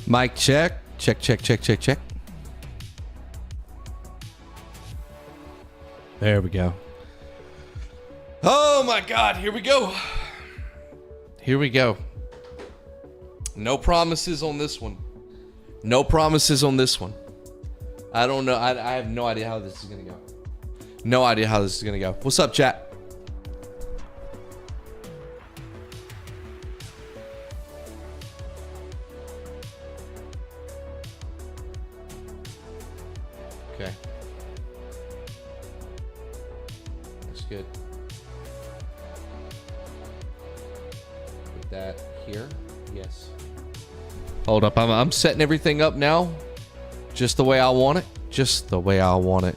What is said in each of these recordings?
Mic check. Check, check, check, check, check. There we go. Oh my God, here we go. Here we go. No promises on this one. No promises on this one. I don't know. I have no idea how this is going to go. No idea how this is going to go. What's up, chat? Okay. That's good. Put that here. Yes. Hold up. I'm setting everything up now. Just the way I want it. Just the way I want it.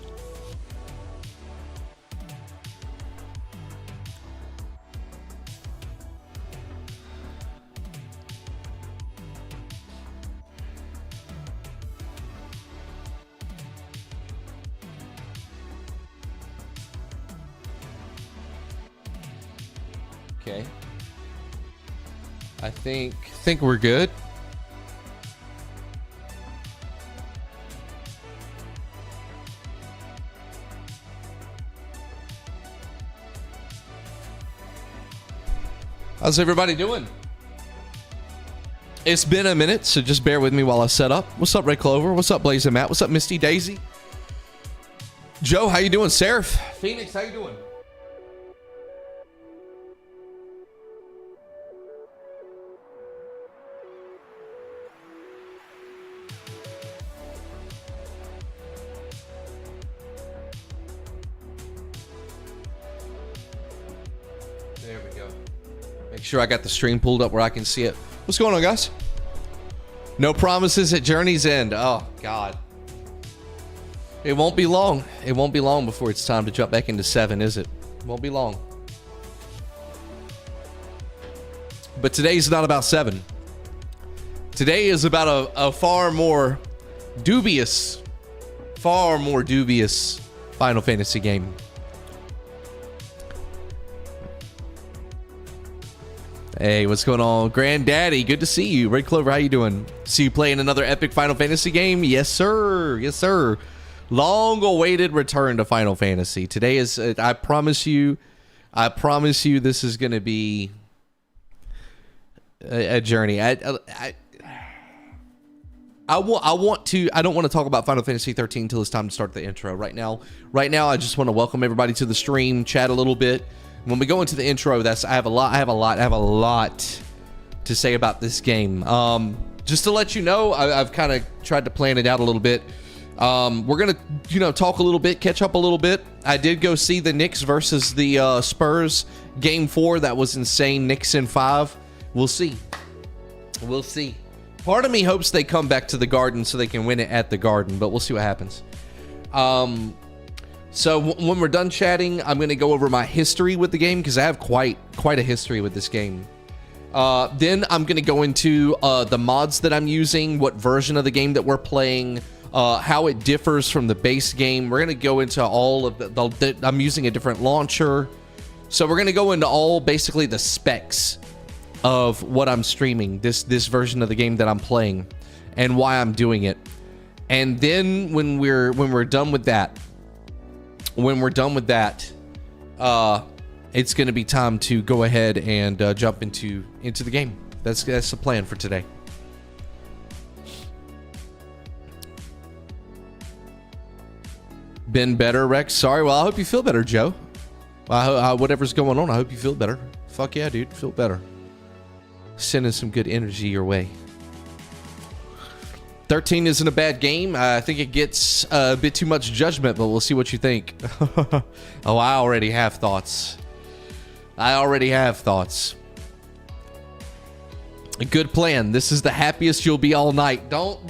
Okay. I think we're good. How's everybody doing? It's been a minute, so just bear with me while I set up. What's up, Red Clover? What's up, Blazing Matt? What's up, Misty Daisy? Joe, how you doing? Seraph? Phoenix, how you doing? There we go. Make sure I got the stream pulled up where I can see it. What's going on, guys? No promises at Journey's End. Oh, God. It won't be long. It won't be long before it's time to jump back into 7, is it? It won't be long. But today's not about 7. Today is about a far more dubious Final Fantasy game. Hey, what's going on? Granddaddy, good to see you. Red Clover, how you doing? See you playing another epic Final Fantasy game? Yes, sir. Yes, sir. Long-awaited return to Final Fantasy. Today is, I promise you, this is going to be a journey. I don't want to talk about Final Fantasy 13 until it's time to start the intro. Right now, I just want to welcome everybody to the stream, chat a little bit. When we go into the intro, I have a lot to say about this game. Just to let you know, I've kind of tried to plan it out a little bit. We're gonna, talk a little bit, catch up a little bit. I did go see the Knicks versus the Spurs game 4. That was insane. Knicks in 5. We'll see. We'll see. Part of me hopes they come back to the Garden so they can win it at the Garden, but we'll see what happens. So when we're done chatting, I'm going to go over my history with the game because I have quite a history with this game. Then I'm going to go into the mods that I'm using, what version of the game that we're playing, how it differs from the base game. We're going to go into all of I'm using a different launcher. So we're going to go into all basically the specs of what I'm streaming, this version of the game that I'm playing, and why I'm doing it. And then when we're done with that, it's going to be time to go ahead and jump into the game. That's the plan for today. Been better, Rex? Sorry. Well, I hope you feel better, Joe. Whatever's going on, I hope you feel better. Fuck yeah, dude. Feel better. Sending some good energy your way. 13 isn't a bad game. I think it gets a bit too much judgment, but we'll see what you think. Oh, I already have thoughts. A good plan. This is the happiest you'll be all night. Don't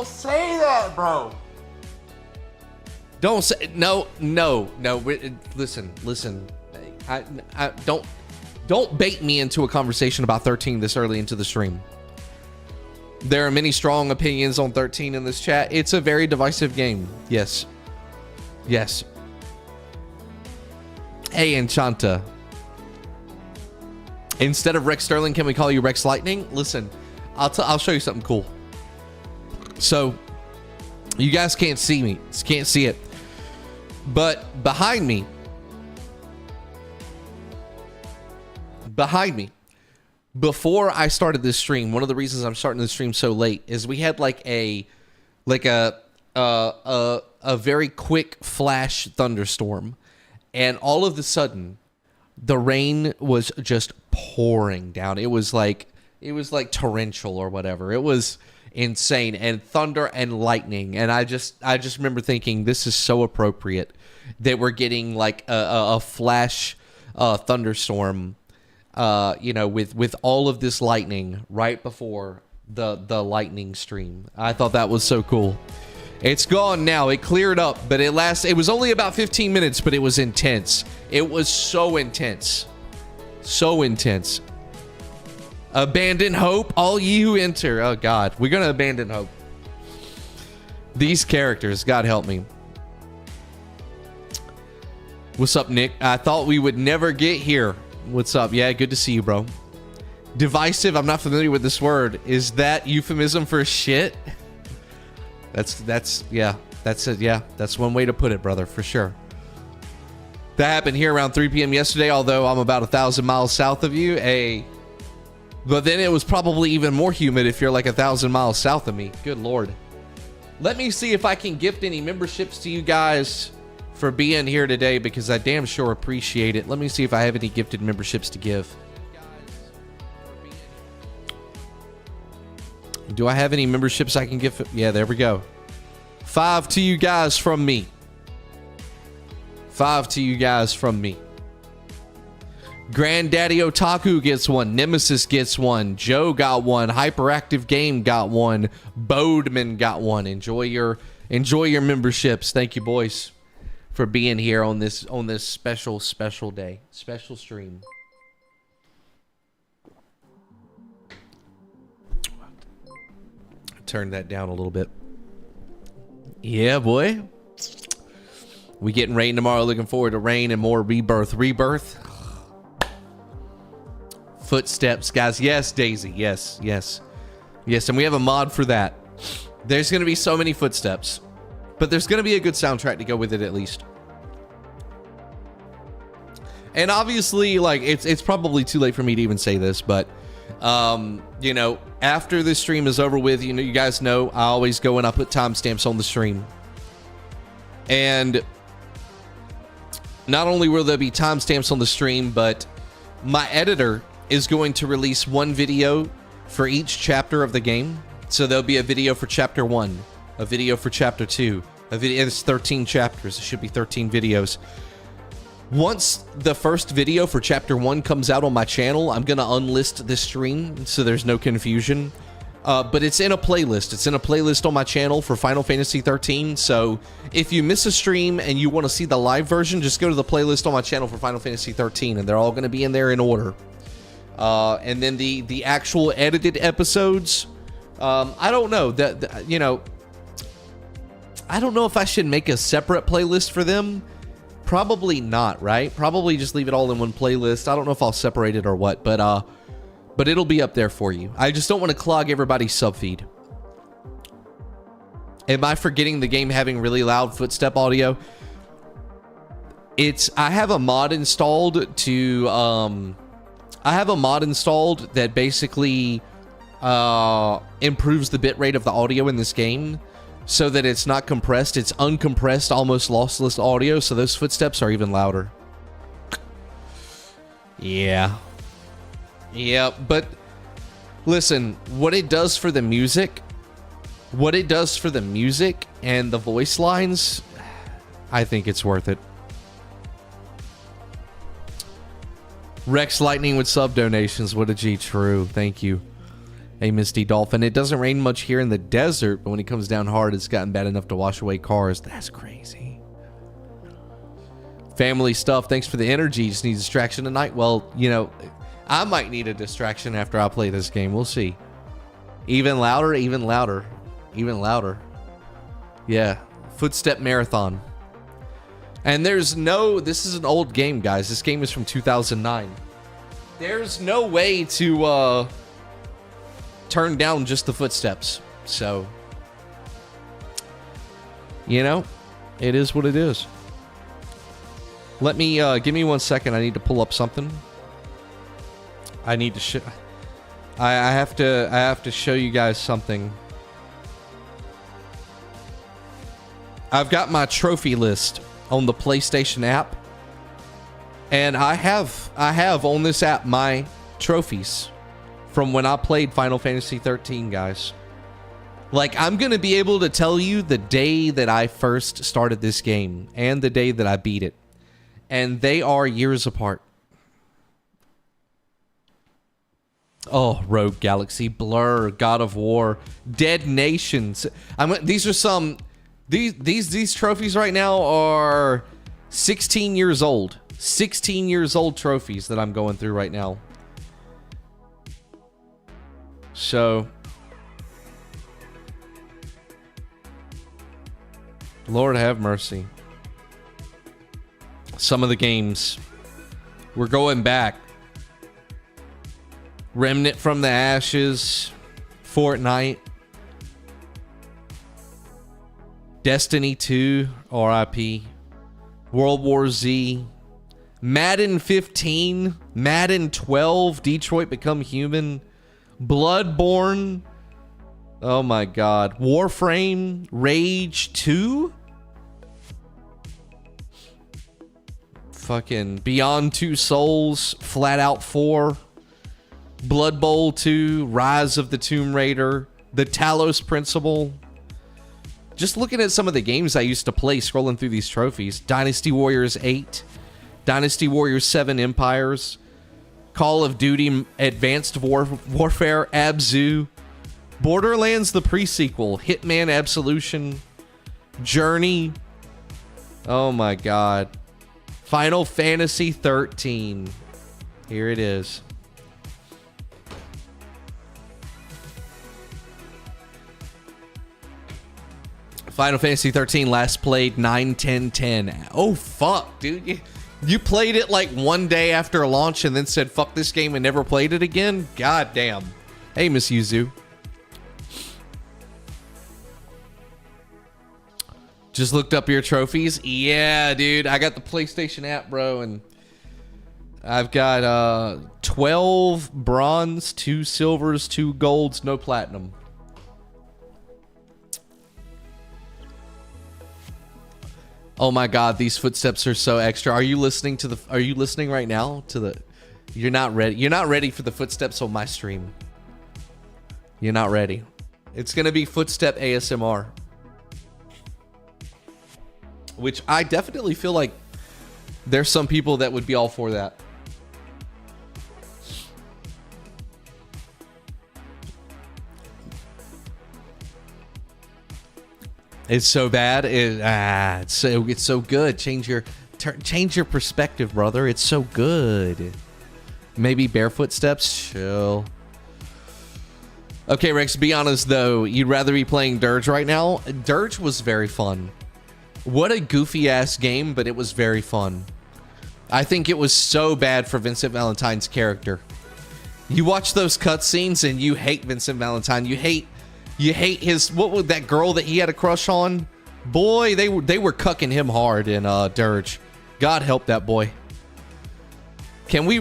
say that, bro. Don't say no. Listen. I don't bait me into a conversation about 13 this early into the stream. There are many strong opinions on 13 in this chat. It's a very divisive game. Yes. Hey, Enchanta. Instead of Rex Sterling, can we call you Rex Lightning? Listen, I'll show you something cool. So you guys can't see me, can't see it, but behind me, before I started this stream, one of the reasons I'm starting this stream so late is we had like a very quick flash thunderstorm, and all of a sudden the rain was just pouring down. It was like torrential or whatever. It was insane, and thunder and lightning, and I just remember thinking, this is so appropriate that we're getting like a flash thunderstorm, with all of this lightning right before the lightning stream. I thought that was so cool. It's gone now. It cleared up, but it was only about 15 minutes, but it was intense. It was so intense. So intense. Abandon hope, all ye who enter. Oh God, we're gonna abandon hope. These characters, God help me. What's up, Nick? I thought we would never get here. What's up? Yeah, good to see you, bro. Divisive, I'm not familiar with this word. Is that euphemism for shit? That's yeah, that's it. Yeah, that's one way to put it, brother, for sure. That happened here around 3 p.m. yesterday, although I'm about 1,000 miles south of you. But then it was probably even more humid if you're like 1,000 miles south of me. Good Lord. Let me see if I can gift any memberships to you guys for being here today, because I damn sure appreciate it. Let me see if I have any gifted memberships to give. Do I have any memberships I can give? Yeah, there we go. 5 to you guys from me. 5 to you guys from me. Granddaddy Otaku gets one. Nemesis gets one. Joe got one. Hyperactive Game got one. Bodeman got one. Enjoy your memberships. Thank you, boys, for being here on this special day, special stream. Turn that down a little bit. Yeah, boy. We getting rain tomorrow. Looking forward to rain and more rebirth. Footsteps, guys. Yes, Daisy. Yes. And we have a mod for that. There's going to be so many footsteps, but there's going to be a good soundtrack to go with it at least. And obviously, like, it's probably too late for me to even say this, but after this stream is over with, you guys know I always go and I put timestamps on the stream. And not only will there be timestamps on the stream, but my editor is going to release one video for each chapter of the game. So there'll be a video for chapter 1, a video for chapter 2, a video. It's 13 chapters. It should be 13 videos. Once the first video for chapter 1 comes out on my channel, I'm going to unlist this stream so there's no confusion. But it's in a playlist. It's in a playlist on my channel for Final Fantasy 13. So if you miss a stream and you want to see the live version, just go to the playlist on my channel for Final Fantasy 13, and they're all going to be in there in order. And then the actual edited episodes, I don't know I don't know if I should make a separate playlist for them. Probably not, right? Probably just leave it all in one playlist. I don't know if I'll separate it or what, but it'll be up there for you. I just don't want to clog everybody's subfeed. Am I forgetting the game having really loud footstep audio? I have a mod installed that basically improves the bitrate of the audio in this game so that it's not compressed. It's uncompressed, almost lossless audio, so those footsteps are even louder. Yeah, but listen, what it does for the music and the voice lines, I think it's worth it. Rex Lightning with sub donations. What a G. True. Thank you. Hey, Misty Dolphin. It doesn't rain much here in the desert, but when it comes down hard, it's gotten bad enough to wash away cars. That's crazy. Family stuff. Thanks for the energy. Just need distraction tonight. Well, I might need a distraction after I play this game. We'll see. Even louder. Yeah. Footstep marathon. And this is an old game, guys. This game is from 2009. There's no way to turn down just the footsteps. So You know, it is what it is. Let me, give me 1 second. I need to pull up something. I need to I have to show you guys something. I've got my trophy list on the PlayStation app. And I have on this app my trophies from when I played Final Fantasy 13, guys. Like, I'm going to be able to tell you the day that I first started this game and the day that I beat it. And they are years apart. Oh, Rogue Galaxy, Blur, God of War, Dead Nations. These are some... These trophies right now are 16 years old. 16 years old trophies that I'm going through right now. So... Lord have mercy. Some of the games. We're going back. Remnant from the Ashes. Fortnite. Destiny 2. RIP. World War Z. Madden 15. Madden 12. Detroit Become Human. Bloodborne. Oh my god. Warframe. Rage 2. Fucking Beyond Two Souls. Flat Out 4. Blood Bowl 2. Rise of the Tomb Raider. The Talos Principle. Just looking at some of the games I used to play, scrolling through these trophies. Dynasty Warriors 8. Dynasty Warriors 7 Empires. Call of Duty Advanced Warfare Abzu. Borderlands the pre-sequel. Hitman Absolution. Journey. Oh my god. Final Fantasy 13. Here it is. Final Fantasy 13 last played 9/10/10. Oh fuck, dude. You played it like one day after launch and then said fuck this game and never played it again? God damn. Hey, Miss Yuzu. Just looked up your trophies. Yeah, dude. I got the PlayStation app, bro, and I've got 12 bronze, 2 silvers, 2 golds, no platinum. Oh my god, these footsteps are so extra. Are you listening right now to the You're not ready. You're not ready for the footsteps on my stream. You're not ready. It's going to be footstep ASMR. Which I definitely feel like there's some people that would be all for that. It's so bad. It's so good. Change your perspective, brother. It's so good. Maybe barefoot steps. Chill. Okay, Rex. Be honest though. You'd rather be playing Dirge right now. Dirge was very fun. What a goofy ass game, but it was very fun. I think it was so bad for Vincent Valentine's character. You watch those cutscenes and you hate Vincent Valentine. You hate his, what was that girl that he had a crush on? Boy, they were cucking him hard in Dirge. God help that boy. Can we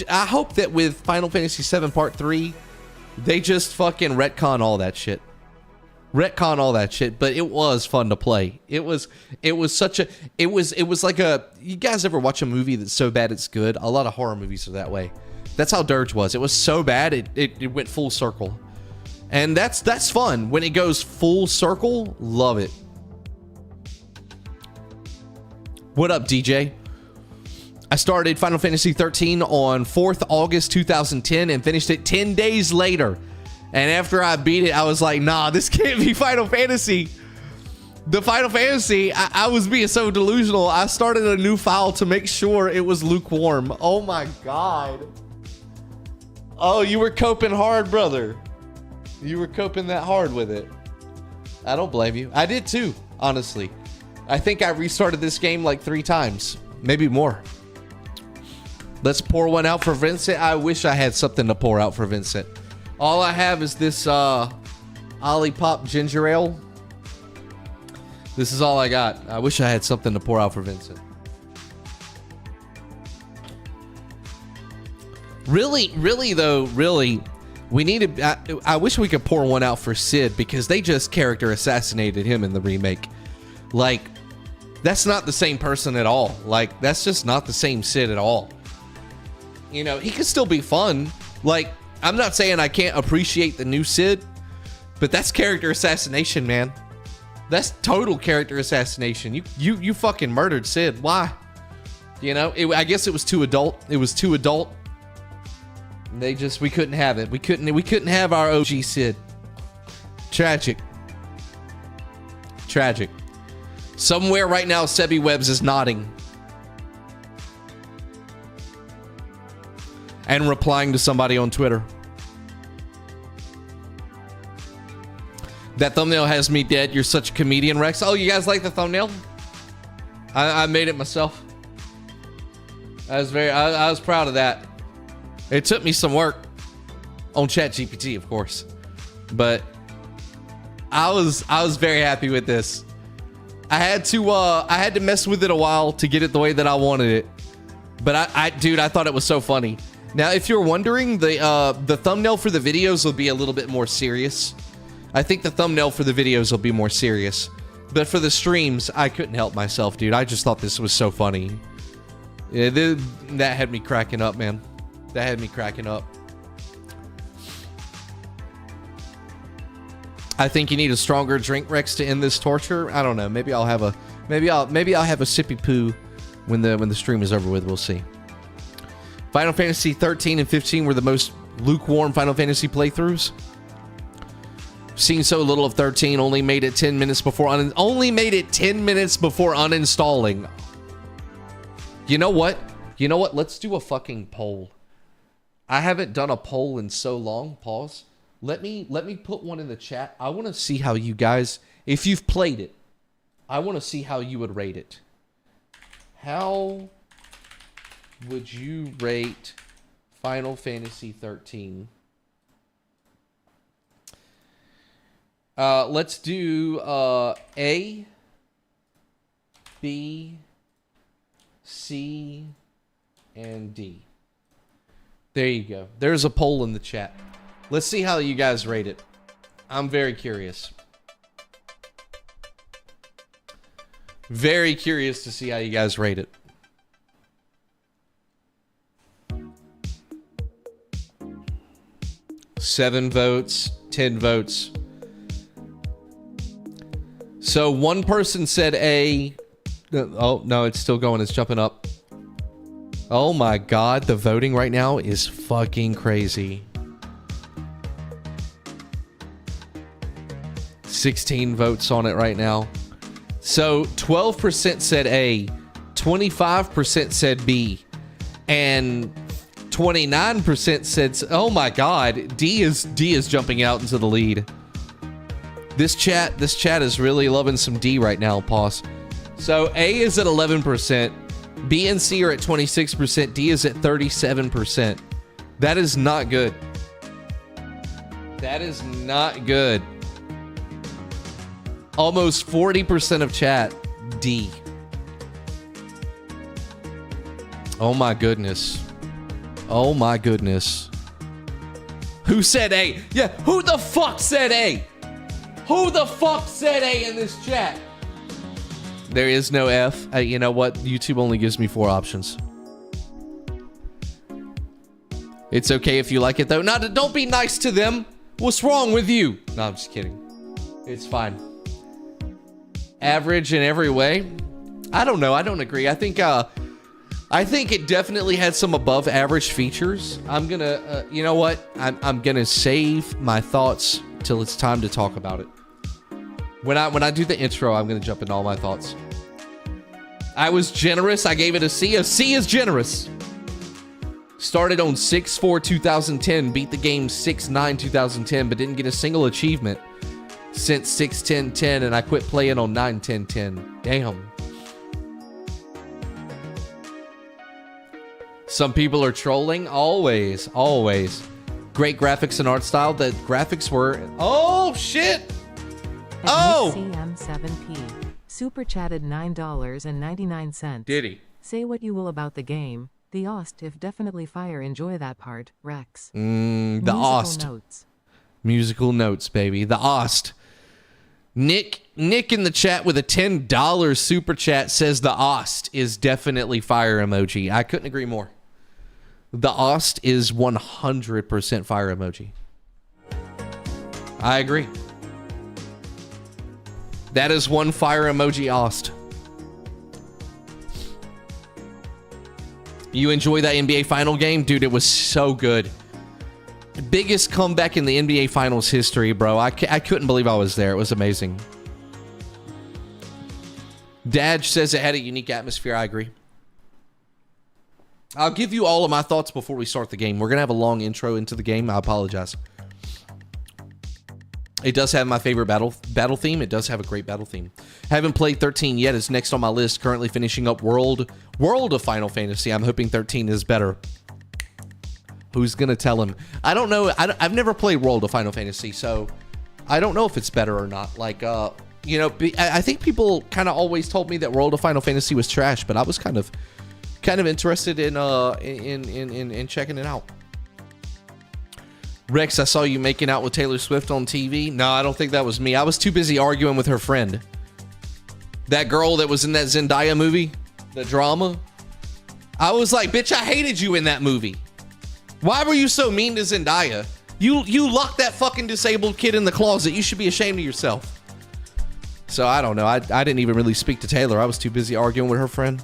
I hope that with Final Fantasy VII Part 3 they just fucking retcon all that shit. Retcon all that shit, but it was fun to play. It was like a, you guys ever watch a movie that's so bad it's good? A lot of horror movies are that way. That's how Dirge was. It was so bad it went full circle. And that's fun. When it goes full circle, love it. What up, DJ? I started Final Fantasy 13 on 4th August 2010 and finished it 10 days later. And after I beat it, I was like, nah, this can't be Final Fantasy. The Final Fantasy, I was being so delusional. I started a new file to make sure it was lukewarm. Oh my God. Oh, you were coping hard, brother. You were coping that hard with it. I don't blame you. I did too, honestly. I think I restarted this game like 3 times, maybe more. Let's pour one out for Vincent. I wish I had something to pour out for Vincent. All I have is this Olipop ginger ale. This is all I got. I wish I had something to pour out for Vincent. Really though, we need to. I wish we could pour one out for Sid because they just character assassinated him in the remake. Like, that's not the same person at all. Like, that's just not the same Sid at all. You know, he could still be fun. Like, I'm not saying I can't appreciate the new Sid, but that's character assassination, man. That's total character assassination. You fucking murdered Sid. Why? You know, I guess it was too adult. It was too adult. We couldn't have it. We couldn't have our OG Sid. Tragic. Tragic. Somewhere right now, Sebi Webbs is nodding. And replying to somebody on Twitter. That thumbnail has me dead. You're such a comedian, Rex. Oh, you guys like the thumbnail? I made it myself. I was proud of that. It took me some work on ChatGPT, of course, but I was very happy with this. I had to mess with it a while to get it the way that I wanted it, but dude, I thought it was so funny. Now, if you're wondering, the thumbnail for the videos will be a little bit more serious. I think the thumbnail for the videos will be more serious, but for the streams, I couldn't help myself, dude. I just thought this was so funny. Yeah, that had me cracking up, man. That had me cracking up. I think you need a stronger drink, Rex, to end this torture. I don't know. Maybe I'll have a sippy poo when the stream is over with. We'll see. Final Fantasy 13 and 15 were the most lukewarm Final Fantasy playthroughs. Seen so little of 13. Only made it 10 minutes before uninstalling. You know what? Let's do a fucking poll. I haven't done a poll in so long. Pause. Let me put one in the chat. I want to see how you guys, if you've played it, I want to see how you would rate it. How would you rate Final Fantasy 13? Let's do A, B, C, and D. There you go. There's a poll in the chat. Let's see how you guys rate it. I'm very curious. Very curious to see how you guys rate it. Seven votes, 10 votes. So one person said A. Oh, no, it's still going. It's jumping up. Oh my God, the voting right now is fucking crazy. 16 votes on it right now. So 12% said A, 25% said B, and 29% said, oh my God, D is jumping out into the lead. This chat is really loving some D right now, pause. So A is at 11%, B and C are at 26%, D is at 37%. That is not good. That is not good. Almost 40% of chat, D. Oh my goodness. Oh my goodness. Who said A? Yeah, who the fuck said A? Who the fuck said A in this chat? There is no F. You know what? YouTube only gives me 4 options. It's okay if you like it though. Don't be nice to them. What's wrong with you? No, I'm just kidding. It's fine. Average in every way. I don't know. I don't agree. I think it definitely had some above average features. I'm gonna, you know what? I'm gonna save my thoughts till it's time to talk about it. When I do the intro, I'm gonna jump into all my thoughts. I was generous. I gave it a C. A C is generous. Started on 6/4/2010, beat the game 6/9/2010, but didn't get a single achievement since 6/10/10, and I quit playing on 9/10/10. Damn. Some people are trolling. Always, always. Great graphics and art style. The graphics were... Oh, shit! Oh! CM7P. super chatted $9.99. Did he? Say what you will about the game. The Ost if definitely fire enjoy that part, Rex. The Musical Ost. notes. Musical notes, baby. The Ost. Nick in the chat with a $10 super chat says the Ost is definitely fire emoji. I couldn't agree more. The Ost is 100% fire emoji. I agree. That is one fire emoji Ost. You enjoy that NBA final game? Dude, it was so good. Biggest comeback in the NBA Finals history, bro. I couldn't believe I was there. It was amazing. Dad says it had a unique atmosphere. I agree. I'll give you all of my thoughts before we start the game. We're going to have a long intro into the game. I apologize. It does have my favorite battle theme. It does have a great battle theme. Haven't played 13 yet. It's next on my list. Currently finishing up World of Final Fantasy. I'm hoping 13 is better. Who's going to tell him? I don't know. I've never played World of Final Fantasy, so I don't know if it's better or not. Like, you know, I think people kind of always told me that World of Final Fantasy was trash, but I was kind of interested in checking it out. Rex, I saw you making out with Taylor Swift on TV. No, I don't think that was me. I was too busy arguing with her friend. That girl that was in that Zendaya movie, the drama. I was like, bitch, I hated you in that movie. Why were you so mean to Zendaya? You locked that fucking disabled kid in the closet. You should be ashamed of yourself. So I don't know. I didn't even really speak to Taylor. I was too busy arguing with her friend.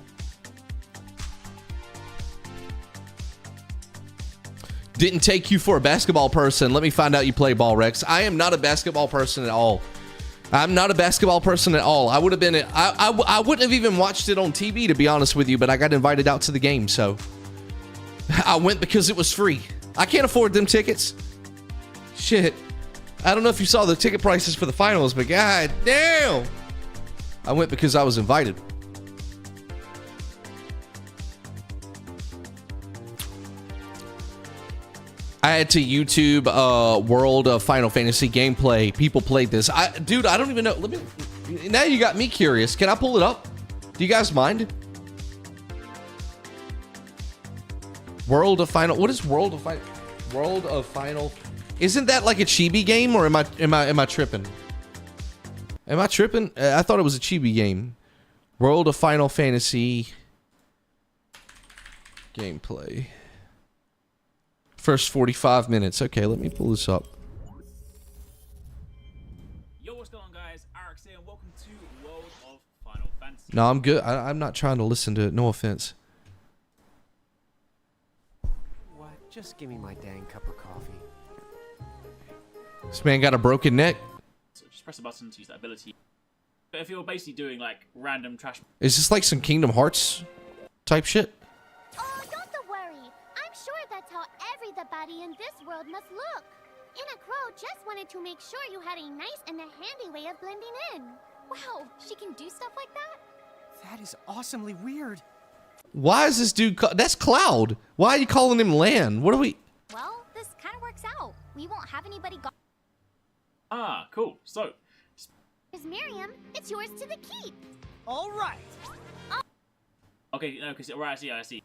Didn't take you for a basketball person. Let me find out you play ball, Rex. I am not a basketball person at all. I'm not a basketball person at all. I would have been. I wouldn't have even watched it on TV, to be honest with you, but I got invited out to the game, so I went because it was free. I can't afford them tickets. Shit. I don't know if you saw the ticket prices for the finals, but god damn. I went because I was invited. I had to YouTube World of Final Fantasy gameplay. People played this. Dude, I don't even know. Now you got me curious. Can I pull it up? Do you guys mind? World of Final. What is World of Final? World of Final. Isn't that like a chibi game, or am I tripping? Am I tripping? I thought it was a chibi game. World of Final Fantasy gameplay. First 45 minutes. Okay, let me pull this up. Yo, what's going on, guys? Alex here, and welcome to World of Final Fantasy. No, I'm good. I'm not trying to listen to it. No offense. What? Just give me my dang cup of coffee. This man got a broken neck. So just press a button to use that ability. But if you're basically doing like random trash... Is this like some Kingdom Hearts type shit? Oh, don't worry. I'm sure that's how everybody in this world must look. Inna Crow just wanted to make sure you had a nice and a handy way of blending in. Wow, she can do stuff like that? That is awesomely weird. Why is this dude... That's Cloud. Why are you calling him Lan? What are we... Well, this kind of works out. We won't have anybody go... Ah, cool. So... Here's Miriam. It's yours to the keep. All right. Okay, no, because... Right, I see.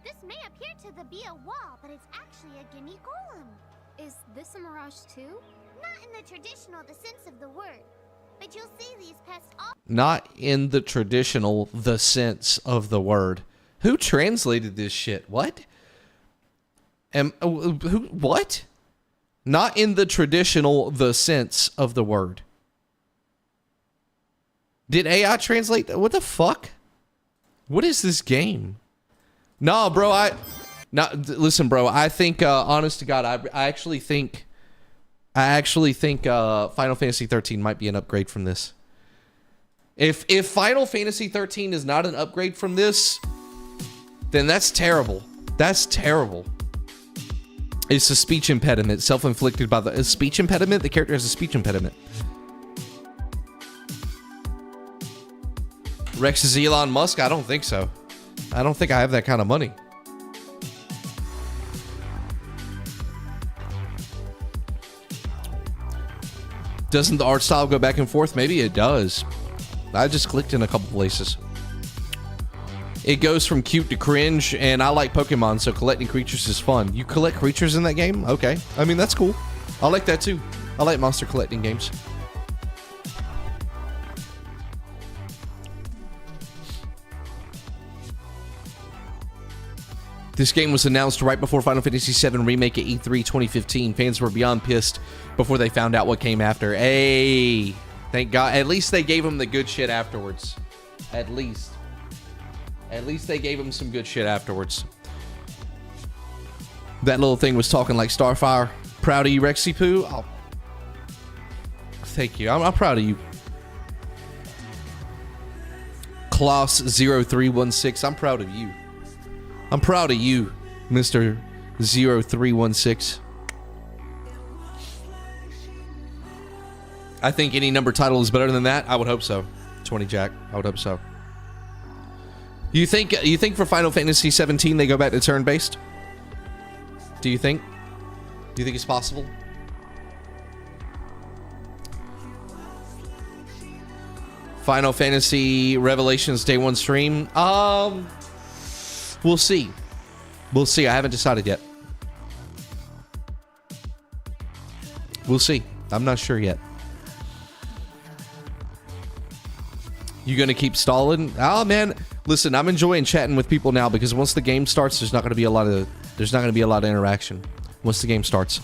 This may appear to be a wall, but it's actually a gimme golem. Is this a mirage too? Not in the traditional sense of the word. But you'll see these pests all... Not in the traditional the sense of the word. Who translated this shit? What? Who? What? Not in the traditional the sense of the word. Did AI translate that? What the fuck? What is this game? No, bro, listen, bro, I think, honest to God, I actually think Final Fantasy 13 might be an upgrade from this. If Final Fantasy 13 is not an upgrade from this, then that's terrible. That's terrible. It's a speech impediment, self-inflicted by the speech impediment. The character has a speech impediment. Rex is Elon Musk? I don't think so. I don't think I have that kind of money. Doesn't the art style go back and forth? Maybe it does. I just clicked in a couple places. It goes from cute to cringe, and I like Pokemon, so collecting creatures is fun. You collect creatures in that game? Okay. I mean, that's cool. I like that too. I like monster collecting games. This game was announced right before Final Fantasy VII Remake at E3 2015. Fans were beyond pissed before they found out what came after. Hey, thank God. At least they gave him the good shit afterwards. At least they gave him some good shit afterwards. That little thing was talking like Starfire. Proud of you, Rexy Poo. Oh, thank you. I'm proud of you. Klaus 0316. I'm proud of you. I'm proud of you, Mr. 0316. I think any number title is better than that. I would hope so. 20 Jack. I would hope so. You think for Final Fantasy 17 they go back to turn-based? Do you think? Do you think it's possible? Final Fantasy Revelations Day 1 stream? We'll see. We'll see. I haven't decided yet. We'll see. I'm not sure yet. You gonna keep stalling? Oh man, listen, I'm enjoying chatting with people now because once the game starts, there's not gonna be a lot of interaction. Once the game starts.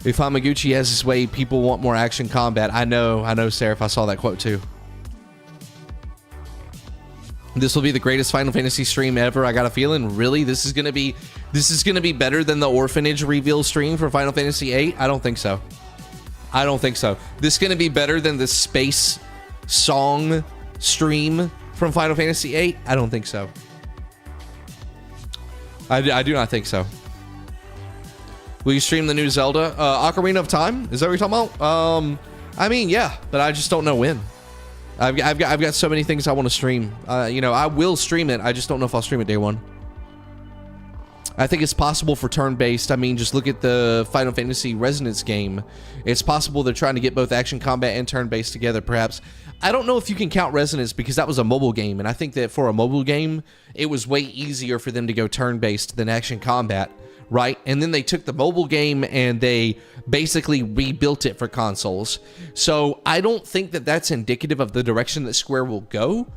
If Hamaguchi has his way, people want more action combat. I know, Seraph. I saw that quote too. This will be the greatest Final Fantasy stream ever. I got a feeling. Really? This is gonna be better than the Orphanage reveal stream for Final Fantasy VIII? I don't think so. I don't think so. This is gonna be better than the space song stream from Final Fantasy VIII? I don't think so. I do not think so. Will you stream the new Zelda? Ocarina of Time? Is that what you're talking about? I mean, yeah, but I just don't know when. I've got so many things I want to stream. You know, I will stream it. I just don't know if I'll stream it day one. I think it's possible for turn-based. I mean, just look at the Final Fantasy Resonance game. It's possible they're trying to get both action combat and turn-based together, perhaps. I don't know if you can count Resonance because that was a mobile game, and I think that for a mobile game, it was way easier for them to go turn-based than action combat, right? And then they took the mobile game and they basically rebuilt it for consoles. So I don't think that that's indicative of the direction that Square will go,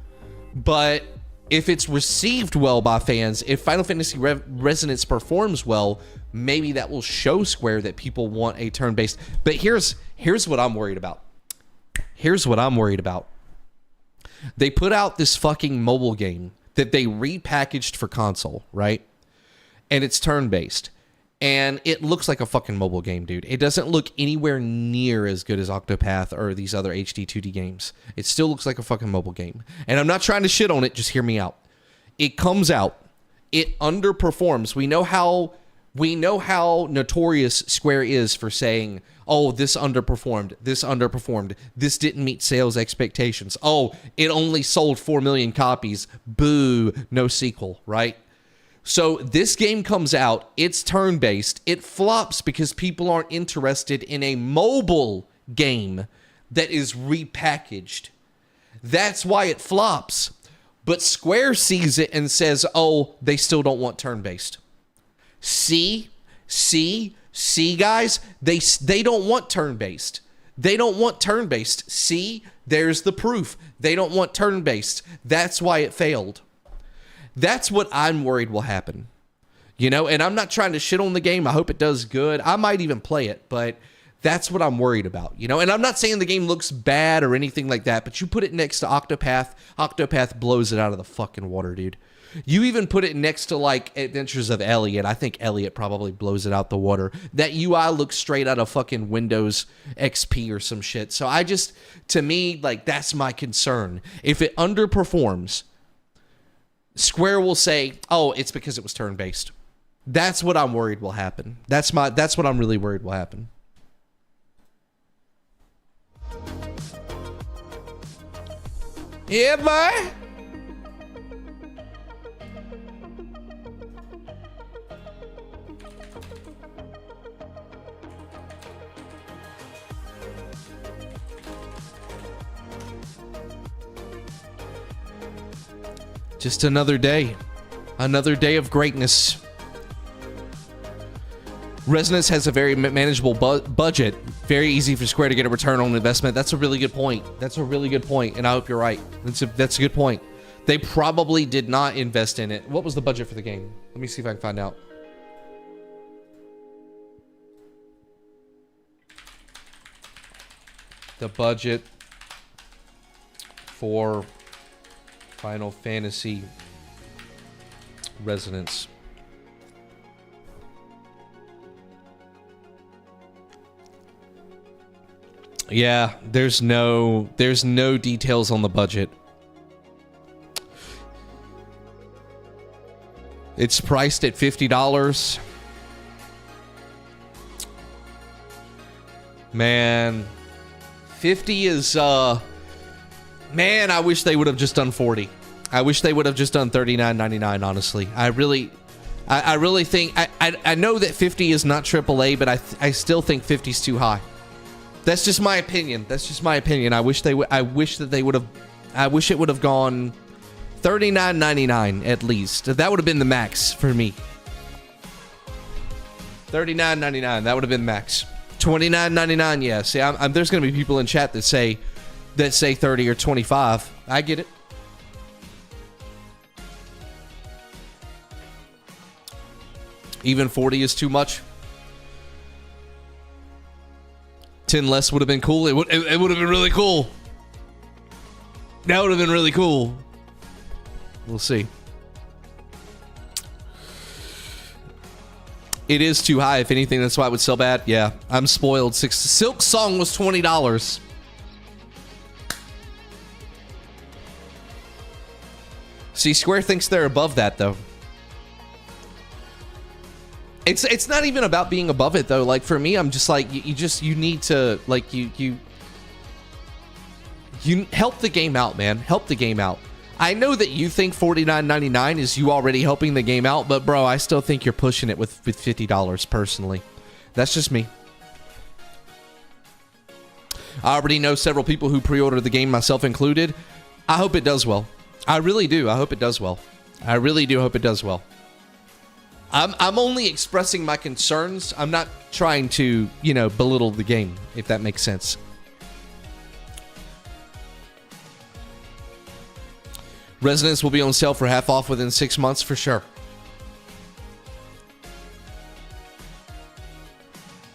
but if it's received well by fans, if Final Fantasy Resonance performs well, maybe that will show Square that people want a turn-based. But here's what I'm worried about. Here's what I'm worried about. They put out this fucking mobile game that they repackaged for console, right? And it's turn-based. And it looks like a fucking mobile game, dude. It doesn't look anywhere near as good as Octopath or these other HD 2D games. It still looks like a fucking mobile game. And I'm not trying to shit on it, just hear me out. It comes out. It underperforms. We know how notorious Square is for saying, oh, this underperformed, this didn't meet sales expectations. Oh, it only sold 4 million copies. Boo, no sequel, right? So this game comes out, it's turn-based, it flops because people aren't interested in a mobile game that is repackaged. That's why it flops. But Square sees it and says, oh, they still don't want turn-based. See, guys? They don't want turn-based. They don't want turn-based. See, there's the proof. They don't want turn-based. That's why it failed. That's what I'm worried will happen. You know, and I'm not trying to shit on the game. I hope it does good. I might even play it, but that's what I'm worried about, you know? And I'm not saying the game looks bad or anything like that, but you put it next to Octopath. Octopath blows it out of the fucking water, dude. You even put it next to, like, Adventures of Elliot. I think Elliot probably blows it out the water. That UI looks straight out of fucking Windows XP or some shit. So I just, to me, like, that's my concern. If it underperforms, Square will say, oh, it's because it was turn-based. That's what I'm worried will happen. That's what I'm really worried will happen. Yeah, boy. Just another day. Another day of greatness. Resonance has a very manageable budget. Very easy for Square to get a return on investment. That's a really good point. That's a really good point, and I hope you're right. That's a good point. They probably did not invest in it. What was the budget for the game? Let me see if I can find out. The budget for Final Fantasy Resonance. Yeah, there's no details on the budget. It's priced at $50. Man, 50 is man, I wish they would have just done 40. I wish they would have just done $39.99, honestly. I really think I know that 50 is not AAA, but I still think 50 is too high. That's just my opinion. That's just my opinion. I wish that they would have. I wish it would have gone $39.99 at least. That would have been the max for me. $39.99. That would have been max. $29.99. Yeah. See, there's gonna be people in chat that say 30 or 25. I get it. Even 40 is too much. 10 less would have been cool. It would have been really cool. That would have been really cool. We'll see. It is too high. If anything, that's why it would sell bad. Yeah, I'm spoiled. Silk Song was $20. See, Square thinks they're above that, though. It's not even about being above it, though. Like, for me, I'm just like, you need to, like, you help the game out, man. Help the game out. I know that you think $49.99 is you already helping the game out, but bro, I still think you're pushing it with $50 personally. That's just me. I already know several people who pre-ordered the game, myself included. I hope it does well. I really do. I hope it does well. I really do hope it does well. I'm only expressing my concerns. I'm not trying to, belittle the game, if that makes sense. Resonance will be on sale for half off within 6 months for sure.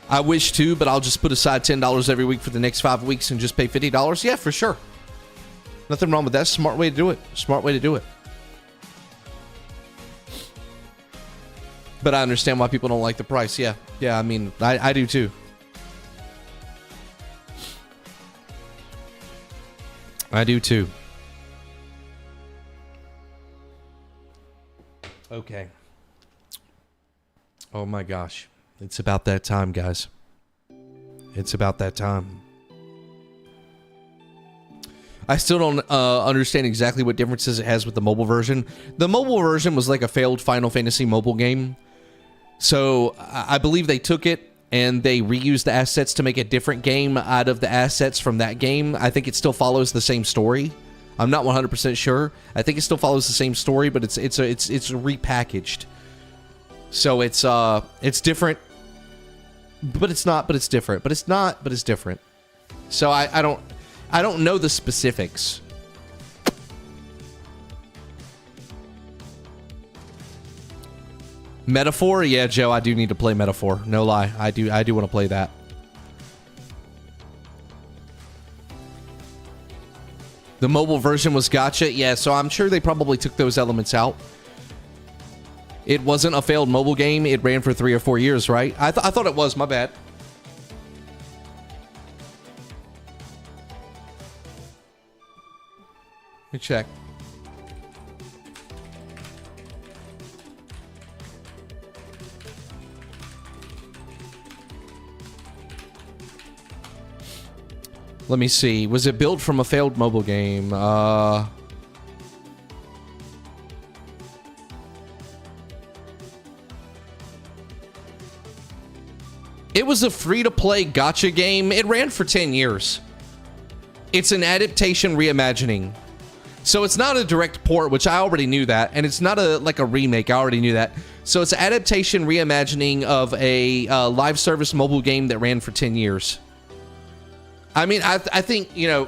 I wish to, but I'll just put aside $10 every week for the next 5 weeks and just pay $50. Yeah, for sure. Nothing wrong with that. Smart way to do it. Smart way to do it. But I understand why people don't like the price. Yeah. Yeah, I mean, I do too. I do too. Okay. Oh my gosh. It's about that time, guys. It's about that time. I still don't understand exactly what differences it has with the mobile version. The mobile version was like a failed Final Fantasy mobile game. So I believe they took it and they reused the assets to make a different game out of the assets from that game. I think it still follows the same story. I'm not 100% sure. I think it still follows the same story, but it's repackaged. So it's different, but it's not. But it's different. But it's not. But it's different. So I don't know the specifics. Metaphor? Yeah, Joe, I do need to play Metaphor. No lie. I do want to play that. The mobile version was gotcha. Yeah, so I'm sure they probably took those elements out. It wasn't a failed mobile game. It ran for 3 or 4 years, right? I thought it was. My bad. Let me check. Let me see. Was it built from a failed mobile game? It was a free-to-play gacha game. It ran for 10 years. It's an adaptation reimagining. So it's not a direct port, which I already knew that, and it's not a remake. I already knew that. So it's an adaptation, reimagining of a live service mobile game that ran for 10 years. I mean, I think, you know,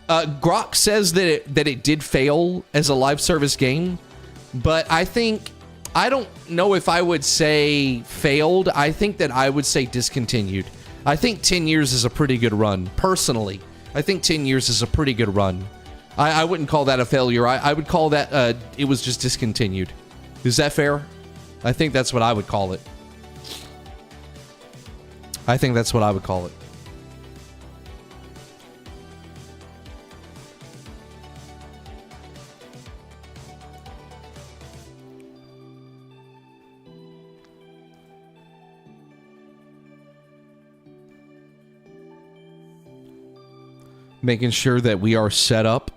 Grok says that it did fail as a live service game, but I don't know if I would say failed. I think that I would say discontinued. I think 10 years is a pretty good run. Personally, I think 10 years is a pretty good run. I wouldn't call that a failure. I would call that it was just discontinued. Is that fair? I think that's what I would call it. I think that's what I would call it. Making sure that we are set up.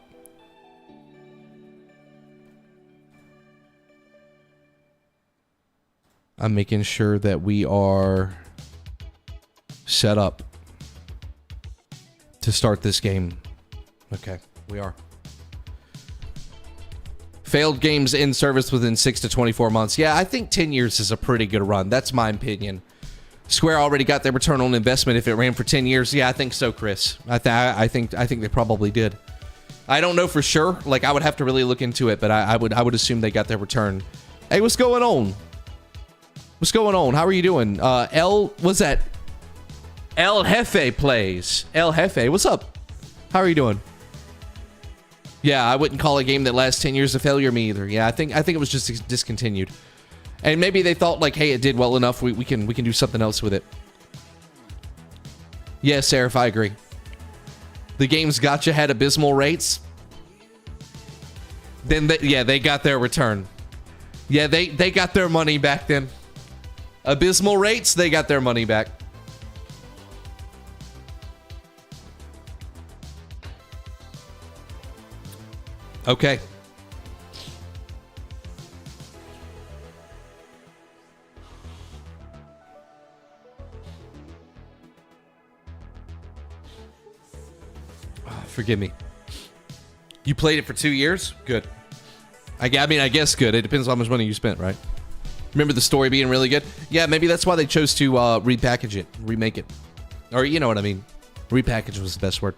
I'm making sure that we are set up to start this game. Okay, we are. Failed games in service within 6 to 24 months. Yeah, I think 10 years is a pretty good run. That's my opinion. Square already got their return on investment if it ran for 10 years. Yeah, I think so, Chris. I think they probably did. I don't know for sure. Like, I would have to really look into it, but I would assume they got their return. Hey, what's going on? What's going on? How are you doing? What's that? El Jefe plays. El Jefe, what's up? How are you doing? Yeah, I wouldn't call a game that lasts 10 years a failure me either. Yeah, I think it was just discontinued. And maybe they thought like, hey, it did well enough. We can do something else with it. Yeah, Seraph, I agree. The games gotcha had abysmal rates. Then they got their return. Yeah, they got their money back then. Abysmal rates, they got their money back. Okay. Forgive me. You played it for 2 years? Good. I mean, I guess good. It depends on how much money you spent, right? Remember the story being really good? Yeah, maybe that's why they chose to repackage it, remake it. Or you know what I mean. Repackage was the best word.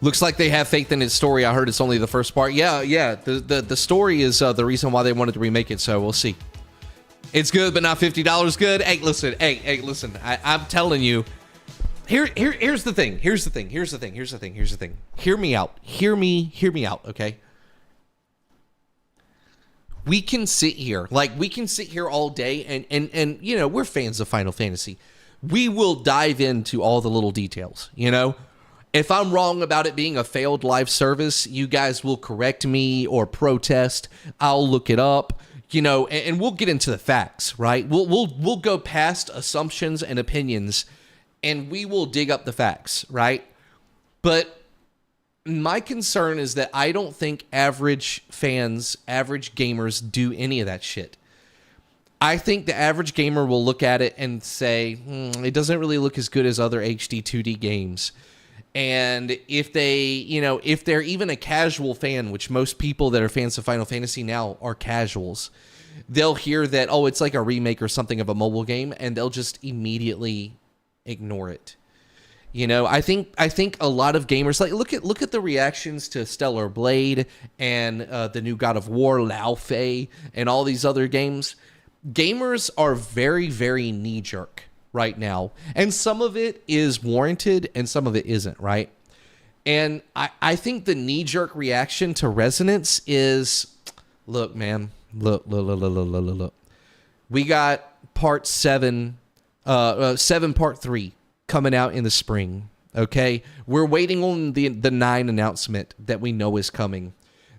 Looks like they have faith in its story. I heard it's only the first part. Yeah. The story is the reason why they wanted to remake it, so we'll see. It's good, but not $50 good. Hey, listen. Hey, listen. I'm telling you. Here's the thing. Here's the thing. Hear me out. Hear me out, okay? We can sit here all day and you know, we're fans of Final Fantasy. We will dive into all the little details, you know? If I'm wrong about it being a failed live service, you guys will correct me or protest. I'll look it up, you know, and we'll get into the facts, right? We'll go past assumptions and opinions, and we will dig up the facts, right? But my concern is that I don't think average fans, average gamers do any of that shit. I think the average gamer will look at it and say, it doesn't really look as good as other HD 2D games. And if they're even a casual fan, which most people that are fans of Final Fantasy now are casuals, they'll hear that, oh, it's like a remake or something of a mobile game, and they'll just immediately ignore it. You know, I think a lot of gamers, like, look at the reactions to Stellar Blade and the new God of War, Lao Fei, and all these other games. Gamers are very, very knee-jerk right now, and some of it is warranted and some of it isn't, right? And I think the knee-jerk reaction to Resonance is, look, man, look. We got part 7 part 3 coming out in the spring, okay? We're waiting on the 9 announcement that we know is coming.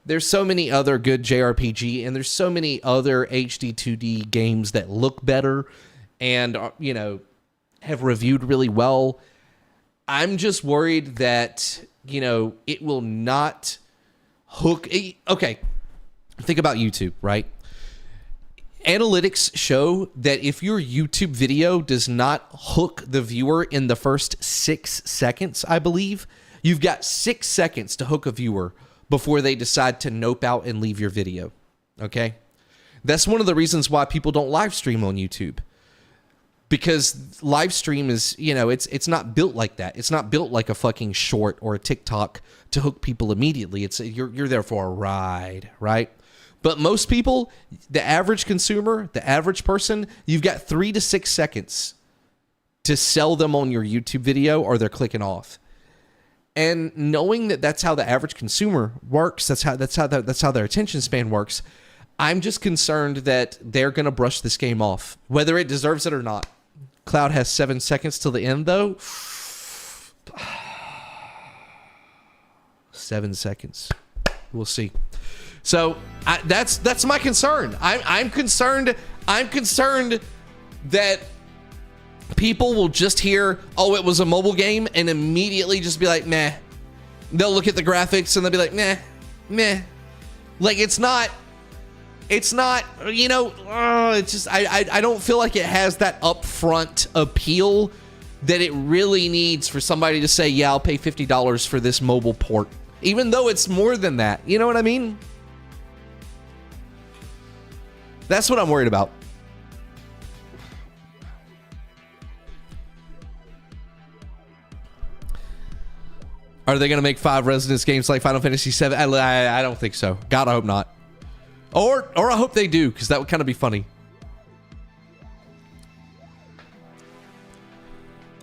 There's so many other good JRPG, and there's so many other HD 2D games that look better and, you know, have reviewed really well. I'm just worried that, you know, it will not hook. Okay, think about YouTube, right? Analytics show that if your YouTube video does not hook the viewer in the first 6 seconds, I believe, You've got 6 seconds to hook a viewer before they decide to nope out and leave your video. Okay? That's one of the reasons why people don't live stream on YouTube. Because live stream is, you know, it's not built like that. It's not built like a fucking short or a TikTok to hook people immediately. It's you're there for a ride, right? But most people, the average consumer, the average person, you've got 3 to 6 seconds to sell them on your YouTube video or they're clicking off. And knowing that that's how the average consumer works, that's how their attention span works, I'm just concerned that they're going to brush this game off, whether it deserves it or not. Cloud has 7 seconds till the end, though. 7 seconds. We'll see. So that's my concern. I'm concerned. I'm concerned that people will just hear, "Oh, it was a mobile game," and immediately just be like, "Meh." They'll look at the graphics and they'll be like, "Meh, meh." Like it's not. You know. It's just I don't feel like it has that upfront appeal that it really needs for somebody to say, "Yeah, I'll pay $50 for this mobile port," even though it's more than that. You know what I mean? That's what I'm worried about. Are they going to make 5 Residence games like Final Fantasy VII? I don't think so. God, I hope not. Or I hope they do, because that would kind of be funny.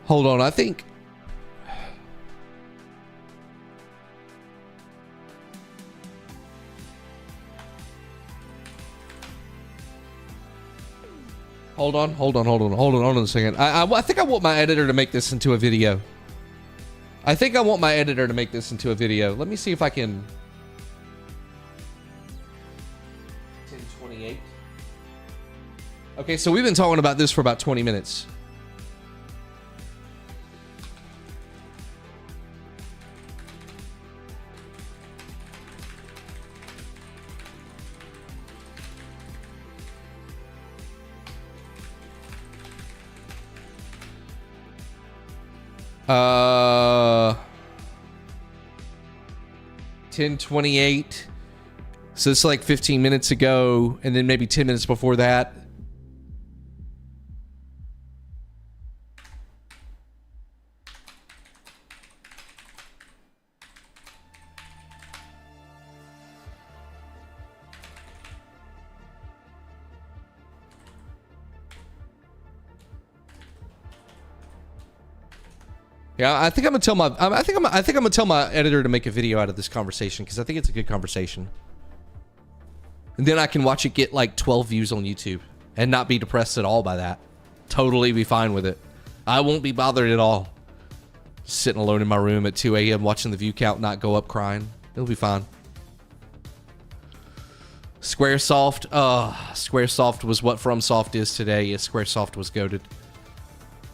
Hold on, I think... Hold on a second. I think I want my editor to make this into a video. Let me see if I can... 10:28. Okay, so we've been talking about this for about 20 minutes. Uh, 10:28. So it's like 15 minutes ago, and then maybe 10 minutes before that. Yeah, I think I'm gonna tell my editor to make a video out of this conversation because I think it's a good conversation. And then I can watch it get like 12 views on YouTube and not be depressed at all by that. Totally be fine with it. I won't be bothered at all. Sitting alone in my room at 2 a.m. watching the view count not go up crying. It'll be fine. Squaresoft. Squaresoft was what FromSoft is today. Yeah, Squaresoft was goated.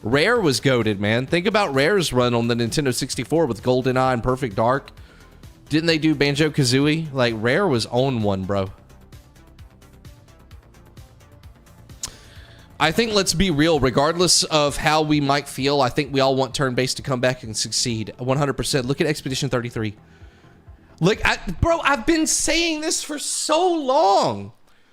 Rare was goated, man. Think about Rare's run on the Nintendo 64 with GoldenEye and Perfect Dark. Didn't they do Banjo-Kazooie? Like, Rare was on one, bro. I think, let's be real, regardless of how we might feel, I think we all want turn-based to come back and succeed. 100%. Look at Expedition 33. Like, bro, I've been saying this for so long.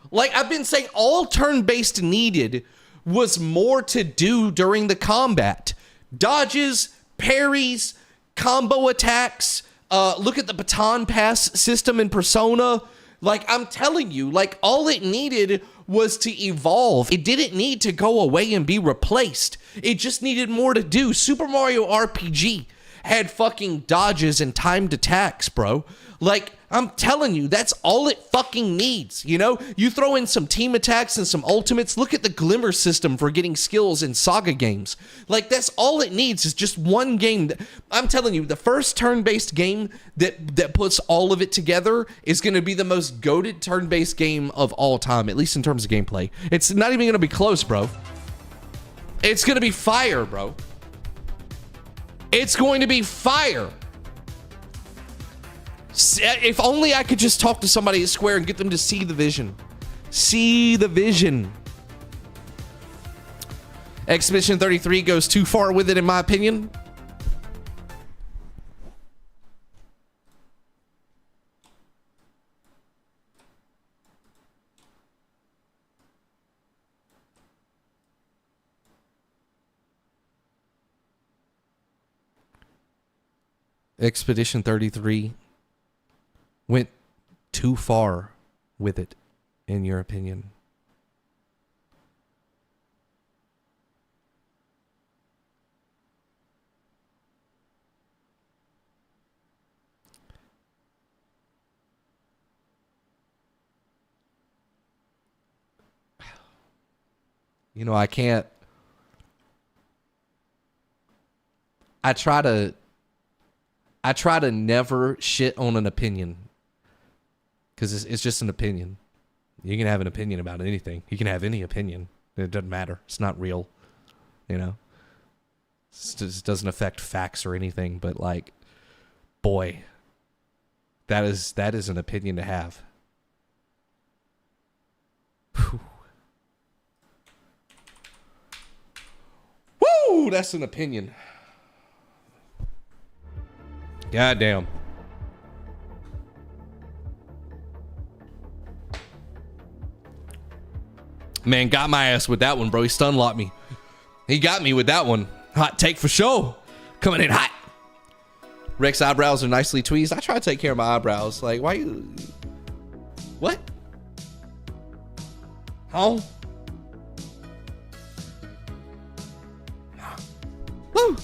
Like, I've been saying all turn-based needed was more to do during the combat. Dodges, parries, combo attacks. Look at the baton pass system in Persona. Like, I'm telling you, like, all it needed was to evolve. It didn't need to go away and be replaced. It just needed more to do. Super Mario RPG had fucking dodges and timed attacks, bro. Like, I'm telling you, that's all it fucking needs, you know? You throw in some team attacks and some ultimates. Look at the Glimmer system for getting skills in Saga games. Like, that's all it needs is just one game. I'm telling you, the first turn-based game that puts all of it together is going to be the most goated turn-based game of all time, at least in terms of gameplay. It's not even going to be close, bro. It's going to be fire, bro. It's going to be fire. If only I could just talk to somebody at Square and get them to see the vision. See the vision. Expedition 33 goes too far with it, in my opinion. Expedition 33 went too far with it, in your opinion? You know, I can't. I try to never shit on an opinion, because it's just an opinion. You can have an opinion about anything. You can have any opinion. It doesn't matter. It's not real. You know, it doesn't affect facts or anything. But like, boy, that is an opinion to have. Whew. Woo! That's an opinion. God damn. Man, got my ass with that one, bro. He stun locked me. He got me with that one. Hot take for sure. Coming in hot. Rex eyebrows are nicely tweezed. I try to take care of my eyebrows. Like, why you... What? Huh? Woo!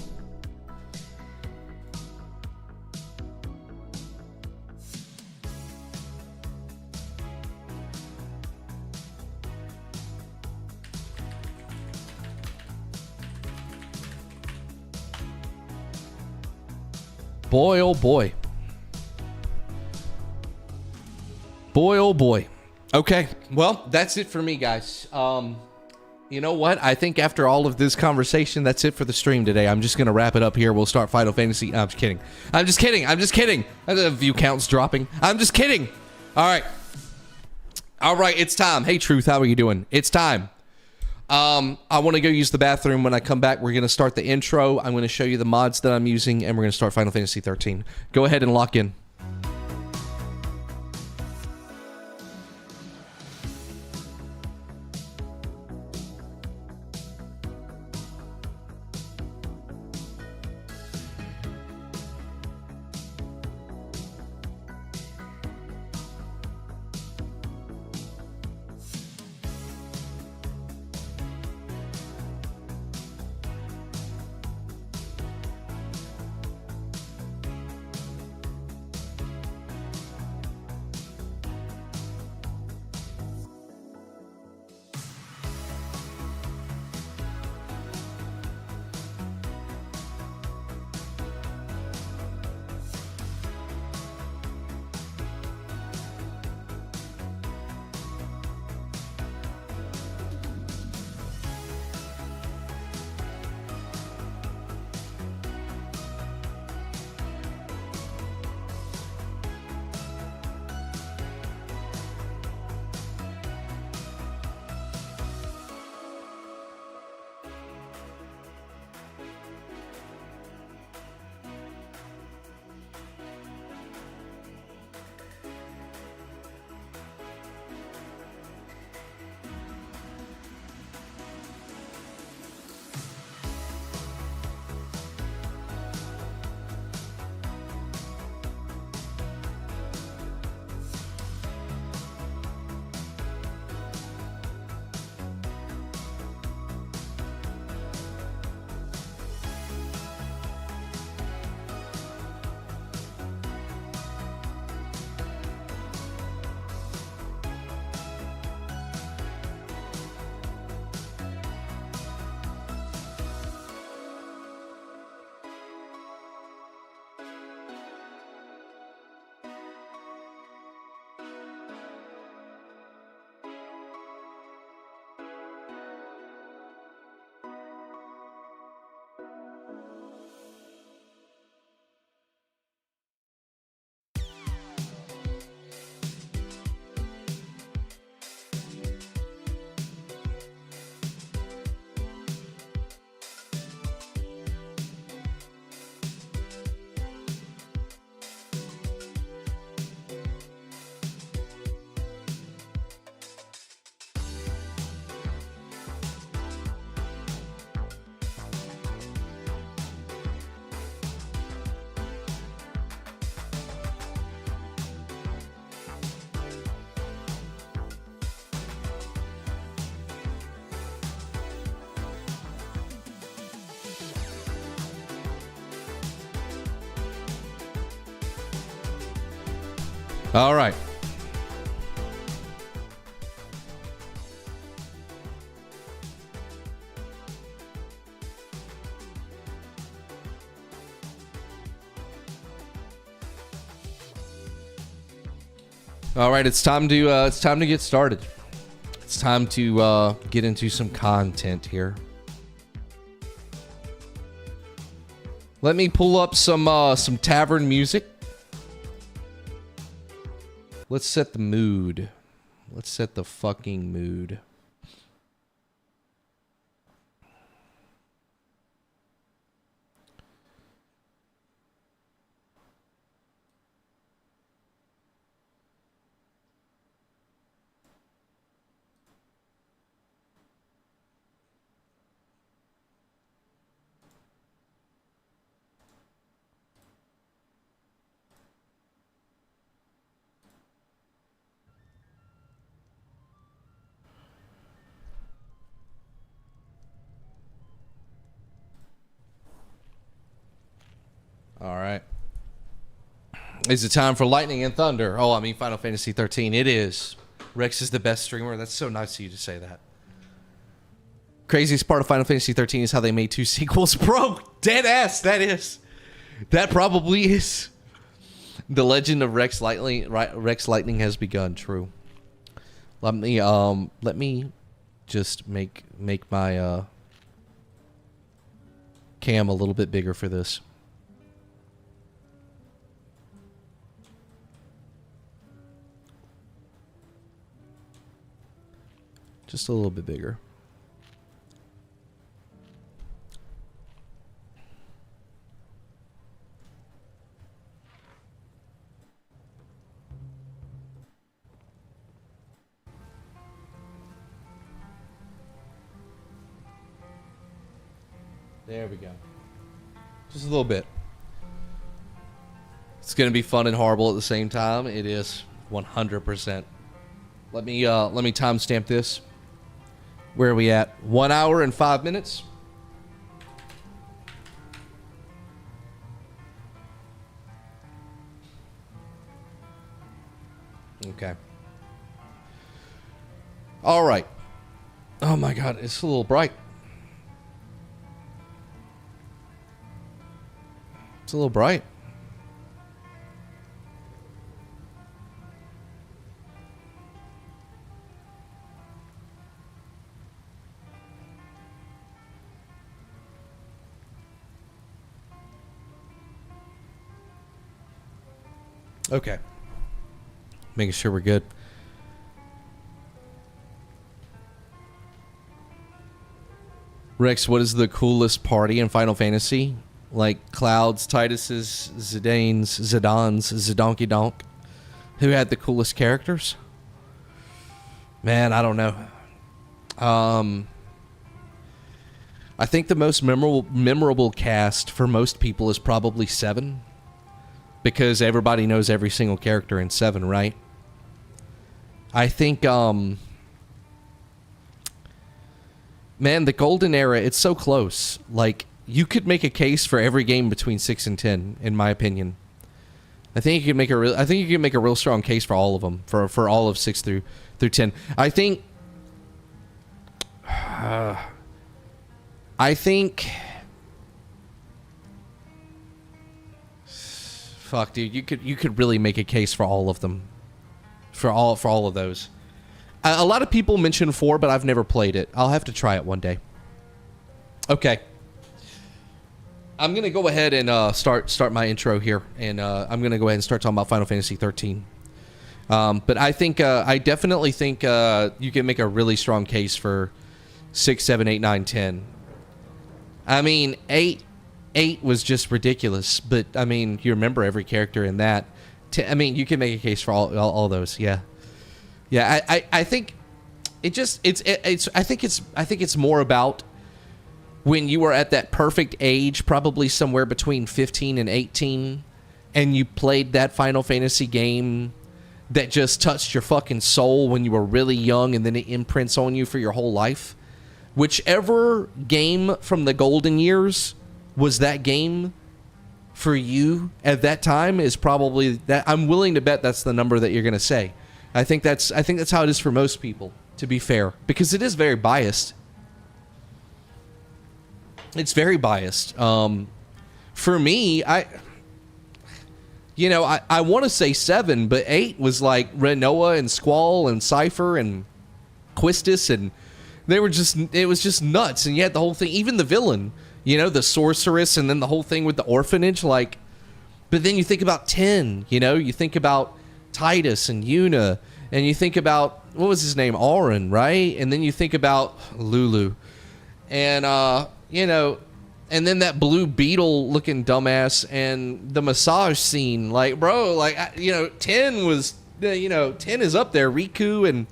Boy, oh boy. Boy, oh boy. Okay, well, that's it for me, guys. You know what? I think after all of this conversation, that's it for the stream today. I'm just going to wrap it up here. We'll start Final Fantasy. I'm just kidding. I'm just kidding. I'm just kidding. The view count's dropping. I'm just kidding. All right. All right, it's time. Hey, Truth, how are you doing? It's time. I want to go use the bathroom. When I come back, we're going to start the intro. I'm going to show you the mods that I'm using, and we're going to start Final Fantasy 13. Go ahead and lock in. All right. All right, it's time to get started. It's time to get into some content here. Let me pull up some tavern music. Let's set the mood. Let's set the fucking mood. All right. Is it time for lightning and thunder? Oh, I mean Final Fantasy 13. It is. Rex is the best streamer. That's so nice of you to say that. Craziest part of Final Fantasy 13 is how they made 2 sequels. Bro, dead ass. That is. That probably is. The legend of Rex Lightning has begun. True. Let me just make my cam a little bit bigger for this. Just a little bit bigger. There we go. Just a little bit. It's going to be fun and horrible at the same time. It is 100%. Let me timestamp this. Where are we at? 1 hour and 5 minutes. Okay. All right. Oh my God, it's a little bright. It's a little bright. Okay. Making sure we're good. Rex, what is the coolest party in Final Fantasy? Like Clouds, Titus's, Zidane's, Zidane's, Zidonky Donk. Who had the coolest characters? Man, I don't know. I think the most memorable cast for most people is probably 7. Because everybody knows every single character in 7, right? I think, man, the golden era, it's so close. Like, you could make a case for every game between 6 and 10, in my opinion. I think you can make a real strong case for all of them, for all of 6 through 10. I think fuck, dude, you could really make a case for all of them. For all of those. A lot of people mention 4, but I've never played it. I'll have to try it one day. Okay. I'm going to go ahead and start my intro here, and I'm going to go ahead and start talking about Final Fantasy 13. But I definitely think you can make a really strong case for 6, 7, 8, 9, 10. I mean, 8 was just ridiculous, but I mean, you remember every character in that. I mean, you can make a case for all those. Yeah. I think I think it's more about when you were at that perfect age, probably somewhere between 15 and 18, and you played that Final Fantasy game that just touched your fucking soul when you were really young, and then it imprints on you for your whole life. Whichever game from the golden years was that game for you at that time is probably that. I'm willing to bet that's the number that you're going to say. I think that's how it is for most people, to be fair, because it is very biased. It's very biased. For me, I want to say 7, but 8 was like Renoa and Squall and Cypher and Quistis, and it was just nuts. And yet the whole thing, even the villain, the sorceress, and then the whole thing with the orphanage, like, but then you think about 10, you think about Titus and Yuna, and you think about, what was his name? Auron, right? And then you think about Lulu. And, and then that blue beetle looking dumbass and the massage scene, like, bro, like, 10 was, 10 is up there. Riku and,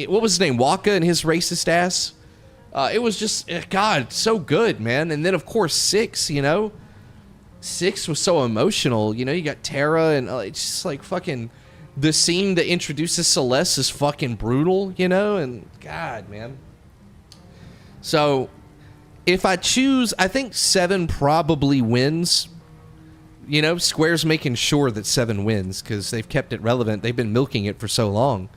what was his name? Waka and his racist ass. It was just, God, so good, man. And then, of course, 6, 6 was so emotional. You got Terra, and it's just like fucking, the scene that introduces Celeste is fucking brutal, and God, man. So, if I choose, I think 7 probably wins. Square's making sure that 7 wins because they've kept it relevant. They've been milking it for so long.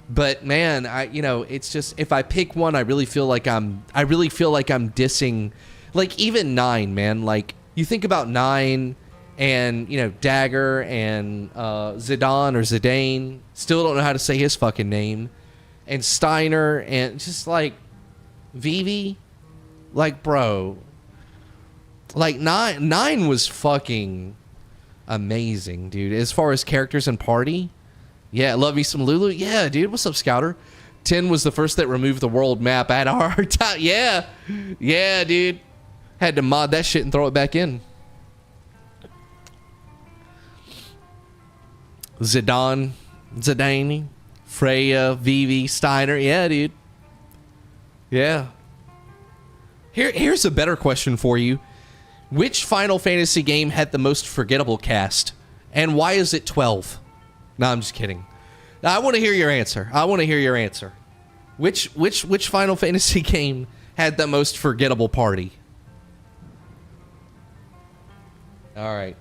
But man, it's just, if I pick one, I really feel like I'm dissing, like, even 9, man. Like, you think about 9 and, Dagger and Zidane or Zidane. Still don't know how to say his fucking name. And Steiner and just like Vivi. Like, bro, like 9 was fucking amazing, dude. As far as characters and party, yeah, love me some Lulu. Yeah, dude, what's up, Scouter? 10 was the first that removed the world map. I had a hard time. Yeah, dude. Had to mod that shit and throw it back in. Zidane, Freya, Vivi, Steiner. Yeah, dude. Yeah. Here's a better question for you. Which Final Fantasy game had the most forgettable cast? And why is it 12? No, I'm just kidding. I want to hear your answer. Which Final Fantasy game had the most forgettable party? All right.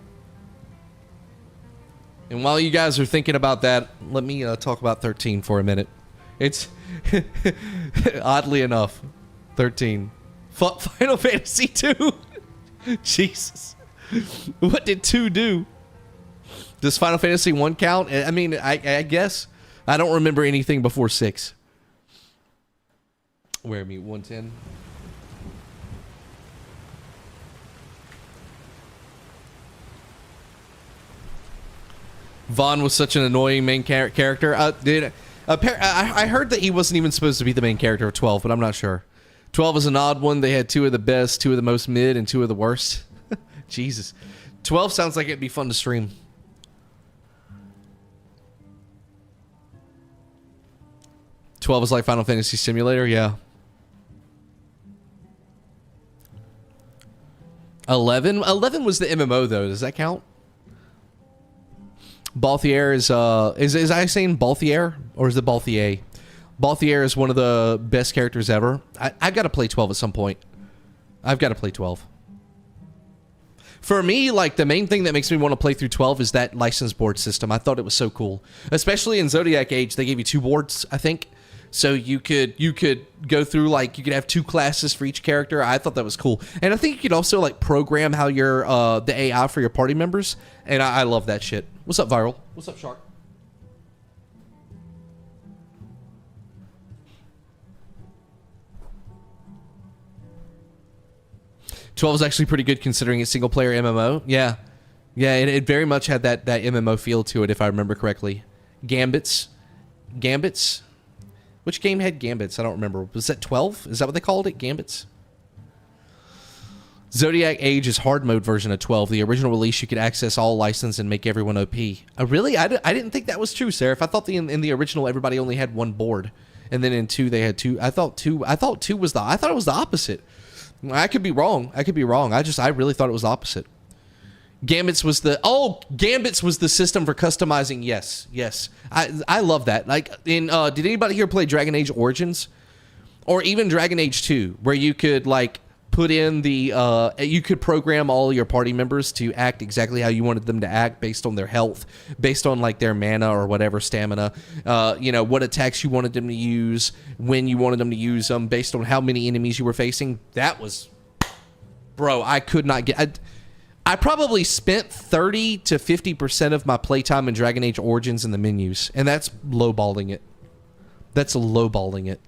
And while you guys are thinking about that, let me talk about 13 for a minute. It's oddly enough, 13. Final Fantasy 2. Jesus. What did 2 do? Does Final Fantasy 1 count? I mean, I guess. I don't remember anything before 6. Where me? 110? Vaughn was such an annoying main character. I heard that he wasn't even supposed to be the main character of 12, but I'm not sure. 12 is an odd one. They had 2 of the best, 2 of the most mid, and 2 of the worst. Jesus. 12 sounds like it'd be fun to stream. "12 is like Final Fantasy Simulator?" Yeah. 11 was the MMO, though. Does that count? Balthier is I saying Balthier? Or is it Balthier? Balthier is one of the best characters ever. I've got to play 12 at some point. I've got to play 12. For me, like, the main thing that makes me want to play through 12 is that license board system. I thought it was so cool. Especially in Zodiac Age, they gave you 2 boards, I think. So you could go through, like, you could have 2 classes for each character. I thought that was cool. And I think you could also, like, program how your the AI for your party members. And I love that shit. What's up, Viral? What's up, Shark? 12 is actually pretty good considering it's single player MMO. Yeah. Yeah, it very much had that MMO feel to it, if I remember correctly. Gambits? Which game had Gambits? I don't remember. Was that 12? Is that what they called it? Gambits? Zodiac Age is hard mode version of 12. The original release, you could access all license and make everyone OP. Really? I didn't think that was true, Seraph. I thought in the original, everybody only had 1 board. And then in 2, they had 2. I thought it was the opposite. I could be wrong. I really thought it was the opposite. Gambits was the system for customizing. Yes. I love that. Like, did anybody here play Dragon Age Origins? Or even Dragon Age 2, where you could, like, put in the you could program all your party members to act exactly how you wanted them to act based on their health, based on like their mana or whatever, stamina, you know, what attacks you wanted them to use, when you wanted them to use them, based on how many enemies you were facing. That was, bro, I could not get... I probably spent 30 to 50% of my playtime in Dragon Age Origins in the menus, and that's lowballing it. That's lowballing it.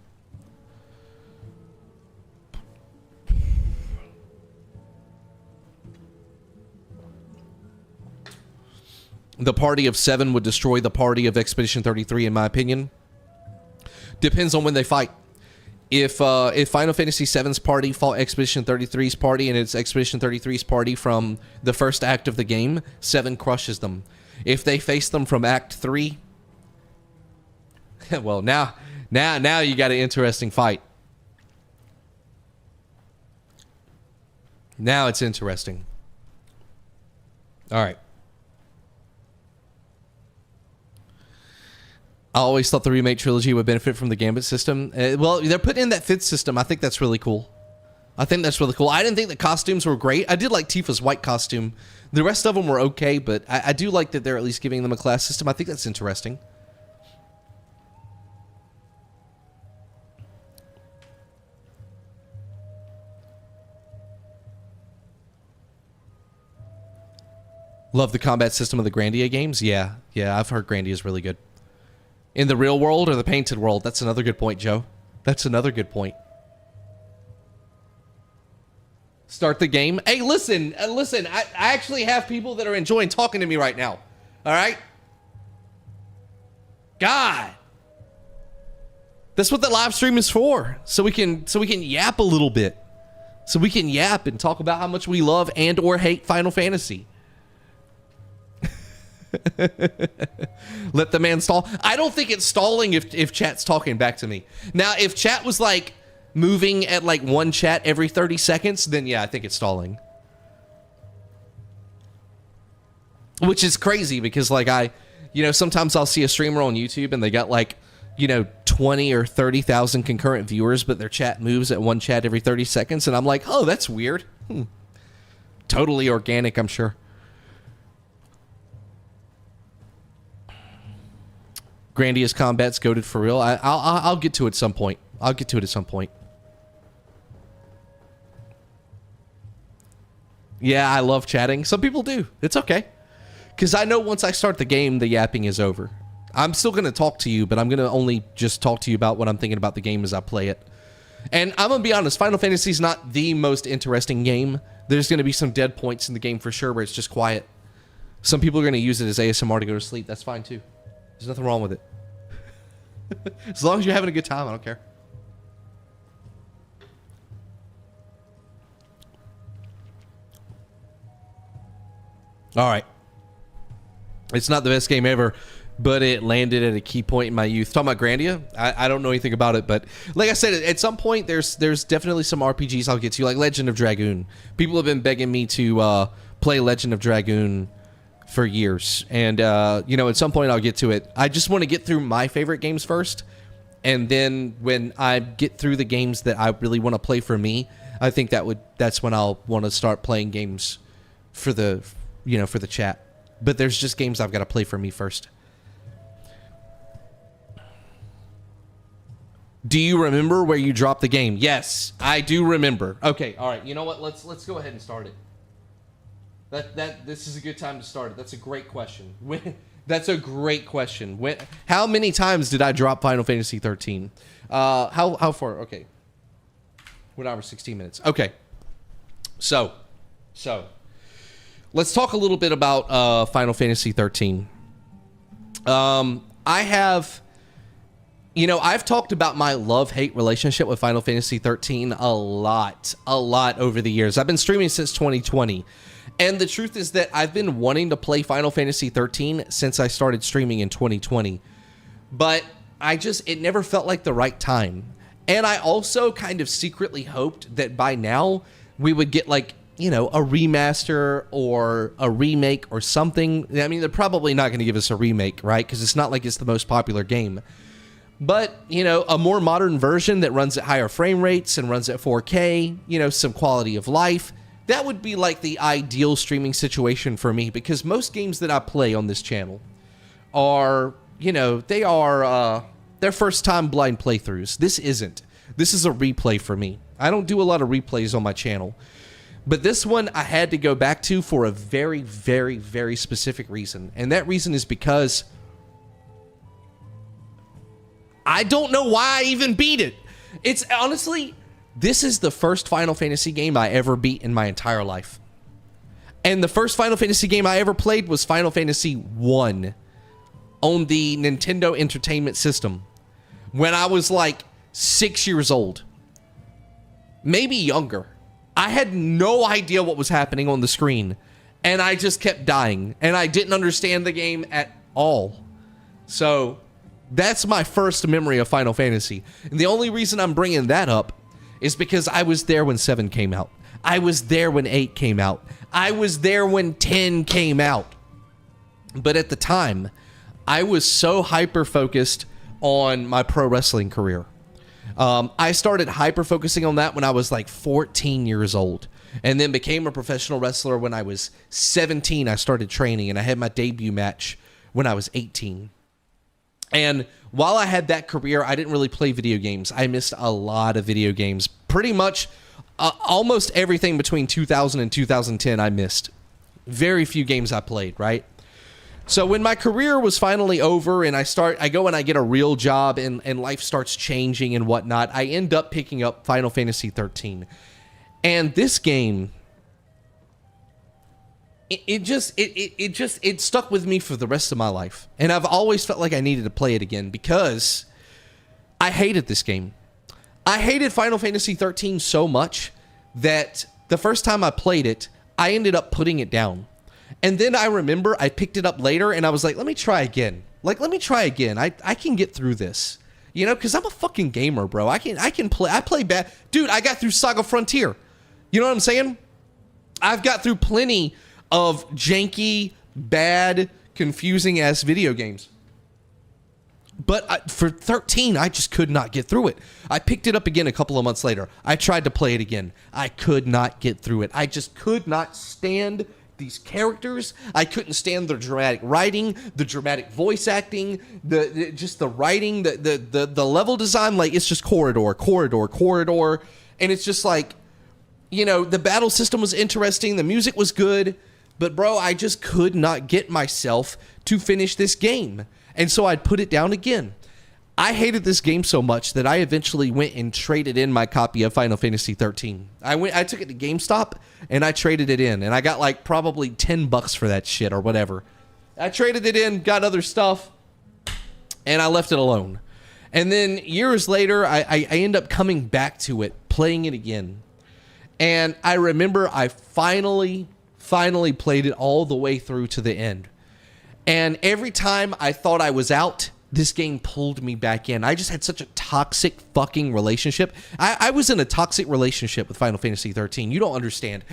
The party of 7 would destroy the party of Expedition 33, in my opinion. Depends on when they fight. If Final Fantasy VII's party fought Expedition 33's party, and it's Expedition 33's party from the first act of the game, 7 crushes them. If they face them from Act 3, well, now you got an interesting fight. Now it's interesting. All right. I always thought the remake trilogy would benefit from the Gambit system. Well, they're putting in that 5th system. I think that's really cool. I didn't think the costumes were great. I did like Tifa's white costume. The rest of them were okay, but I do like that they're at least giving them a class system. I think that's interesting. Love the combat system of the Grandia games. Yeah, I've heard Grandia is really good. In the real world or the painted world? That's another good point, Joe. That's another good point. Start the game. Hey, listen. I actually have people that are enjoying talking to me right now. All right? God. That's what the live stream is for. So we can yap a little bit. So we can yap and talk about how much we love and or hate Final Fantasy. Let the man stall. I don't think it's stalling if chat's talking back to me. Now, if chat was like moving at like one chat every 30 seconds, then yeah, I think it's stalling. Which is crazy because like sometimes I'll see a streamer on YouTube and they got like, 20 or 30,000 concurrent viewers, but their chat moves at one chat every 30 seconds. And I'm like, oh, that's weird. Totally organic, I'm sure. Grandia's combat's goated for real. I'll get to it at some point. Yeah, I love chatting. Some people do. It's okay. Because I know once I start the game, the yapping is over. I'm still going to talk to you, but I'm going to only just talk to you about what I'm thinking about the game as I play it. And I'm going to be honest, Final Fantasy is not the most interesting game. There's going to be some dead points in the game for sure where it's just quiet. Some people are going to use it as ASMR to go to sleep. That's fine too. There's nothing wrong with it. As long as you're having a good time, I don't care. All right. It's not the best game ever, but it landed at a key point in my youth. Talking about Grandia, I don't know anything about it, but like I said, at some point there's definitely some RPGs I'll get to, like Legend of Dragoon. People have been begging me to play Legend of Dragoon for years, and at some point I'll get to it. I just want to get through my favorite games first, and then when I get through the games that I really want to play for me, I think that's when I'll want to start playing games for the for the chat. But there's just games I've got to play for me first. Do you remember where you dropped the game? Yes, I do remember. Okay, all right. You know what? Let's go ahead and start it. This is a good time to start it. That's a great question. That's a great question. How many times did I drop Final Fantasy 13? How far? Okay. 1 hour 16 minutes. Okay. So let's talk a little bit about Final Fantasy 13. I've talked about my love-hate relationship with Final Fantasy 13 a lot over the years. I've been streaming since 2020. And the truth is that I've been wanting to play Final Fantasy 13 since I started streaming in 2020. But it never felt like the right time. And I also kind of secretly hoped that by now we would get like, a remaster or a remake or something. I mean, they're probably not going to give us a remake, right? Because it's not like it's the most popular game. But, you know, a more modern version that runs at higher frame rates and runs at 4K, you know, some quality of life, that would be like the ideal streaming situation for me, because most games that I play on this channel are, you know, they're first time blind playthroughs. This isn't. This is a replay for me. I don't do a lot of replays on my channel. But this one I had to go back to for a very, very, very specific reason. And that reason is because I don't know why I even beat it. It's honestly, this is the first Final Fantasy game I ever beat in my entire life. And the first Final Fantasy game I ever played was Final Fantasy 1 on the Nintendo Entertainment System when I was like 6 years old. Maybe younger. I had no idea what was happening on the screen, and I just kept dying, and I didn't understand the game at all. So that's my first memory of Final Fantasy. And the only reason I'm bringing that up is because I was there when 7 came out. I was there when 8 came out. I was there when 10 came out. But at the time, I was so hyper-focused on my pro wrestling career. I started hyper-focusing on that when I was like 14 years old, and then became a professional wrestler when I was 17. I started training, and I had my debut match when I was 18. And while I had that career, I didn't really play video games. I missed a lot of video games. Pretty much almost everything between 2000 and 2010 I missed. Very few games I played, right? So when my career was finally over and I go and I get a real job and life starts changing and whatnot, I end up picking up Final Fantasy 13. And this game, it stuck with me for the rest of my life. And I've always felt like I needed to play it again because I hated this game. I hated Final Fantasy 13 so much that the first time I played it, I ended up putting it down. And then I remember I picked it up later and I was like, let me try again. I can get through this. You know, because I'm a fucking gamer, bro. I can play. I play bad. Dude, I got through Saga Frontier. You know what I'm saying? I've got through plenty of janky, bad, confusing ass video games. But for 13, I just could not get through it. I picked it up again a couple of months later. I tried to play it again. I could not get through it. I just could not stand these characters. I couldn't stand the dramatic writing, the dramatic voice acting, the writing, the level design. Like, it's just corridor, and it's just like, you know, the battle system was interesting, the music was good, but bro, I just could not get myself to finish this game, and so I'd put it down again. I hated this game so much that I eventually went and traded in my copy of Final Fantasy 13. I took it to GameStop and I traded it in, and I got like probably $10 for that shit or whatever. I traded it in, got other stuff, and I left it alone. And then years later, I end up coming back to it, playing it again. And I remember I finally played it all the way through to the end. And every time I thought I was out, this game pulled me back in. I just had such a toxic fucking relationship. I was in a toxic relationship with Final Fantasy 13. You don't understand.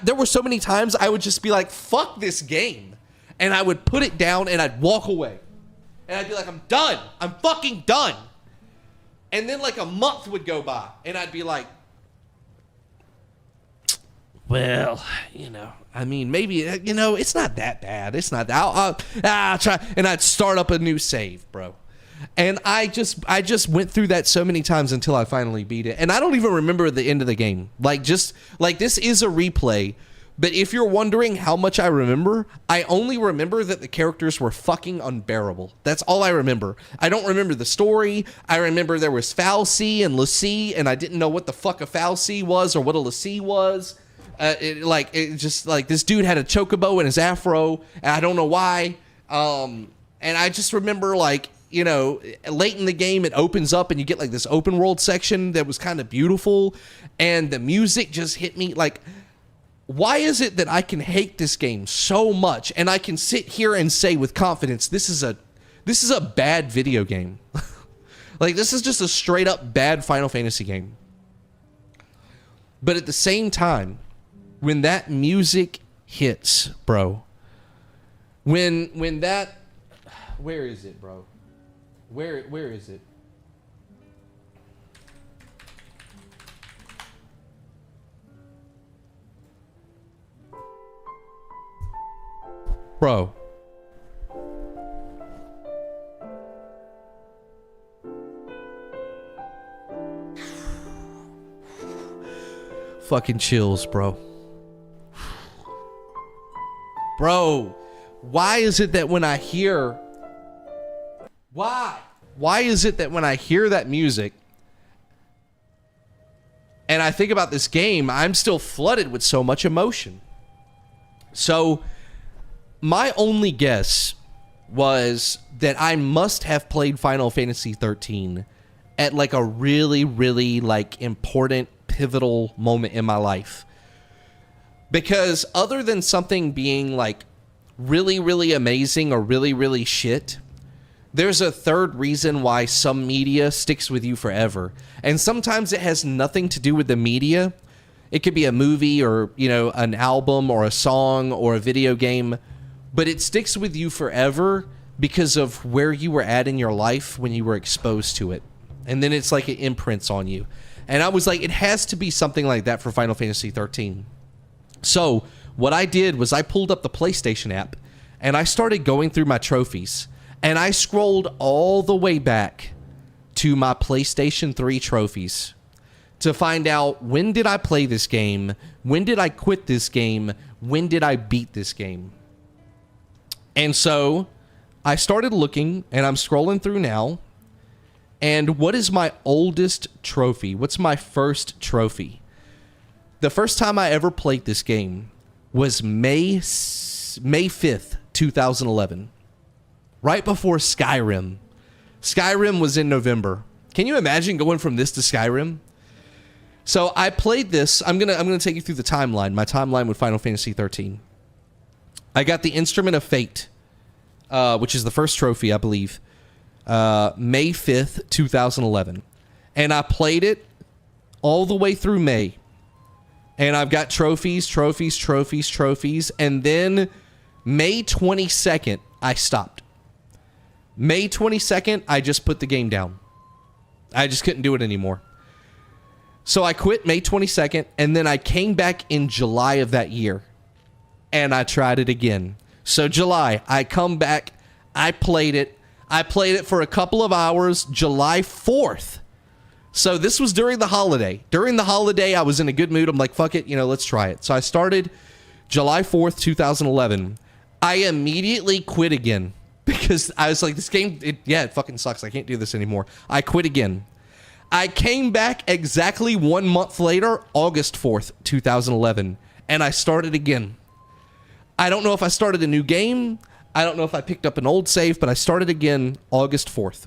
There were so many times I would just be like, fuck this game. And I would put it down and I'd walk away. And I'd be like, I'm done. I'm fucking done. And then like a month would go by and I'd be like, well, you know, I mean, maybe, you know, it's not that bad. It's not that. I'll try. And I'd start up a new save, bro. And I just went through that so many times until I finally beat it. And I don't even remember the end of the game. Like, this is a replay. But if you're wondering how much I remember, I only remember that the characters were fucking unbearable. That's all I remember. I don't remember the story. I remember there was Fal'Cie and l'Cie, and I didn't know what the fuck a Fal'Cie was or what a l'Cie was. This dude had a chocobo in his afro, and I don't know why. And I just remember, like, you know, late in the game, it opens up and you get like this open world section that was kind of beautiful, and the music just hit me. Like, why is it that I can hate this game so much and I can sit here and say with confidence, this is a bad video game? Like, this is just a straight up bad Final Fantasy game. But at the same time, when that music hits, bro, when that, where is it, bro? Where is it? Bro. Fucking chills, bro. Bro, why is it that when I hear... Why is it that when I hear that music and I think about this game, I'm still flooded with so much emotion? So, my only guess was that I must have played Final Fantasy 13 at like a really, really like important, pivotal moment in my life. Because other than something being like really, really amazing or really, really shit, there's a third reason why some media sticks with you forever. And sometimes it has nothing to do with the media. It could be a movie or, you know, an album or a song or a video game, but it sticks with you forever because of where you were at in your life when you were exposed to it. And then it's like it imprints on you. And I was like, it has to be something like that for Final Fantasy 13. So what I did was I pulled up the PlayStation app and I started going through my trophies. And I scrolled all the way back to my PlayStation 3 trophies to find out, when did I play this game? When did I quit this game? When did I beat this game? And so I started looking, and I'm scrolling through now. And what is my oldest trophy? What's my first trophy? The first time I ever played this game was May 5th, 2011. Right before Skyrim. Skyrim was in November. Can you imagine going from this to Skyrim? So I played this. I'm gonna take you through the timeline. My timeline with Final Fantasy 13. I got the Instrument of Fate, which is the first trophy, I believe. May 5th, 2011. And I played it all the way through May. And I've got trophies. And then May 22nd, I stopped. May 22nd, I just put the game down. I just couldn't do it anymore. So I quit May 22nd, and then I came back in July of that year, and I tried it again. So July, I come back, I played it. I played it for a couple of hours, July 4th. So this was during the holiday. During the holiday, I was in a good mood. I'm like, fuck it, let's try it. So I started July 4th, 2011. I immediately quit again. Because I was like, this game, it fucking sucks. I can't do this anymore. I quit again. I came back exactly 1 month later, August 4th, 2011, and I started again. I don't know if I started a new game. I don't know if I picked up an old save, but I started again August 4th.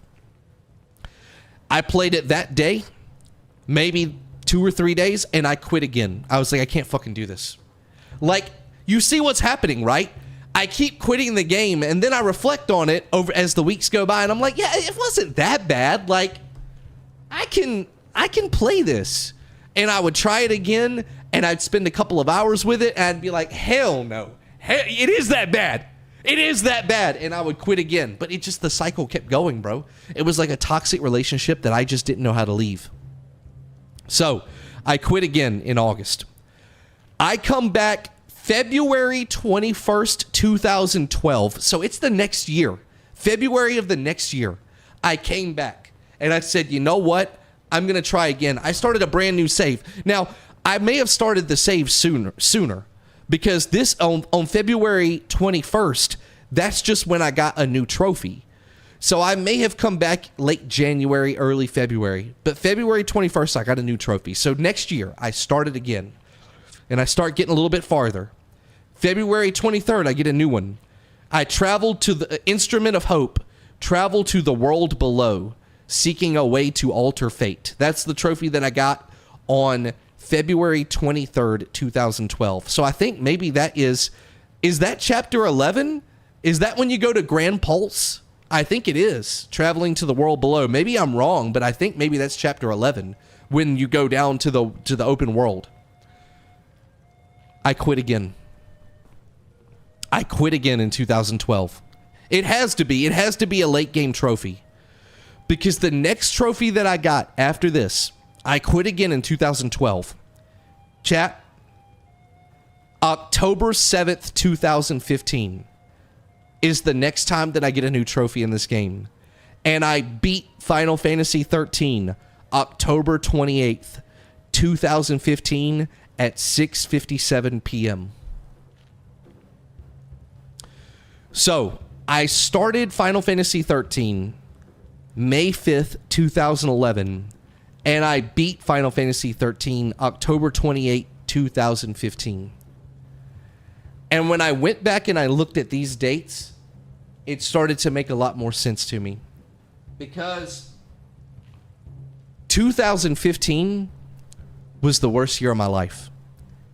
I played it that day, maybe 2 or 3 days, and I quit again. I was like, I can't fucking do this. Like, you see what's happening, right? I keep quitting the game, and then I reflect on it over as the weeks go by, and I'm like, yeah, it wasn't that bad. Like, I can play this. And I would try it again, and I'd spend a couple of hours with it, and I'd be like, hell no. It is that bad. It is that bad. And I would quit again. But it just, the cycle kept going, bro. It was like a toxic relationship that I just didn't know how to leave. So, I quit again in August. I come back February 21st, 2012. So it's the next year. February of the next year. I came back and I said, you know what? I'm going to try again. I started a brand new save. Now, I may have started the save sooner because this on February 21st, that's just when I got a new trophy. So I may have come back late January, early February. But February 21st, I got a new trophy. So next year, I started again. And I start getting a little bit farther. February 23rd, I get a new one. I traveled to the Instrument of Hope, travel to the world below, seeking a way to alter fate. That's the trophy that I got on February 23rd, 2012. So I think maybe that is that chapter 11? Is that when you go to Grand Pulse? I think it is, traveling to the world below. Maybe I'm wrong, but I think maybe that's chapter 11 when you go down to the open world. I quit again. I quit again in 2012. It has to be a late game trophy. Because the next trophy that I got after this, I quit again in 2012. Chat, October 7th, 2015 is the next time that I get a new trophy in this game. And I beat Final Fantasy 13 October 28th, 2015 at 6:57 p.m. So, I started Final Fantasy 13 May 5th, 2011, and I beat Final Fantasy 13 October 28th, 2015. And when I went back and I looked at these dates, it started to make a lot more sense to me. Because 2015 was the worst year of my life.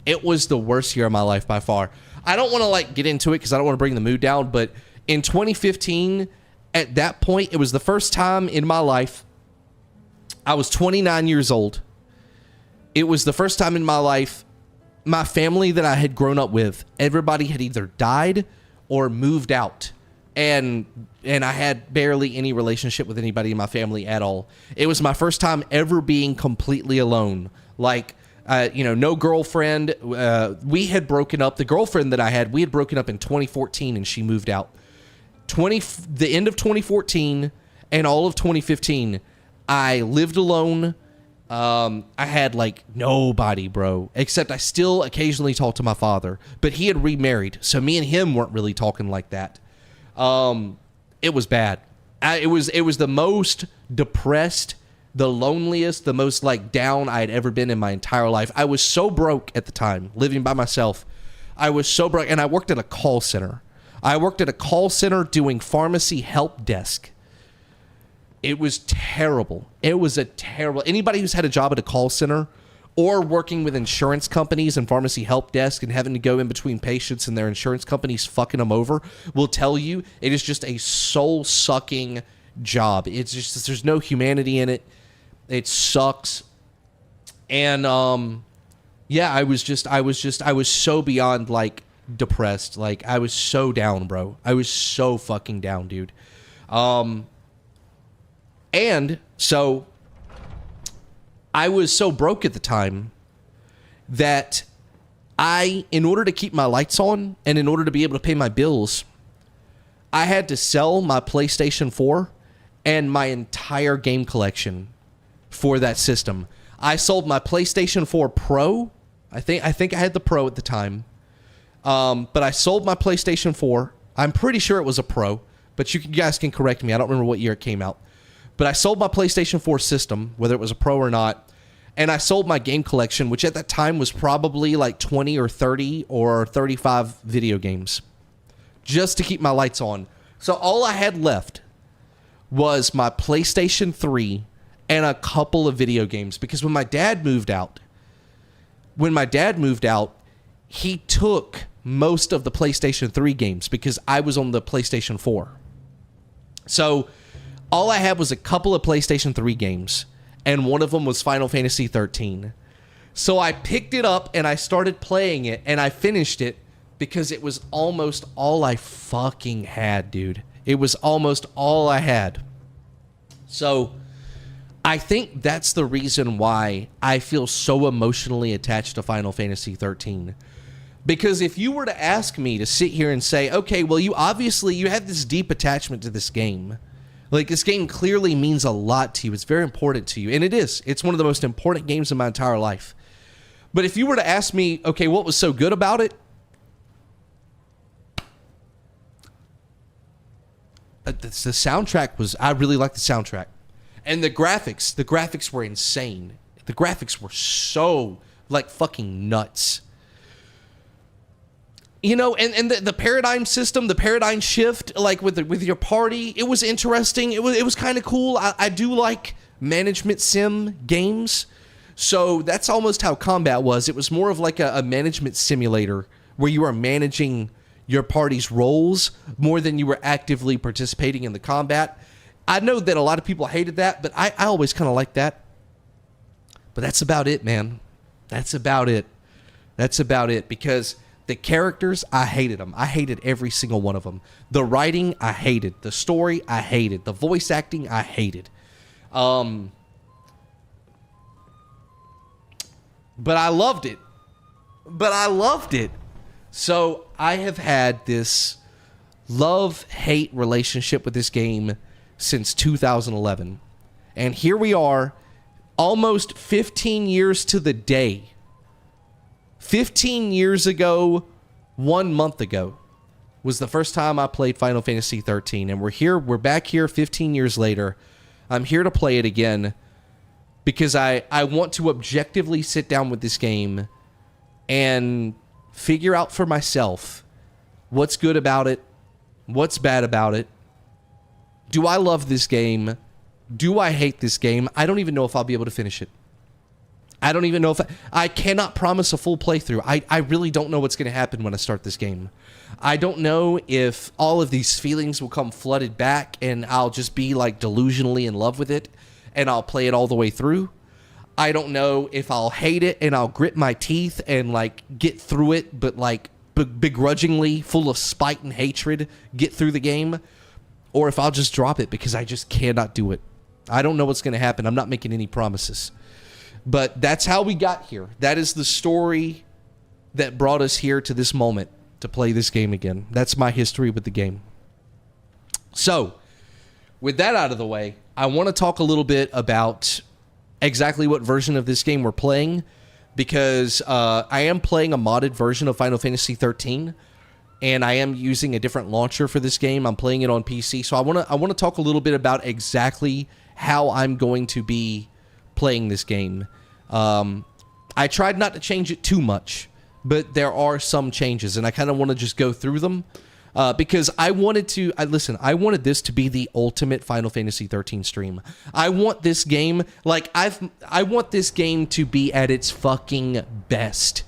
It was the worst year of my life by far. I don't want to like get into it because I don't want to bring the mood down, but in 2015, at that point, it was the first time in my life. I was 29 years old. It was the first time in my life, my family that I had grown up with, everybody had either died or moved out. And I had barely any relationship with anybody in my family at all. It was my first time ever being completely alone. Like, no girlfriend. We had broken up. The girlfriend that I had, we had broken up in 2014 and she moved out. The end of 2014 and all of 2015, I lived alone. I had like nobody, bro, except I still occasionally talked to my father, but he had remarried. So me and him weren't really talking like that. It was bad. It was the most depressed, the loneliest, the most like down I had ever been in my entire life. I was so broke at the time, living by myself. I was so broke, and I worked at a call center. I worked at a call center doing pharmacy help desk. It was terrible. It was a terrible... Anybody who's had a job at a call center or working with insurance companies and pharmacy help desk and having to go in between patients and their insurance companies fucking them over will tell you it is just a soul-sucking job. It's just... There's no humanity in it. It sucks. And, yeah, I was so beyond, like, depressed. Like, I was so down, bro. I was so fucking down, dude. And so I was so broke at the time that in order to keep my lights on and in order to be able to pay my bills, I had to sell my PlayStation 4 and my entire game collection for that system. I sold my PlayStation 4 Pro. I think I had the Pro at the time. But I sold my PlayStation 4. I'm pretty sure it was a Pro, but you guys can correct me. I don't remember what year it came out. But I sold my PlayStation 4 system, whether it was a Pro or not, and I sold my game collection, which at that time was probably like 20 or 30 or 35 video games, just to keep my lights on. So all I had left was my PlayStation 3 and a couple of video games, because when my dad moved out, he took most of the PlayStation 3 games because I was on the PlayStation 4. So all I had was a couple of PlayStation 3 games, and one of them was Final Fantasy 13. So I picked it up and I started playing it, and I finished it because it was almost all I fucking had, dude. It was almost all I had. So I think that's the reason why I feel so emotionally attached to Final Fantasy 13. Because if you were to ask me to sit here and say, okay, well, you have this deep attachment to this game. Like, this game clearly means a lot to you. It's very important to you. And it is. It's one of the most important games in my entire life. But if you were to ask me, okay, what was so good about it? The soundtrack was... I really liked the soundtrack. And the graphics were insane. The graphics were so, like, fucking nuts. You know, and the paradigm system, the paradigm shift, like with your party, it was interesting. It was kind of cool. I do like management sim games, so that's almost how combat was. It was more of like a management simulator where you are managing your party's roles more than you were actively participating in the combat. I know that a lot of people hated that, but I always kind of liked that. But that's about it, man. That's about it. Because the characters, I hated them. I hated every single one of them. The writing, I hated. The story, I hated. The voice acting, I hated. But I loved it. So I have had this love-hate relationship with this game since 2011. And here we are, almost 15 years to the day. 15 years ago, 1 month ago, was the first time I played Final Fantasy 13. And we're back here 15 years later. I'm here to play it again because I want to objectively sit down with this game and figure out for myself what's good about it, what's bad about it. Do I love this game? Do I hate this game? I don't even know if I'll be able to finish it. I don't even know if I cannot promise a full playthrough. I really don't know what's going to happen when I start this game. I don't know if all of these feelings will come flooded back and I'll just be like delusionally in love with it and I'll play it all the way through. I don't know if I'll hate it and I'll grit my teeth and like get through it, but like begrudgingly, full of spite and hatred, get through the game, or if I'll just drop it because I just cannot do it. I don't know what's going to happen. I'm not making any promises. But that's how we got here. That is the story that brought us here to this moment to play this game again. That's my history with the game. So, with that out of the way, I want to talk a little bit about exactly what version of this game we're playing, because I am playing a modded version of Final Fantasy 13, and I am using a different launcher for this game. I'm playing it on PC, so I want to talk a little bit about exactly how I'm going to be playing this game. I tried not to change it too much, but there are some changes, and I kind of want to just go through them because I wanted this to be the ultimate Final Fantasy 13 stream. I want this game, I want this game to be at its fucking best.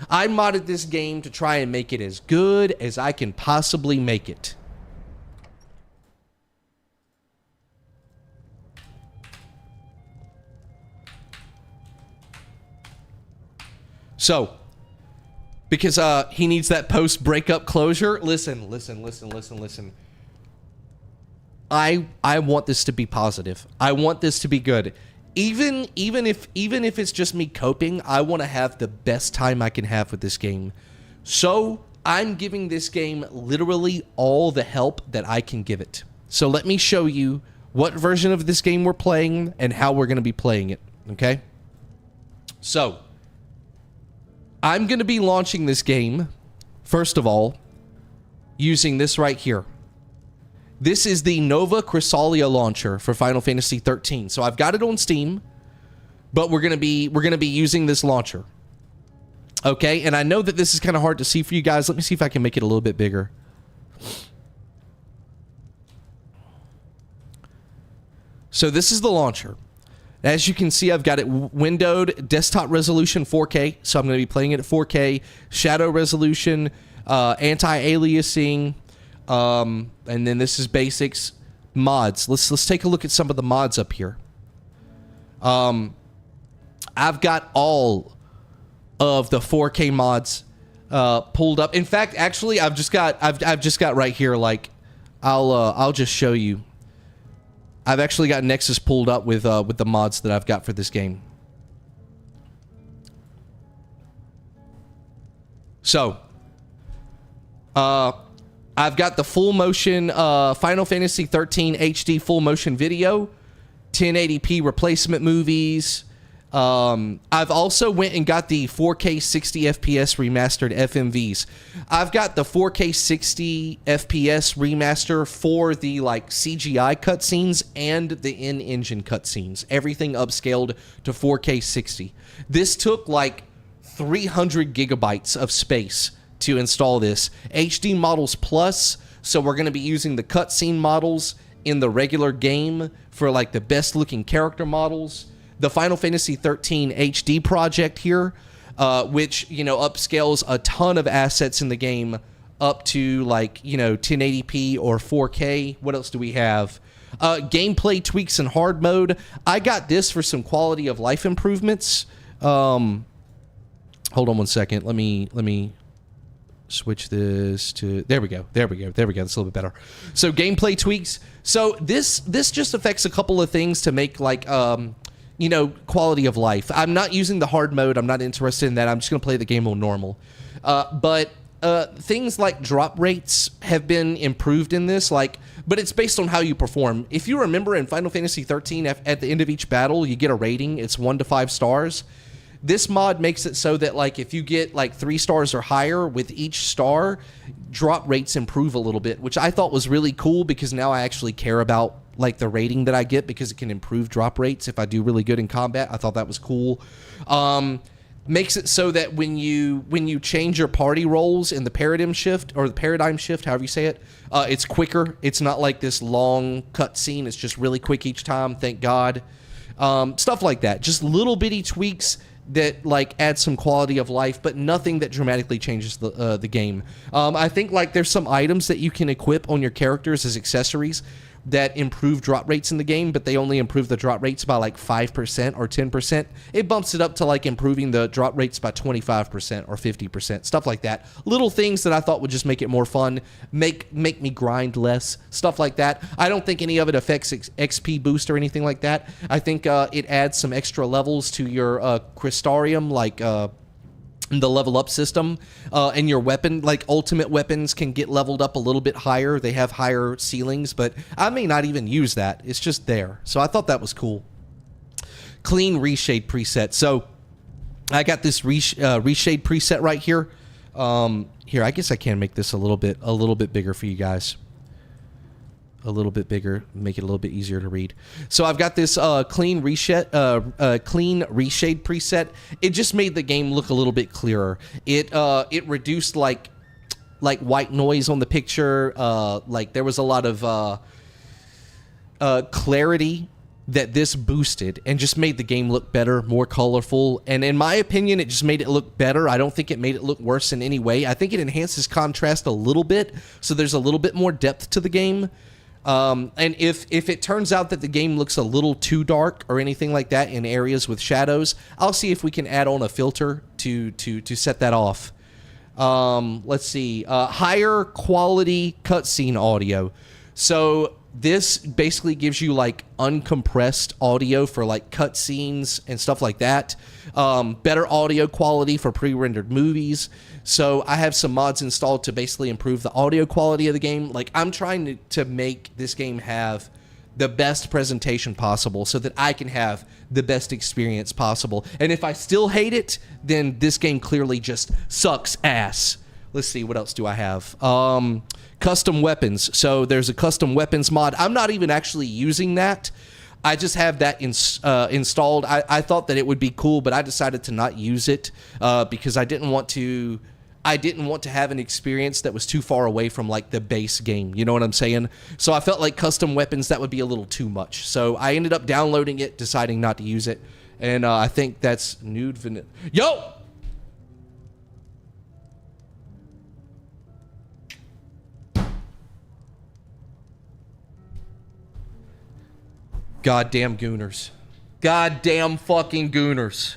I modded this game to try and make it as good as I can possibly make it. So, because he needs that post-breakup closure. Listen. I want this to be positive. I want this to be good. Even if it's just me coping, I want to have the best time I can have with this game. So, I'm giving this game literally all the help that I can give it. So, let me show you what version of this game we're playing and how we're going to be playing it, okay? So, I'm going to be launching this game, first of all, using this right here. This is the Nova Chrysalia launcher for Final Fantasy 13. So I've got it on Steam, but we're going to be using this launcher. Okay, and I know that this is kind of hard to see for you guys. Let me see if I can make it a little bit bigger. So this is the launcher. As you can see, I've got it windowed, desktop resolution 4K, so I'm going to be playing it at 4K, shadow resolution, anti-aliasing, and then this is basics, mods. Let's take a look at some of the mods up here. I've got all of the 4K mods pulled up. In fact, actually, I've just got right here. Like, I'll just show you. I've actually got Nexus pulled up with the mods that I've got for this game. So, I've got the full motion Final Fantasy 13 HD full motion video, 1080p replacement movies. I've also went and got the 4K 60 FPS remastered FMVs. I've got the 4K 60 FPS remaster for the like CGI cutscenes and the in-engine cutscenes. Everything upscaled to 4K 60. This took like 300 gigabytes of space to install this. HD models plus, so we're going to be using the cutscene models in the regular game for like the best looking character models. The Final Fantasy 13 HD project here, which, you know, upscales a ton of assets in the game up to, like, you know, 1080p or 4K. What else do we have? Gameplay tweaks in hard mode. I got this for some quality of life improvements. Hold on one second. Let me switch this to, there we go. That's a little bit better. So gameplay tweaks. So this just affects a couple of things to make like, you know, quality of life. I'm not using the hard mode. I'm not interested in that. I'm just going to play the game on normal. But things like drop rates have been improved in this, like, but it's based on how you perform. If you remember in Final Fantasy 13, at the end of each battle, you get a rating. It's 1 to 5 stars. This mod makes it so that, like, if you get like 3 stars or higher with each star, drop rates improve a little bit, which I thought was really cool because now I actually care about like the rating that I get because it can improve drop rates if I do really good in combat. I thought that was cool. Makes it so that when you change your party roles in the paradigm shift, however you say it, it's quicker. It's not like this long cutscene. It's just really quick each time. Thank God. Stuff like that. Just little bitty tweaks that like add some quality of life, but nothing that dramatically changes the game. I think like there's some items that you can equip on your characters as accessories that improve drop rates in the game, but they only improve the drop rates by like 5% or 10%. It bumps it up to like improving the drop rates by 25% or 50%, stuff like that. Little things that I thought would just make it more fun, make me grind less, stuff like that. I don't think any of it affects XP boost or anything like that. I think it adds some extra levels to your Crystarium, like the level up system, and your weapon, like ultimate weapons can get leveled up a little bit higher. They have higher ceilings, but I may not even use that. It's just there. So I thought that was cool. Clean reshade preset. So I got this reshade preset right here. Here, I guess I can make this a little bit bigger for you guys. A little bit bigger, make it a little bit easier to read. So I've got this clean reshade preset. It just made the game look a little bit clearer. It reduced like white noise on the picture. Like there was a lot of clarity that this boosted and just made the game look better, more colorful. And in my opinion, it just made it look better. I don't think it made it look worse in any way. I think it enhances contrast a little bit, so there's a little bit more depth to the game. And if it turns out that the game looks a little too dark or anything like that in areas with shadows, I'll see if we can add on a filter to set that off. Let's see. Higher quality cutscene audio. So this basically gives you like uncompressed audio for like cutscenes and stuff like that. Better audio quality for pre-rendered movies. So I have some mods installed to basically improve the audio quality of the game. Like I'm trying to make this game have the best presentation possible so that I can have the best experience possible. And if I still hate it, then this game clearly just sucks ass. Let's see, what else do I have? Custom weapons. So there's a custom weapons mod. I'm not even actually using that. I just have that installed. I thought that it would be cool, but I decided to not use it because I didn't want to have an experience that was too far away from like the base game. You know what I'm saying? So I felt like custom weapons, that would be a little too much. So I ended up downloading it, deciding not to use it. And I think that's nude vanilla. Yo! Goddamn gooners. Goddamn fucking gooners.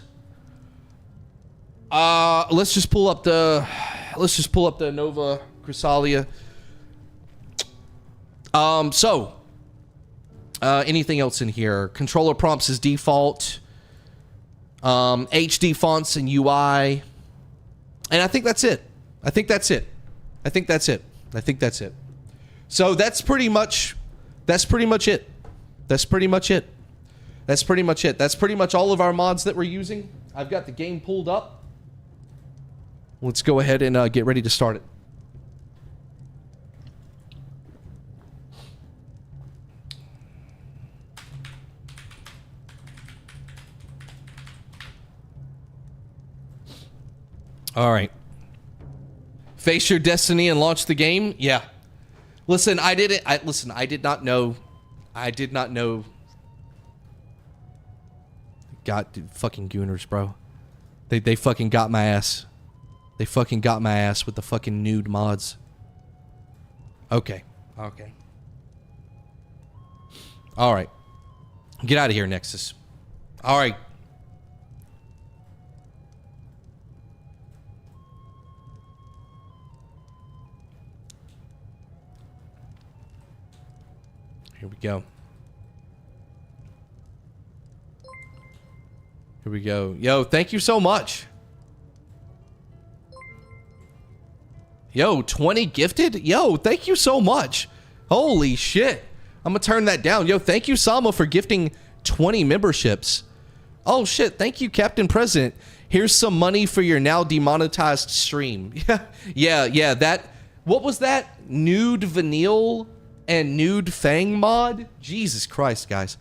Let's just pull up the Nova Chrysalia. Anything else in here? Controller prompts is default. HD fonts and UI. And I think that's it. So that's pretty much it. That's pretty much all of our mods that we're using. I've got the game pulled up. Let's go ahead and get ready to start it. All right. Face your destiny and launch the game? Yeah. Listen, I did it. I did not know. God, dude, fucking gooners, bro. They fucking got my ass. They fucking got my ass with the fucking nude mods. Okay. All right. Get out of here, Nexus. All right. Here we go. Here we go. Yo, thank you so much. Yo, 20 gifted? Yo, thank you so much. Holy shit. I'm gonna turn that down. Yo, thank you, Sama, for gifting 20 memberships. Oh shit, thank you, Captain President. Here's some money for your now demonetized stream. Yeah, that, what was that? Nude Vanille and Nude Fang mod? Jesus Christ, guys.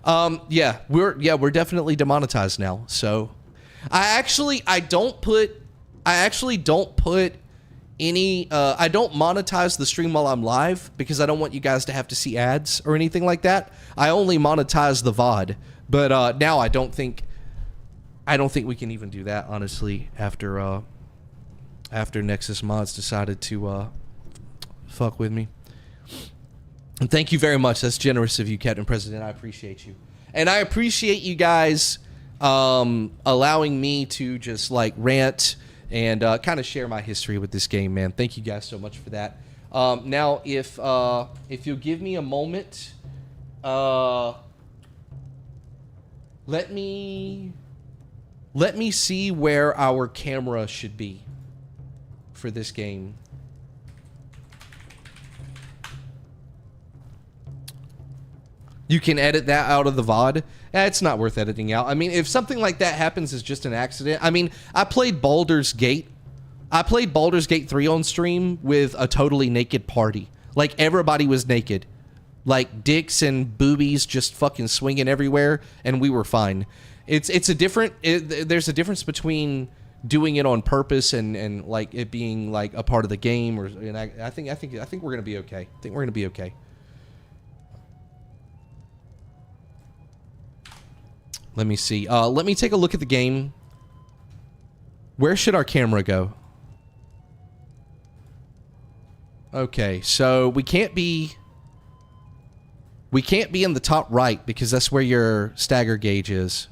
Yeah, we're definitely demonetized now. So I don't put any, I don't monetize the stream while I'm live because I don't want you guys to have to see ads or anything like that. I only monetize the VOD, but now I don't think we can even do that, honestly, after Nexus Mods decided to fuck with me. And thank you very much. That's generous of you, Captain President. I appreciate you. And I appreciate you guys allowing me to just like rant and kind of share my history with this game, man. Thank you guys so much for that. Now, if you'll give me a moment, let me see where our camera should be for this game. You can edit that out of the VOD. It's not worth editing out. I mean, if something like that happens as just an accident. I mean, I played Baldur's Gate. I played Baldur's Gate 3 on stream with a totally naked party. Like, everybody was naked. Like, dicks and boobies just fucking swinging everywhere, and we were fine. There's a difference between doing it on purpose and like it being like a part of the game, and I think we're gonna be okay. I think we're gonna be okay. Let me see. Let me take a look at the game. Where should our camera go? Okay, so we can't be in the top right because that's where your stagger gauge is.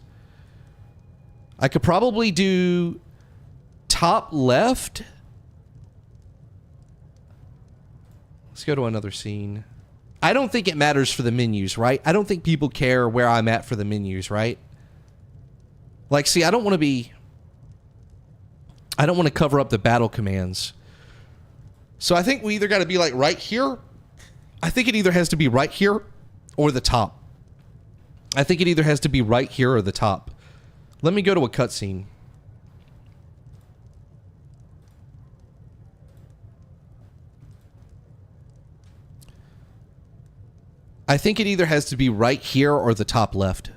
I could probably do top left. Let's go to another scene. I don't think it matters for the menus, right? I don't think people care where I'm at for the menus, right? Like, see, I don't want to cover up the battle commands. So I think we either got to be like right here. I think it either has to be right here or the top. I think it either has to be right here or the top. Let me go to a cutscene. I think it either has to be right here or the top left.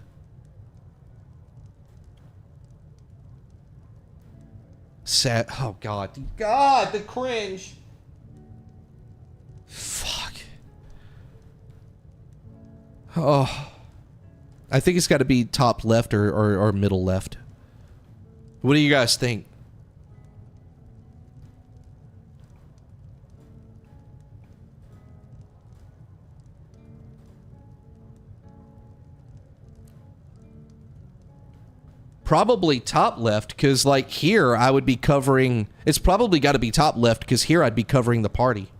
Sad. Oh, God. God, the cringe. Fuck. Oh. I think it's got to be top left or middle left. What do you guys think? Probably top left, because like here I would be covering... It's probably got to be top left, because here I'd be covering the party.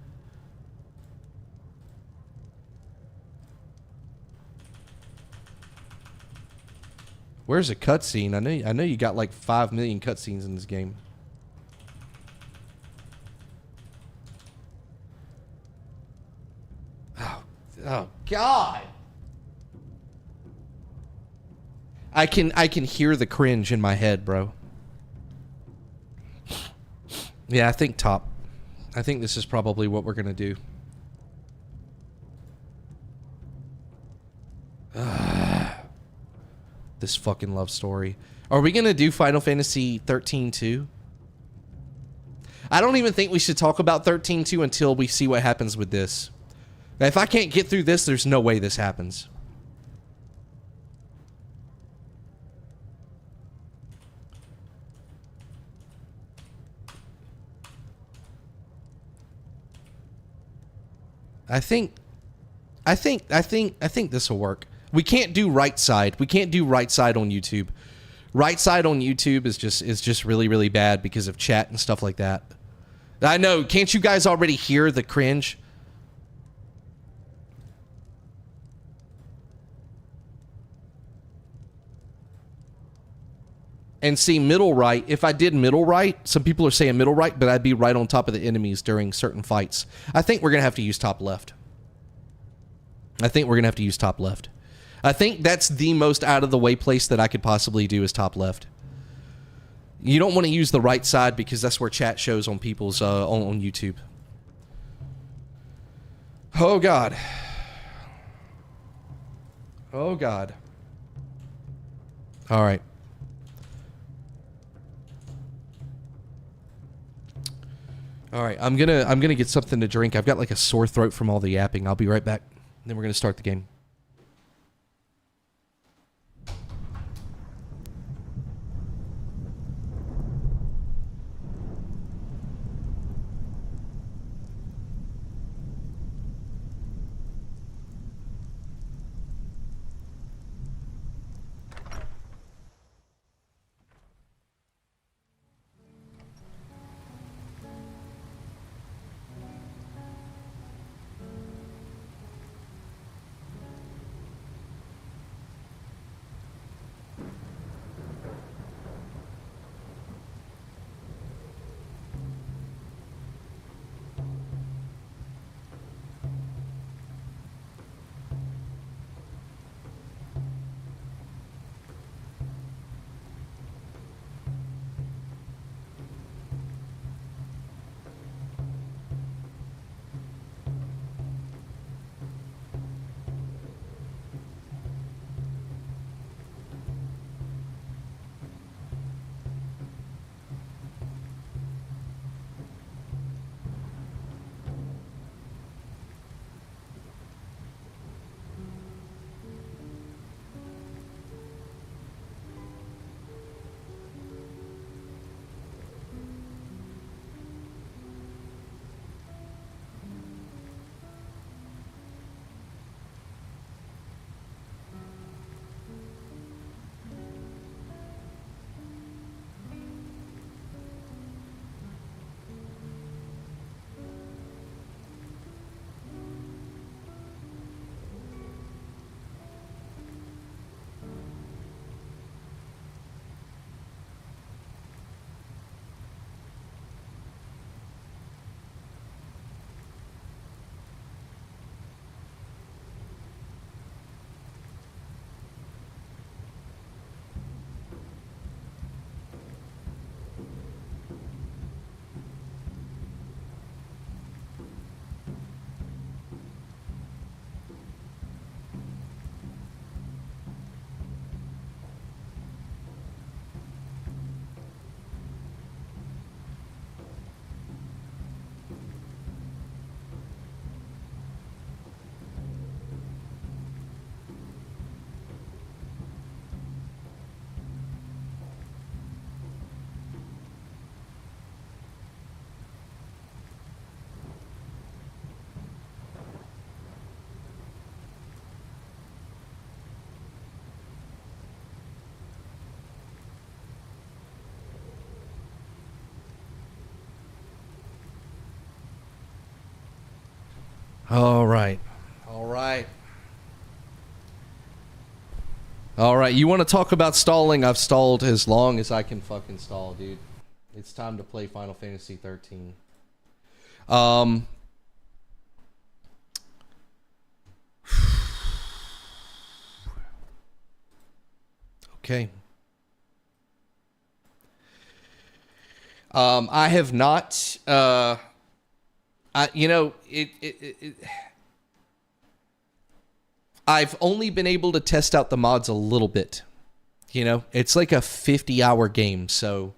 Where's a cutscene? I know you got like 5 million cutscenes in this game. Oh God! I can hear the cringe in my head, bro. Yeah, I think top. I think this is probably what we're gonna do. This fucking love story. Are we gonna do Final Fantasy 13 too? I don't even think we should talk about 13-2 until we see what happens with this. Now, if I can't get through this, there's no way this happens. I think this will work. We can't do right side. We can't do right side on YouTube. Right side on YouTube is just really, really bad because of chat and stuff like that. I know. Can't you guys already hear the cringe? And see middle right, if I did middle right, some people are saying middle right, but I'd be right on top of the enemies during certain fights. I think we're going to have to use top left. I think that's the most out of the way place that I could possibly do is top left. You don't want to use the right side because that's where chat shows on people's on YouTube. Oh God. Oh God. All right. All right, I'm gonna get something to drink. I've got like a sore throat from all the yapping. I'll be right back. Then we're gonna start the game. All right. All right. All right. You want to talk about stalling? I've stalled as long as I can fucking stall, dude. It's time to play Final Fantasy 13. Okay. I have not I've only been able to test out the mods a little bit. You know, it's like a 50-hour game, so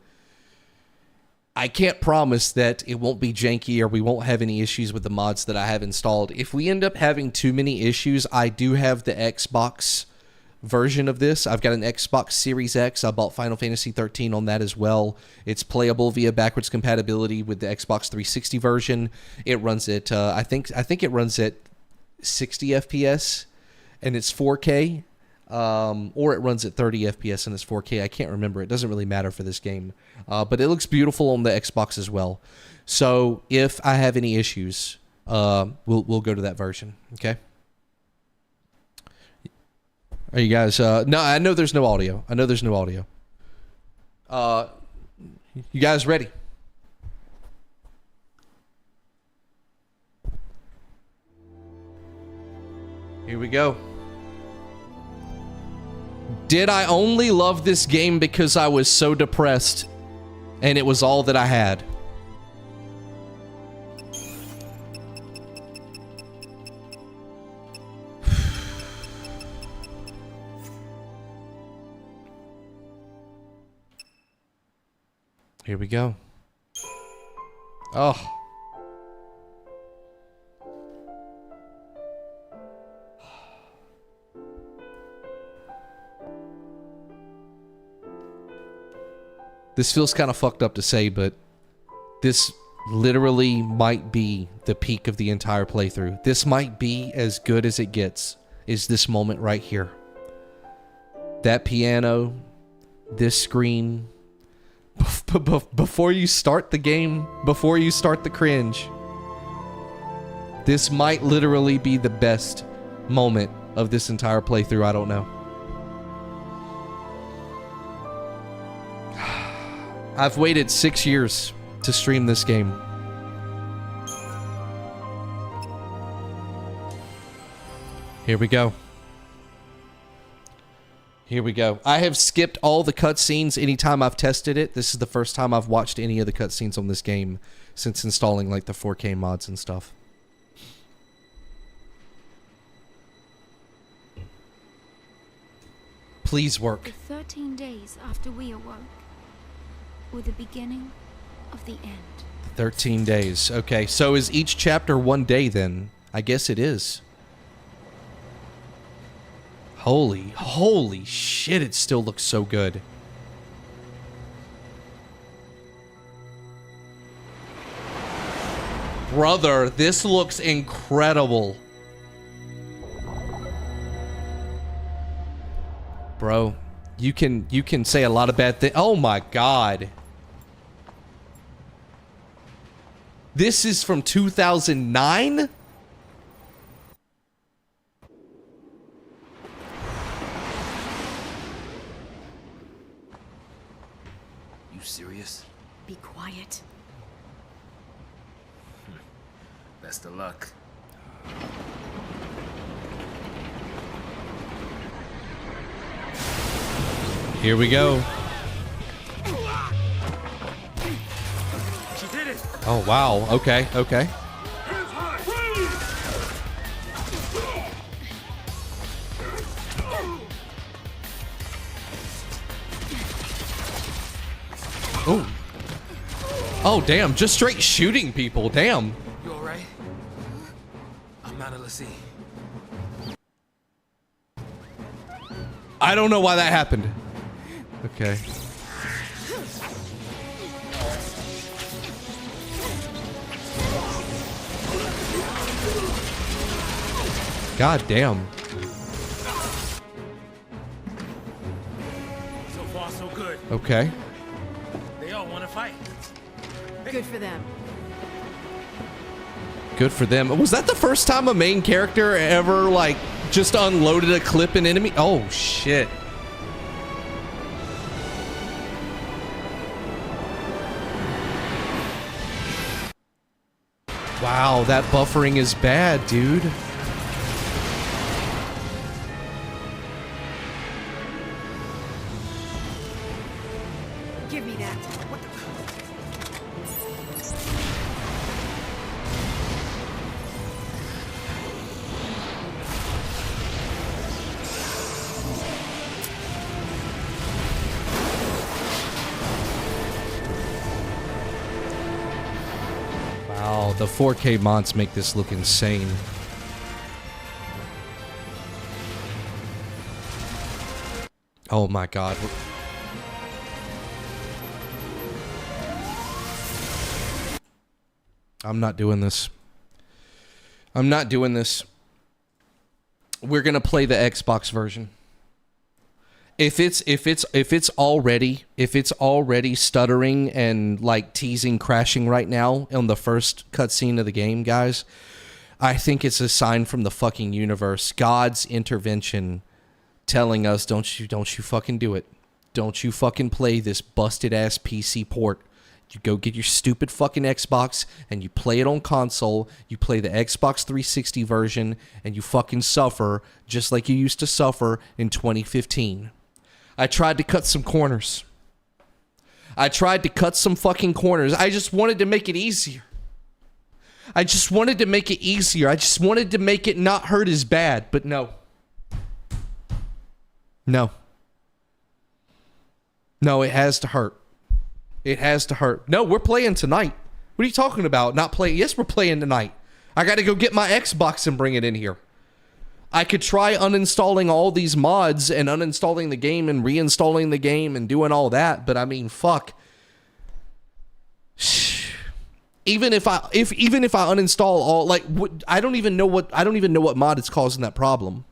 I can't promise that it won't be janky or we won't have any issues with the mods that I have installed. If we end up having too many issues, I do have the Xbox version of this. I've got an Xbox Series X. I bought Final Fantasy 13 on that as well. It's playable via backwards compatibility with the Xbox 360 version. It runs at I think it runs at 60 FPS and it's 4K, or it runs at 30 FPS and it's 4K. I can't remember. It doesn't really matter for this game, but it looks beautiful on the Xbox as well. So if I have any issues, we'll go to that version. Okay. Are you guys? No, I know there's no audio. You guys ready? Here we go. Did I only love this game because I was so depressed and it was all that I had? Here we go. Oh. This feels kind of fucked up to say, but this literally might be the peak of the entire playthrough. This might be as good as it gets, is this moment right here. That piano, this screen. Before you start the game, before you start the cringe, this might literally be the best moment of this entire playthrough. I don't know. I've waited 6 years to stream this game. Here we go. Here we go. I have skipped all the cutscenes anytime I've tested it. This is the first time I've watched any of the cutscenes on this game since installing like the 4K mods and stuff. Please work. The 13 days after we awoke were the beginning of the end. 13 days. Okay, so is each chapter 1 day then? I guess it is. Holy shit, it still looks so good. Brother, this looks incredible. Bro, you can say a lot of bad things. Oh my god. This is from 2009? You serious? Be quiet. Best of luck. Here we go. She did it! Oh wow, okay, okay. Oh. Oh damn, just straight shooting people, damn. You alright? I'm out of the sea. I don't know why that happened. Okay. God damn. So far, so good. Okay. They all want to fight. Good for them. Good for them. Was that the first time a main character ever, like, just unloaded a clip in enemy? Oh, shit. Wow, that buffering is bad, dude. Give me that. What Wow, the 4K mods make this look insane. Oh my god. I'm not doing this. I'm not doing this. We're gonna play the Xbox version. If it's already stuttering and like teasing crashing right now on the first cutscene of the game, guys, I think it's a sign from the fucking universe, God's intervention, telling us don't you fucking do it. don't you fucking play this busted ass PC port. You go get your stupid fucking Xbox and you play it on console. You play the Xbox 360 version and you fucking suffer just like you used to suffer in 2015. I tried to cut some corners. I tried to cut some fucking corners. I just wanted to make it easier. I just wanted to make it easier. I just wanted to make it not hurt as bad, but no. No. No, it has to hurt. It has to hurt. No, we're playing tonight. What are you talking about? Not playing? Yes, we're playing tonight. I got to go get my Xbox and bring it in here. I could try uninstalling all these mods and uninstalling the game and reinstalling the game and doing all that, but I mean, fuck. Even if I uninstall all, like, I don't even know what mod is causing that problem.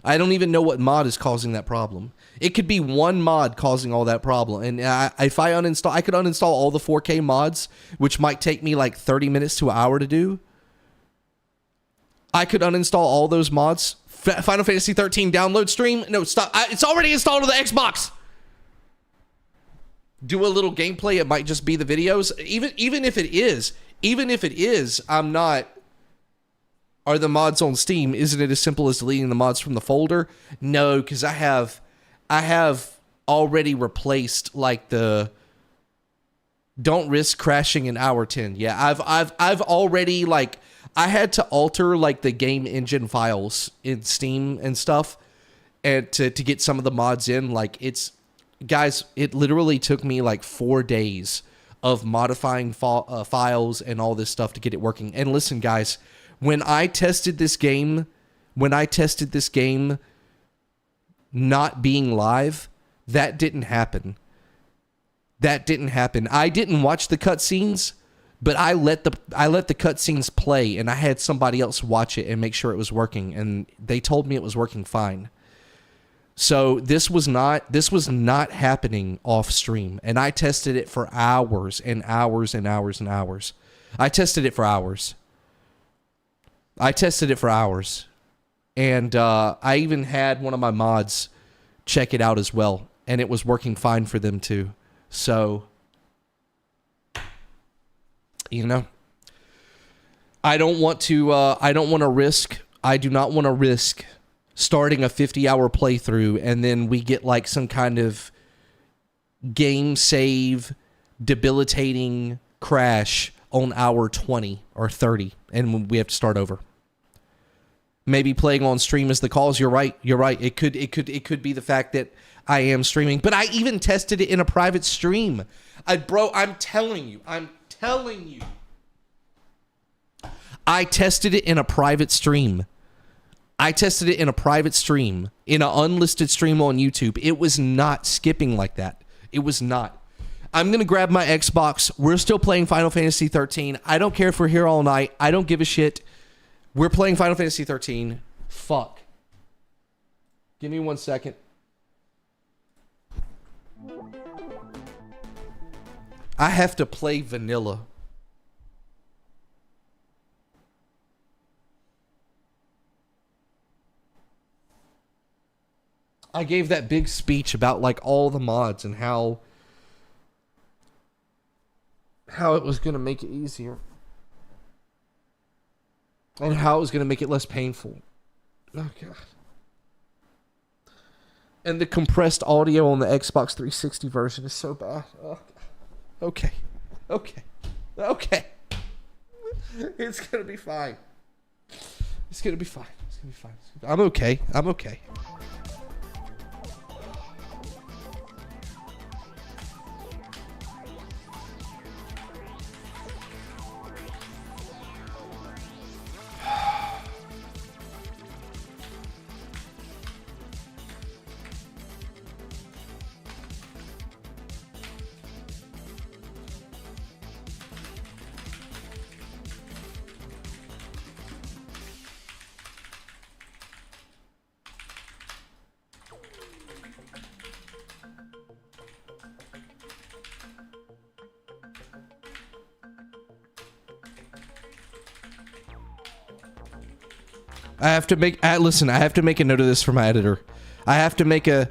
I don't even know what mod is causing that problem. It could be one mod causing all that problem. And if I uninstall, I could uninstall all the 4K mods, which might take me like 30 minutes to an hour to do. I could uninstall all those mods. Final Fantasy 13 download stream. No, stop. It's already installed on the Xbox. Do a little gameplay. It might just be the videos. Even if it is, I'm not. Are the mods on Steam? Isn't it as simple as deleting the mods from the folder? No, because I have already replaced like the don't risk crashing in hour 10. Yeah, I've already like I had to alter like the game engine files in Steam and stuff, and to get some of the mods in. Like guys, it literally took me like 4 days of modifying files and all this stuff to get it working. And listen, guys. When I tested this game not being live, that didn't happen. I didn't watch the cutscenes, but I let the cutscenes play, and I had somebody else watch it and make sure it was working, and they told me it was working fine. So this was not happening off stream, and I tested it for hours and hours and hours and hours. I tested it for hours. And I even had one of my mods check it out as well, and it was working fine for them too. So, you know, I do not want to risk starting a 50-hour playthrough and then we get like some kind of game save debilitating crash on hour 20 or 30 and we have to start over. Maybe playing on stream is the cause. You're right. It could be the fact that I am streaming, but I even tested it in a private stream. I'm telling you. I tested it in a private stream. In an unlisted stream on YouTube. It was not skipping like that. It was not. I'm going to grab my Xbox. We're still playing Final Fantasy 13. I don't care if we're here all night. I don't give a shit. We're playing Final Fantasy 13. Fuck. Give me 1 second. I have to play vanilla. I gave that big speech about like all the mods and how it was going to make it easier. And how it was going to make it less painful. Oh, God. And the compressed audio on the Xbox 360 version is so bad. Oh, okay. It's going to be fine. I'm okay. I have to make a note of this for my editor. I have to make a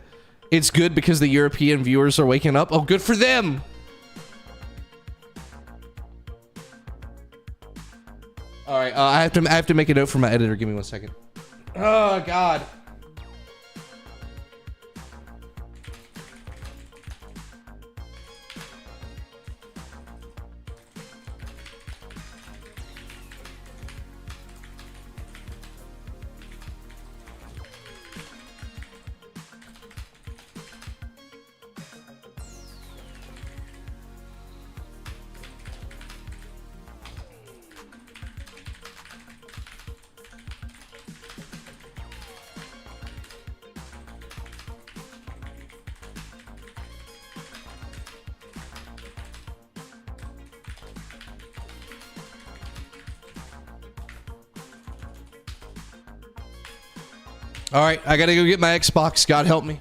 It's good because the European viewers are waking up. Oh, good for them. All right, I have to make a note for my editor. Give me 1 second. Oh God. All right, I gotta go get my Xbox. God help me.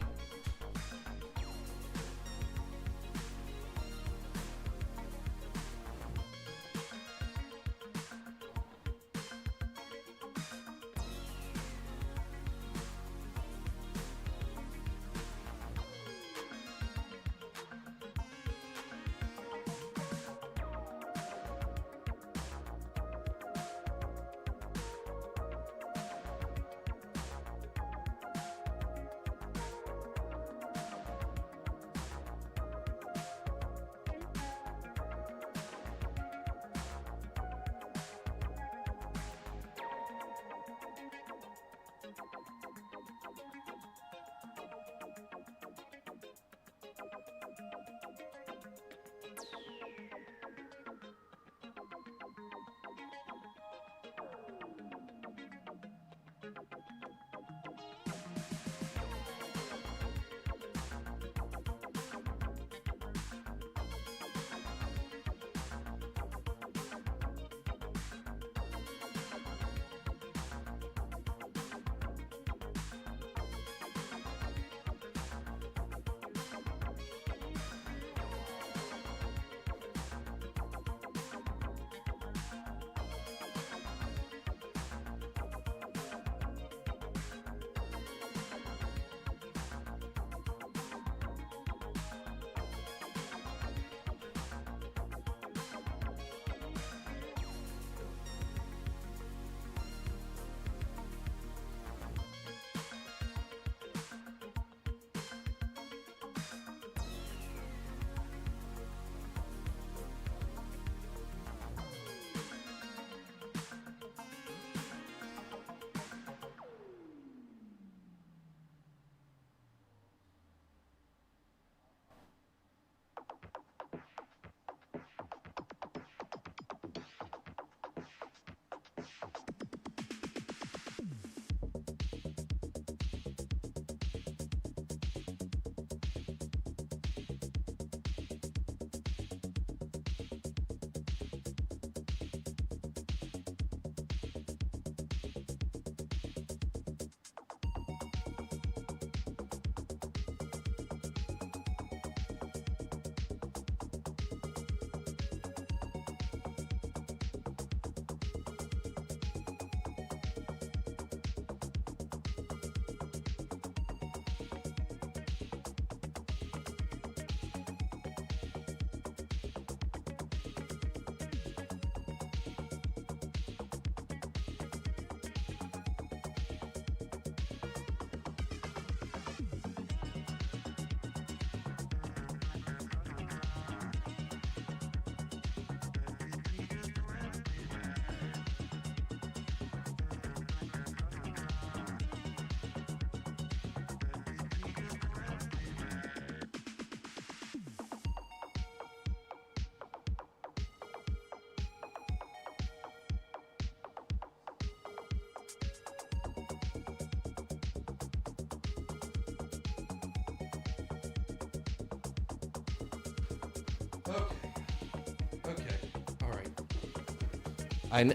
Okay. All right.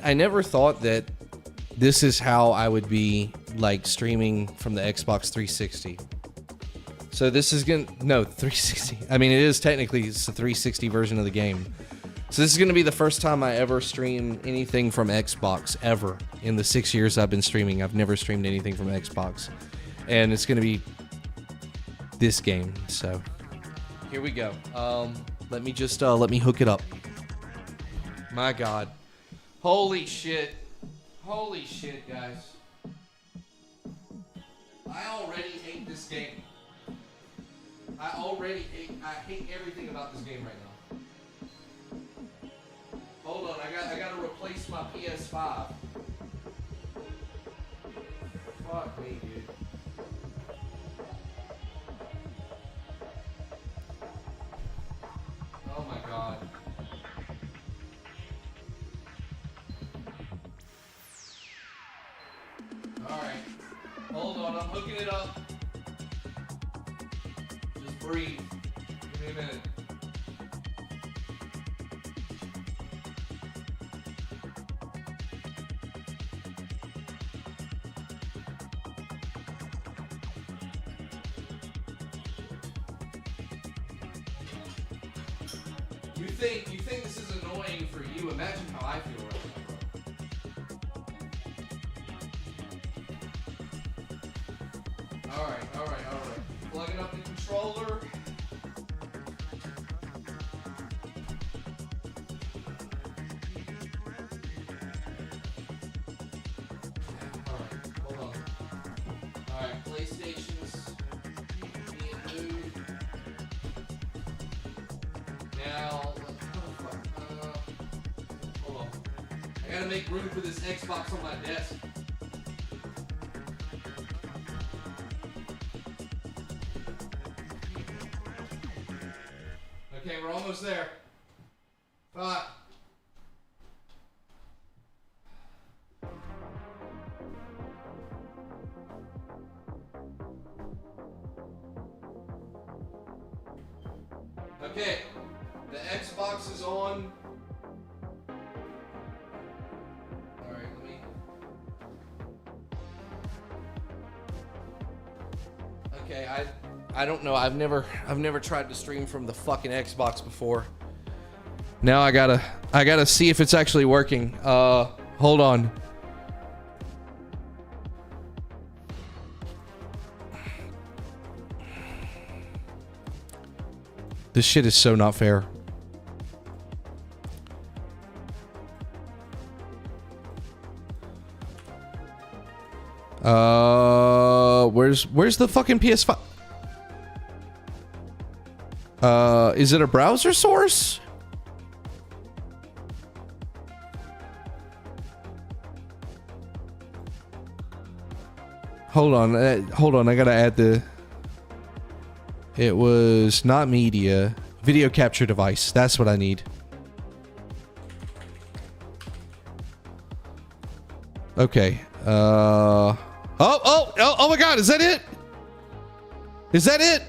I never thought that this is how I would be like streaming from the Xbox 360. So this is gonna 360. I mean, it is technically it's the 360 version of the game. So this is gonna be the first time I ever stream anything from Xbox ever in the 6 years I've been streaming. I've never streamed anything from Xbox, and it's gonna be this game. So here we go. Let me just let me hook it up. My God. Holy shit. Holy shit, guys. I already hate this game. I hate everything about this game right now. Hold on, I gotta replace my PS5. Fuck me, dude. Oh my God. Alright. Hold on, I'm hooking it up. Just breathe. Give me a minute. You think this is annoying for you? Imagine how I feel right now, bro. Alright. Plugging up the controller. Alright, hold on. Alright, PlayStation's being moved. Now, hold on. I gotta make room for this Xbox on my desk. Okay, we're almost there. 5. Okay, the Xbox is on. Alright, let me. Okay, I don't know. I've never tried to stream from the fucking Xbox before. Now I gotta see if it's actually working. Hold on. This shit is so not fair. Where's the fucking PS5? Is it a browser source? Hold on, I gotta add the... It was not media. Video capture device. That's what I need. Okay. Oh my God, is that it? Is that it?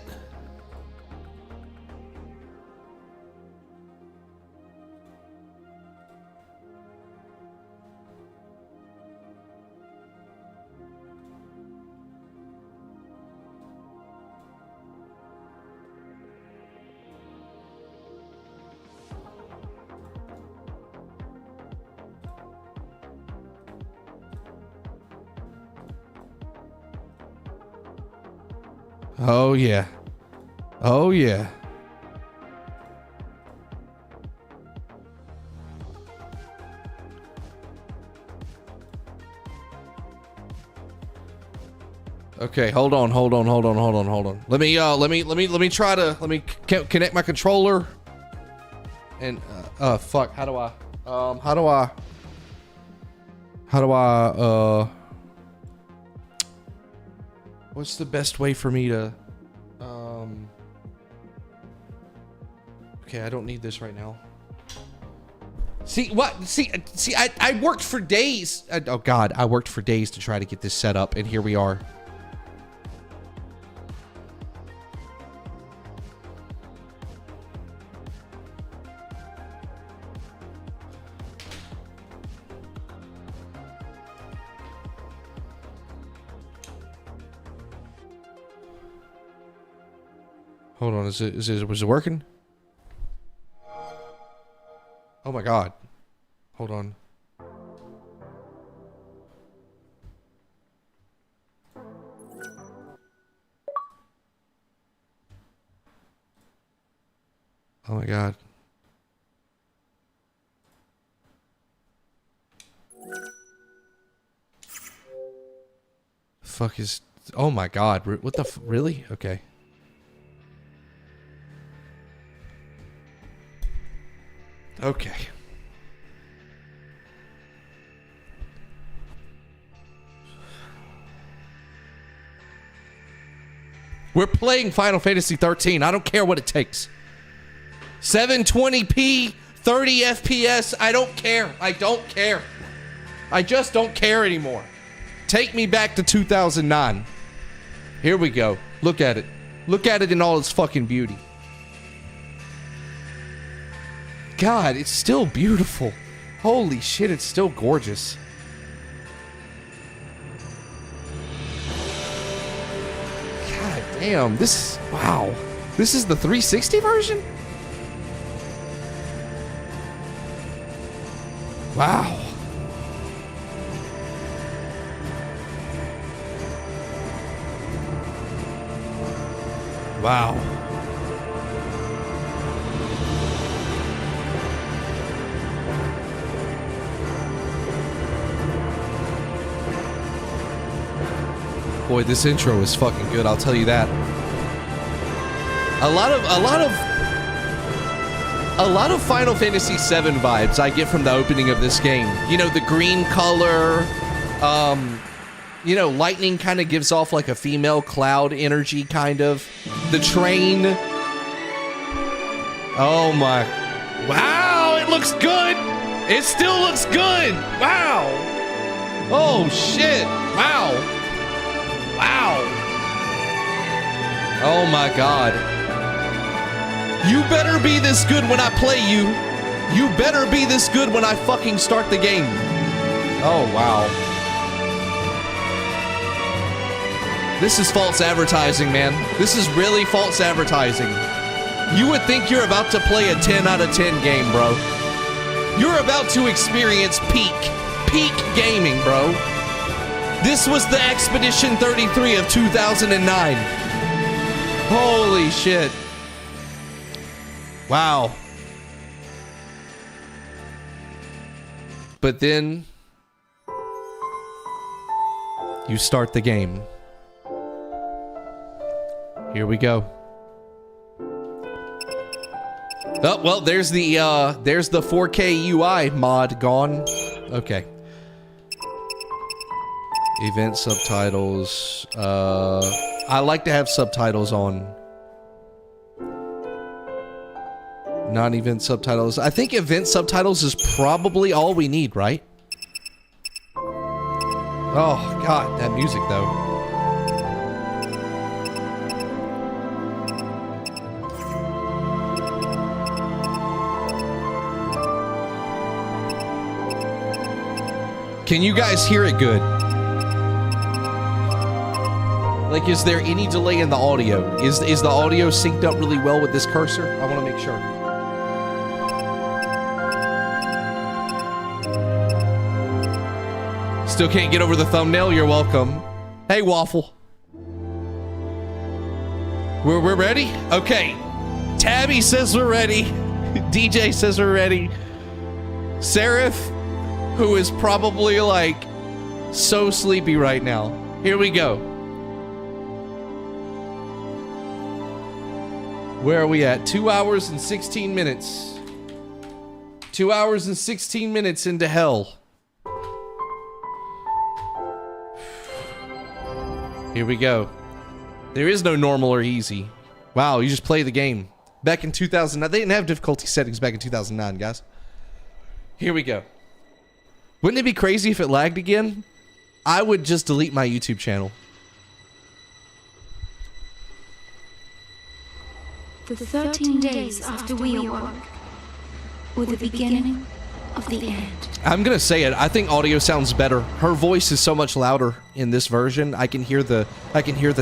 Oh yeah. Oh yeah. Okay, hold on. Let me try to connect my controller. And fuck, how do I what's the best way for me to okay, I don't need this right now. See, I worked for days. Oh God, I worked for days to try to get this set up, and here we are. Hold on, was it working? Oh my God. Hold on. Oh my god. Fuck is... Oh my god. What the really? Okay. Okay. We're playing Final Fantasy 13. I don't care what it takes. 720p, 30 FPS. I don't care. I don't care. I just don't care anymore. Take me back to 2009. Here we go. Look at it. Look at it in all its fucking beauty. God, it's still beautiful. Holy shit, it's still gorgeous. God damn, this is... Wow. This is the 360 version? Wow. Wow. Boy, this intro is fucking good, I'll tell you that. A lot of Final Fantasy VII vibes I get from the opening of this game. You know, the green color, you know, lightning kind of gives off like a female cloud energy, kind of. The train. Oh my. Wow, it looks good. It still looks good. Wow. Oh shit. Wow. Wow. Oh my god. You better be this good when I play you. You better be this good when I fucking start the game. Oh wow. This is false advertising, man. This is really false advertising. You would think you're about to play a 10 out of 10 game, bro. You're about to experience peak gaming, bro. This was the Expedition 33 of 2009. Holy shit. Wow. But then you start the game. Here we go. Oh, well, there's the 4K UI mod gone. Okay. Event subtitles. I like to have subtitles on. Non-event subtitles. I think event subtitles is probably all we need, right? Oh, God, that music, though. Can you guys hear it good? Like, is there any delay in the audio? Is the audio synced up really well with this cursor? I want to make sure. Still can't get over the thumbnail? You're welcome. Hey, Waffle. We're ready? Okay. Tabby says we're ready. DJ says we're ready. Seraph, who is probably like so sleepy right now. Here we go. Where are we at? 2 hours and 16 minutes. 2 hours and 16 minutes into hell. Here we go. There is no normal or easy. Wow, you just play the game. Back in 2009, they didn't have difficulty settings back in 2009, guys. Here we go. Wouldn't it be crazy if it lagged again? I would just delete my YouTube channel. The 13 days after we awoke were the beginning of the end. I'm gonna say it. I think audio sounds better. Her voice is so much louder in this version. I can hear the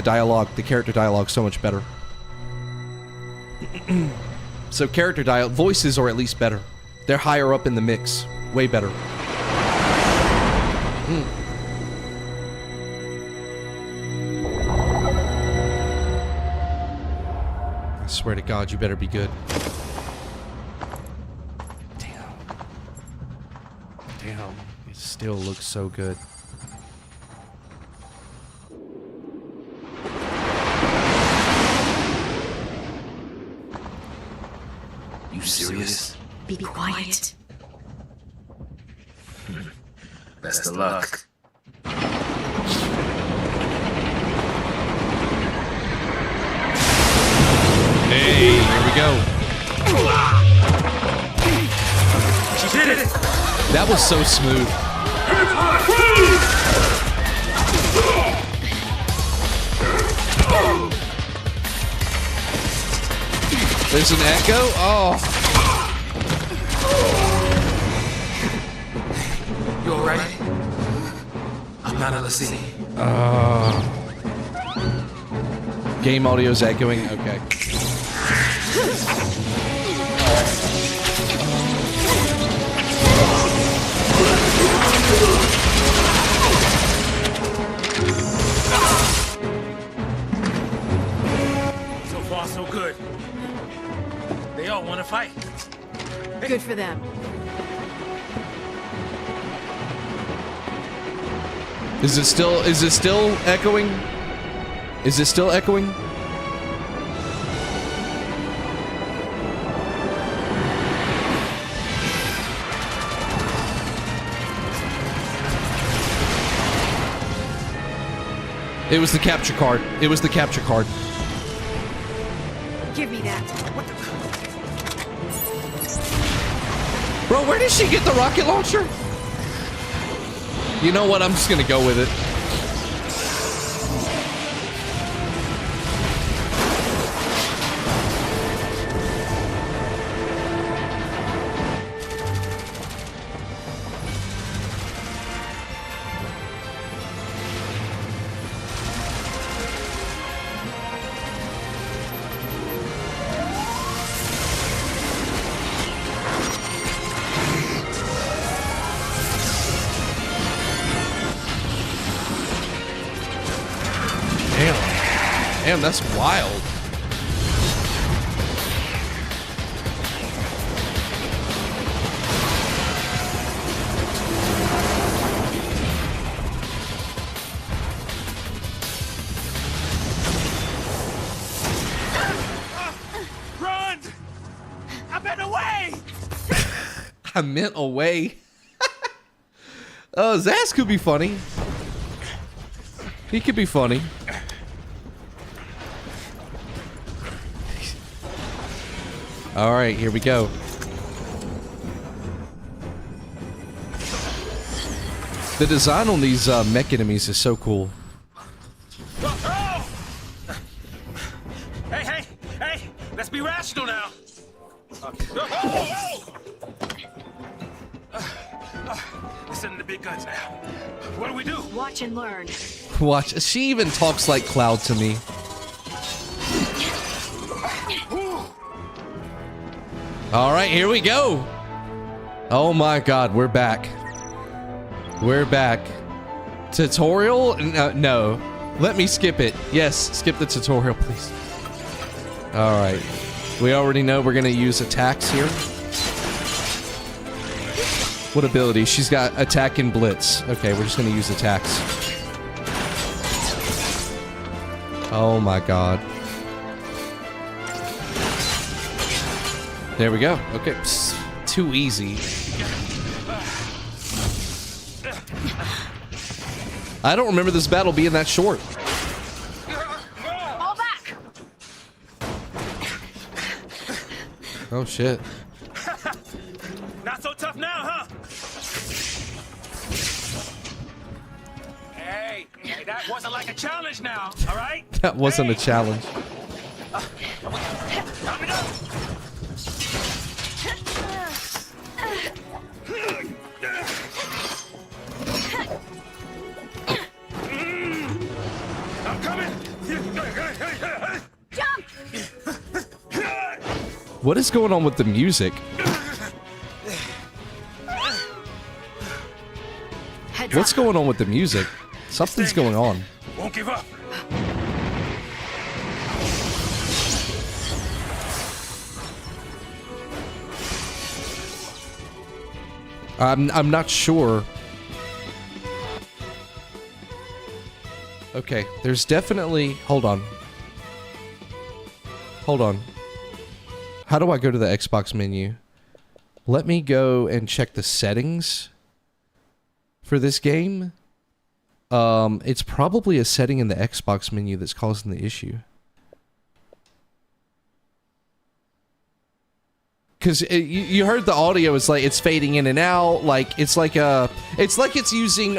dialogue, the character dialogue, so much better. So character dialogue, voices are at least better. They're higher up in the mix, way better. I swear to God, you better be good. still looks so good. You serious? Be quiet. Best of luck. Hey, here we go. She did it! That was so smooth. There's an echo? Oh. You alright? I'm not Lucy. Game audio's echoing. Okay. So far, so good. They all want to fight. Good for them. Is it still echoing? Is it still echoing? It was the capture card. It was the capture card. Give me that. Bro, where did she get the rocket launcher? You know what? I'm just gonna go with it. Damn, that's wild. Run! I meant away! I meant away. Zaz could be funny. He could be funny. All right, here we go. The design on these mech enemies is so cool. Hey, let's be rational now. Listen to the big guns now. What do we do? Watch and learn. Watch, she even talks like Cloud to me. All right, here we go. Oh my God, we're back. We're back. Tutorial? No. Let me skip it. Yes, skip the tutorial, please. All right. We already know we're gonna use attacks here. What ability? She's got attack and blitz. Okay, we're just gonna use attacks. Oh my God. There we go. Okay, psst, too easy. I don't remember this battle being that short. Fall back. Oh shit. Not so tough now, huh? Hey, that wasn't like a challenge now, all right? That wasn't a challenge. Calm it up. I'm coming. Jump! What is going on with the music? Heads What's up. going on with the music? Something's going on. Won't give up. I'm not sure. Okay, there's definitely... Hold on. Hold on. How do I go to the Xbox menu? Let me go and check the settings for this game. It's probably a setting in the Xbox menu that's causing the issue. Because you heard the audio is like it's fading in and out. Like it's like it's using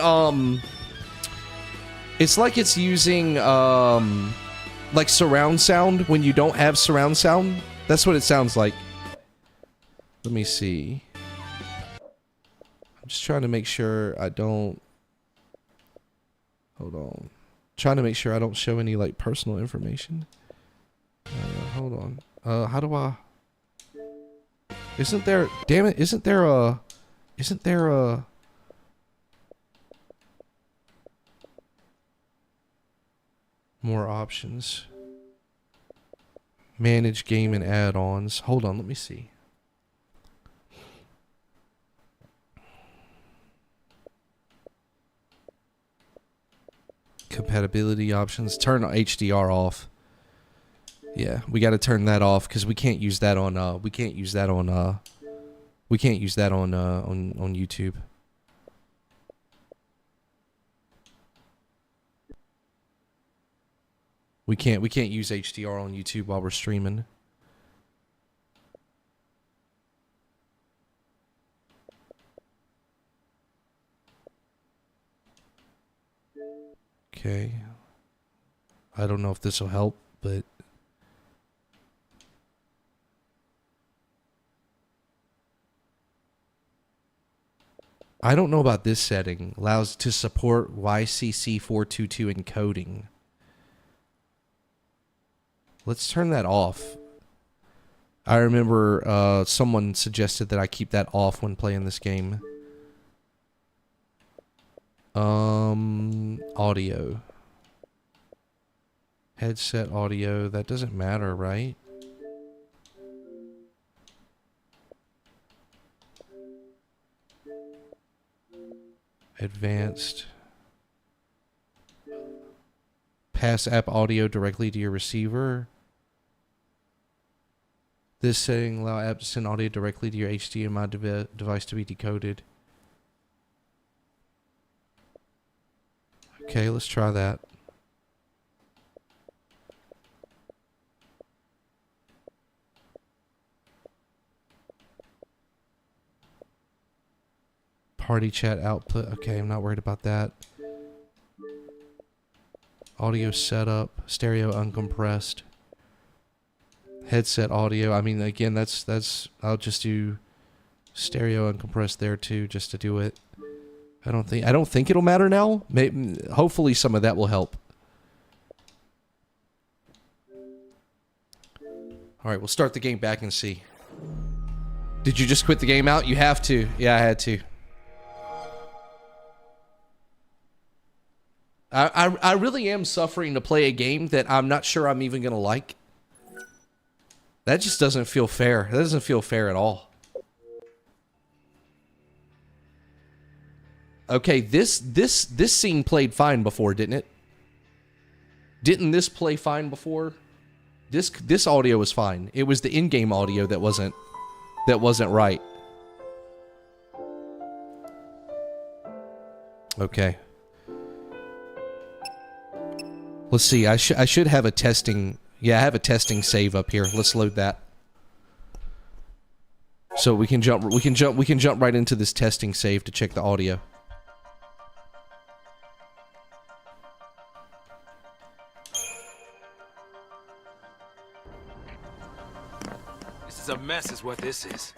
like surround sound when you don't have surround sound. That's what it sounds like. Let me see. I'm just trying to make sure I don't. Hold on. Trying to make sure I don't show any like personal information. Hold on. How do I? Isn't there? Damn it! Isn't there a? More options. Manage game and add-ons. Hold on, let me see. Compatibility options. Turn HDR off. Yeah, we got to turn that off because we can't use that on on YouTube. We can't use HDR on YouTube while we're streaming. Okay. I don't know if this will help, but I don't know about this setting. Allows to support YCC422 encoding. Let's turn that off. I remember someone suggested that I keep that off when playing this game. Audio. Headset audio. That doesn't matter, right? Advanced. Pass app audio directly to your receiver. This setting allow app to send audio directly to your HDMI device to be decoded. Okay, let's try that. Party chat output. Okay, I'm not worried about that. Audio setup. Stereo uncompressed. Headset audio. I mean, again, that's. I'll just do stereo uncompressed there too, just to do it. I don't think it'll matter now. Maybe, hopefully, some of that will help. All right, we'll start the game back and see. Did you just quit the game out? You have to. Yeah, I had to. I really am suffering to play a game that I'm not sure I'm even gonna like. That just doesn't feel fair. That doesn't feel fair at all. Okay, this scene played fine before, didn't it? Didn't this play fine before? This audio was fine. It was the in-game audio that wasn't right. Okay. Let's see. I should have a testing. Yeah, I have a testing save up here. Let's load that. So we can jump right into this testing save to check the audio. This is a mess is what this is.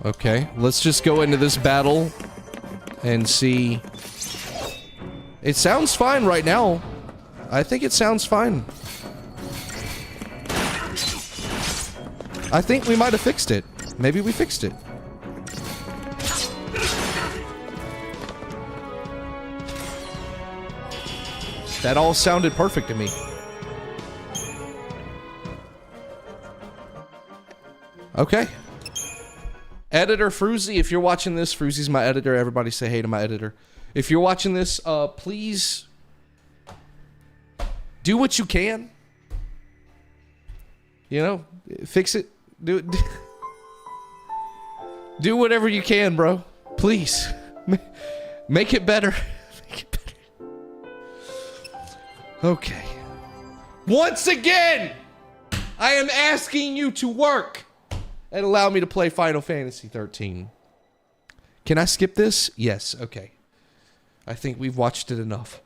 Okay, let's just go into this battle and see. It sounds fine right now. I think it sounds fine. I think we might have fixed it. Maybe we fixed it. That all sounded perfect to me. Okay. Editor Fruzy, if you're watching this, Fruzy's my editor. Everybody say hey to my editor. If you're watching this, please do what you can. You know, fix it. Do it. Do whatever you can, bro. Please. Make it better. Make it better. Okay. Once again, I am asking you to work and allow me to play Final Fantasy 13. Can I skip this? Yes. Okay. I think we've watched it enough.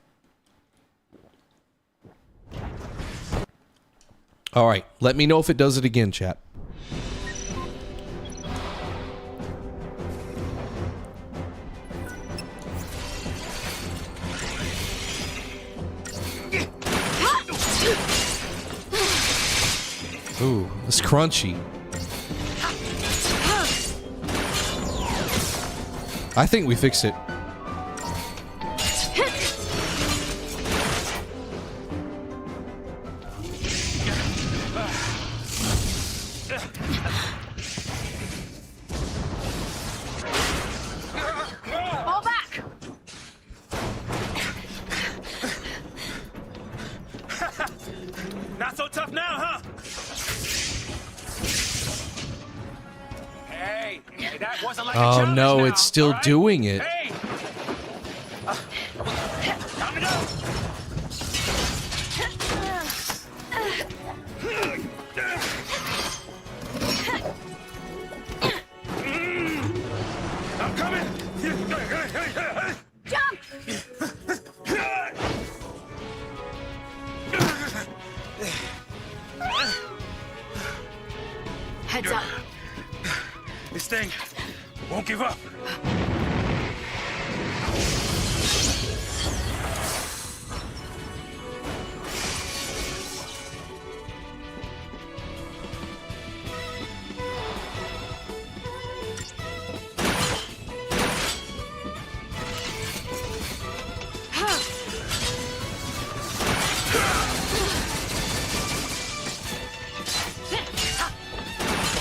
All right. Let me know if it does it again, chat. Ooh, it's crunchy. I think we fixed it. Fall back! Not so tough now, huh? Hey, that wasn't like a Oh challenge no, now, it's still all right? doing it. Hey! Time to go! I'm coming! Jump! Heads up. This thing won't give up.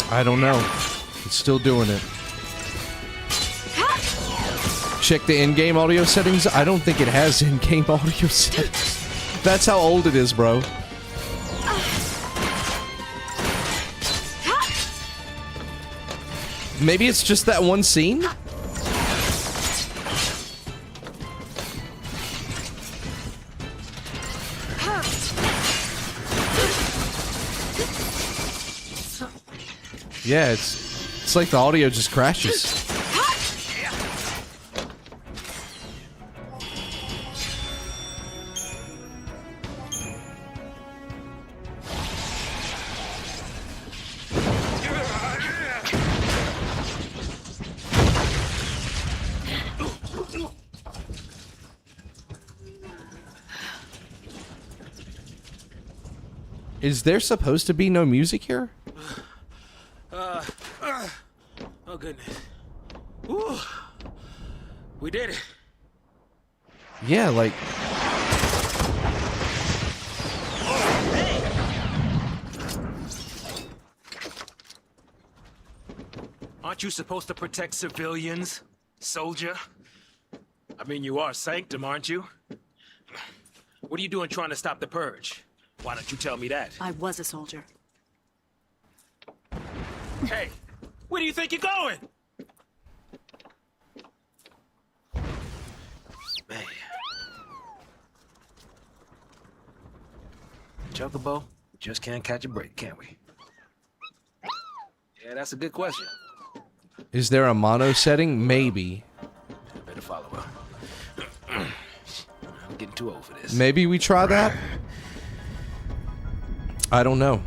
I don't know. It's still doing it. Check the in-game audio settings. I don't think it has in-game audio settings. That's how old it is, bro. Maybe it's just that one scene? Yeah, it's like the audio just crashes. Is there supposed to be no music here? Oh goodness. Ooh. We did it. Yeah, like... Aren't you supposed to protect civilians, soldier? I mean, you are Sanctum, aren't you? What are you doing trying to stop the Purge? Why don't you tell me that? I was a soldier. Hey, where do you think you're going? Man. Chocobo, just can't catch a break, can we? Yeah, that's a good question. Is there a mono setting? Maybe. I better follow her. I'm getting too old for this. Maybe we try that? I don't know.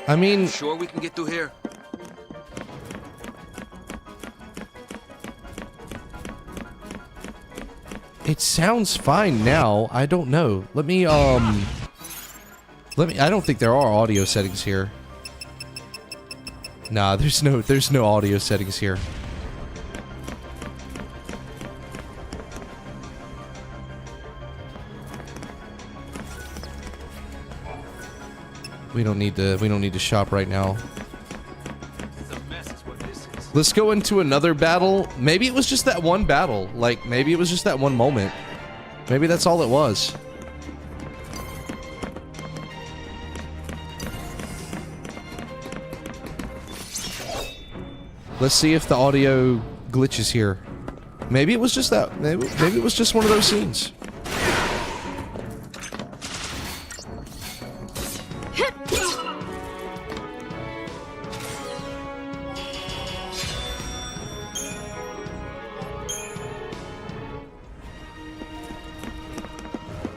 I mean, Sure we can get through here? it sounds fine now. I don't know. Let me, I don't think there are audio settings here. Nah, there's no audio settings here. We don't need to shop right now. It's a mess is what this is. Let's go into another battle. Maybe it was just that one battle. Like, maybe it was just that one moment. Maybe that's all it was. Let's see if the audio glitches here. Maybe it was just that. Maybe it was just one of those scenes.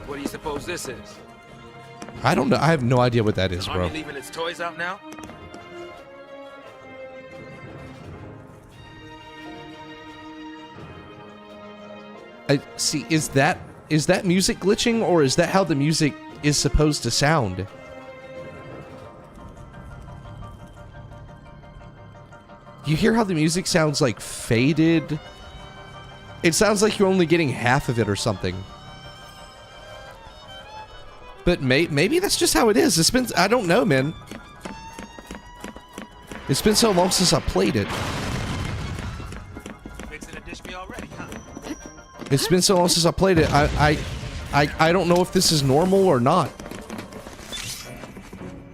What do you suppose this is? I don't know. I have no idea what that is, The bro. army leaving its toys out now? I see. Is that music glitching, or is that how the music is supposed to sound? You hear how the music sounds like faded? It sounds like you're only getting half of it or something. But maybe that's just how it is. It's been, I don't know, man. It's been so long since I played it. Fixing a dish me already, huh? It's been so long since I played it. I don't know if this is normal or not.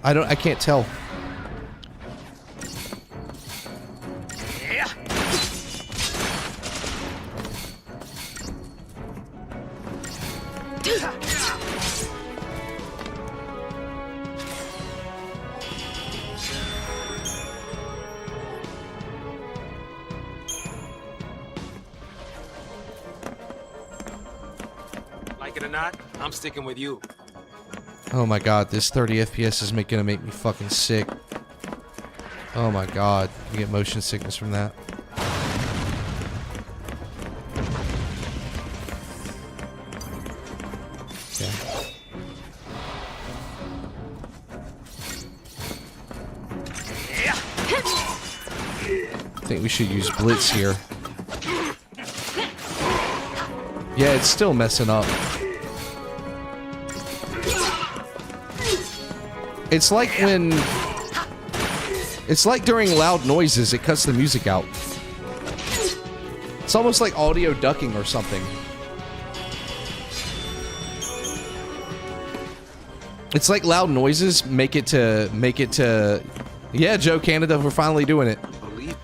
I can't tell. Yeah. Like it or not, I'm sticking with you. Oh my god, this 30 FPS is gonna make me fucking sick. Oh my god, you get motion sickness from that. Okay. I think we should use Blitz here. Yeah, it's still messing up. It's like when... It's like during loud noises, it cuts the music out. It's almost like audio ducking or something. It's like loud noises make it to... Yeah, Joe Canada, we're finally doing it. Believe.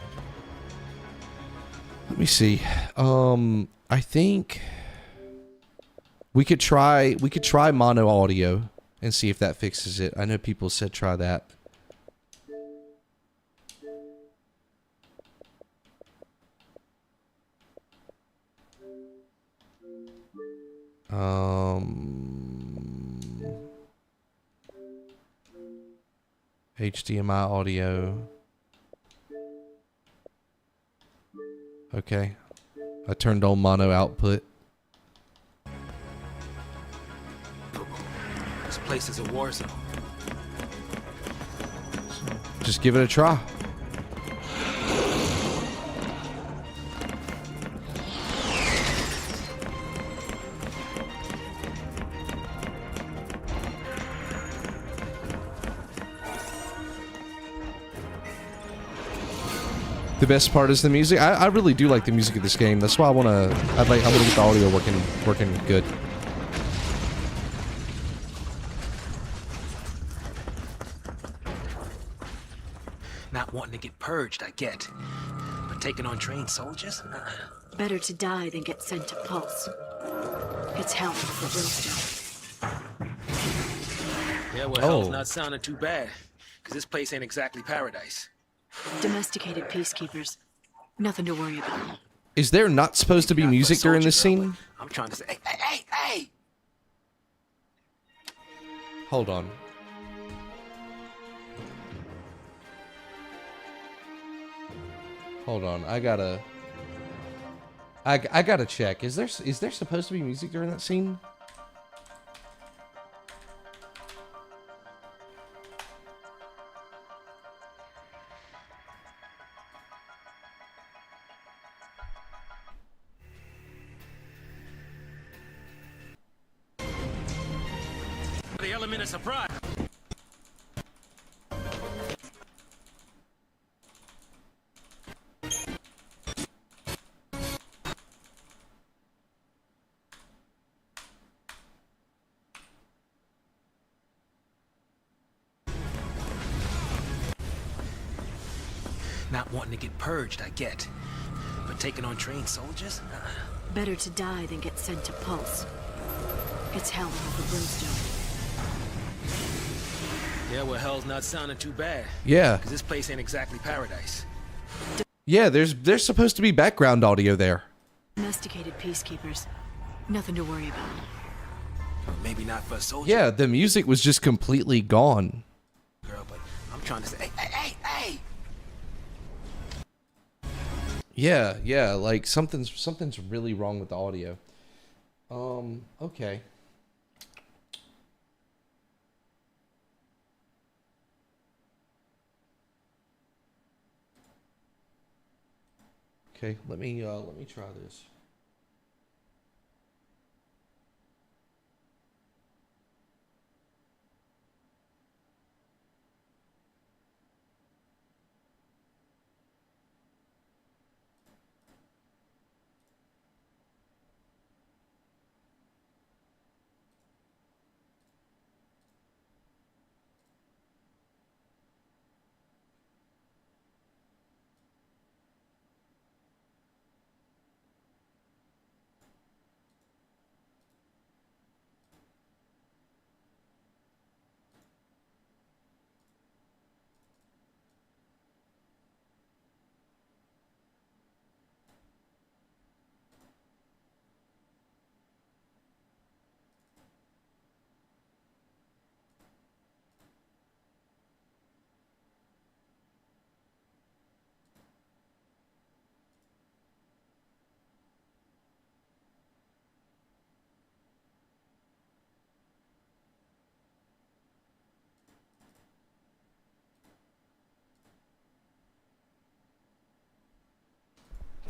Let me see. I think... We could try mono audio and see if that fixes it. I know people said try that. HDMI audio. Okay. I turned on mono output. This place is a war zone. Just give it a try. The best part is the music. I really do like the music of this game. That's why I wanna get the audio working good. Not wanting to get purged, I get. But taking on trained soldiers? Better to die than get sent to Pulse. It's hell for Brimstone. Yeah, well, hell's not sounding too bad. Because this place ain't exactly paradise. Domesticated peacekeepers. Nothing to worry about. Is there not supposed to be music during this scene? I'm trying to say, hey! Hold on. Hold on. I gotta check. Is there supposed to be music during that scene? the element of surprise. Not wanting to get purged, I get. But taking on trained soldiers? Better to die than get sent to Pulse. It's hell over brimstone. Yeah, well, hell's not sounding too bad. Yeah. Because this place ain't exactly paradise. Yeah, there's supposed to be background audio there. Domesticated peacekeepers. Nothing to worry about. Well, maybe not for a soldier. Yeah, the music was just completely gone. Girl, but I'm trying to say, hey! Yeah, like something's really wrong with the audio. Okay. Okay, let me try this.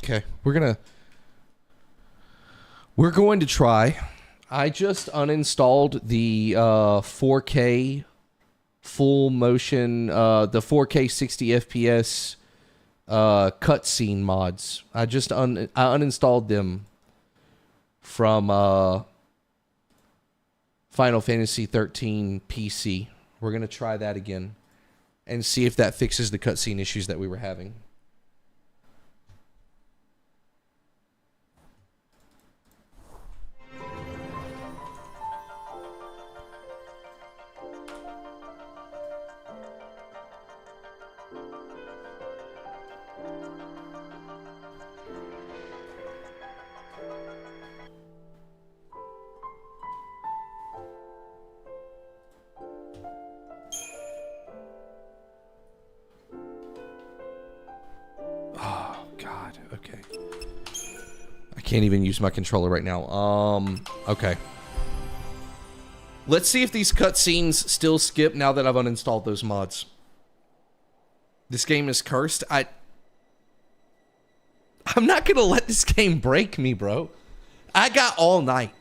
Okay, we're going to try. I just uninstalled the 4K full motion, the 4K 60 FPS cutscene mods. I uninstalled them from Final Fantasy 13 PC. We're gonna try that again and see if that fixes the cutscene issues that we were having. Okay. I can't even use my controller right now. Okay. Let's see if these cutscenes still skip now that I've uninstalled those mods. This game is cursed. I'm not gonna let this game break me, bro. I got all night.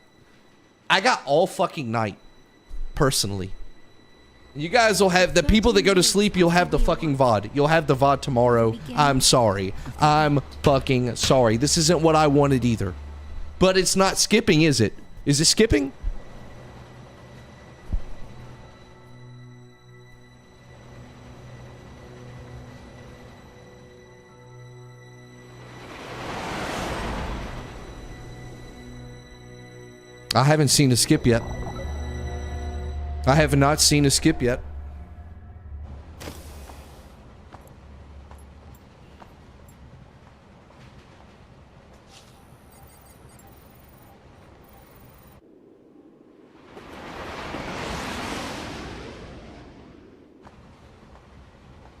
I got all fucking night. Personally. You guys will have, the people that go to sleep, you'll have the fucking VOD. You'll have the VOD tomorrow. I'm sorry. I'm fucking sorry. This isn't what I wanted either. But it's not skipping, is it? Is it skipping? I haven't seen a skip yet. I have not seen a skip yet.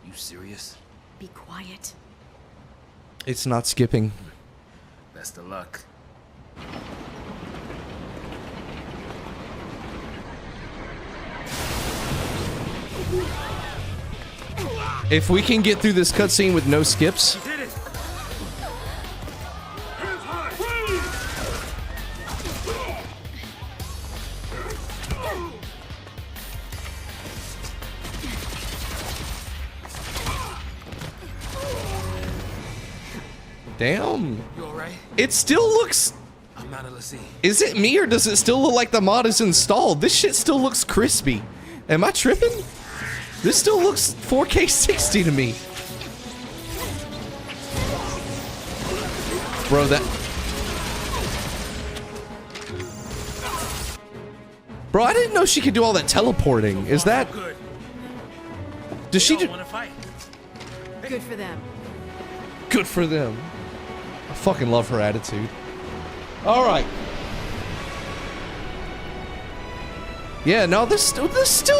You serious? Be quiet. It's not skipping. Best of luck. If we can get through this cutscene with no skips. Did it! Damn. You alright? It still looks... I'm not a see. Is it me or does it still look like the mod is installed? This shit still looks crispy. Am I tripping? This still looks 4K 60 to me. Bro, that... Bro, I didn't know she could do all that teleporting. Is that... Good. Does she do... Want to fight? Good for them. Good for them. I fucking love her attitude. Alright. Yeah, no, this still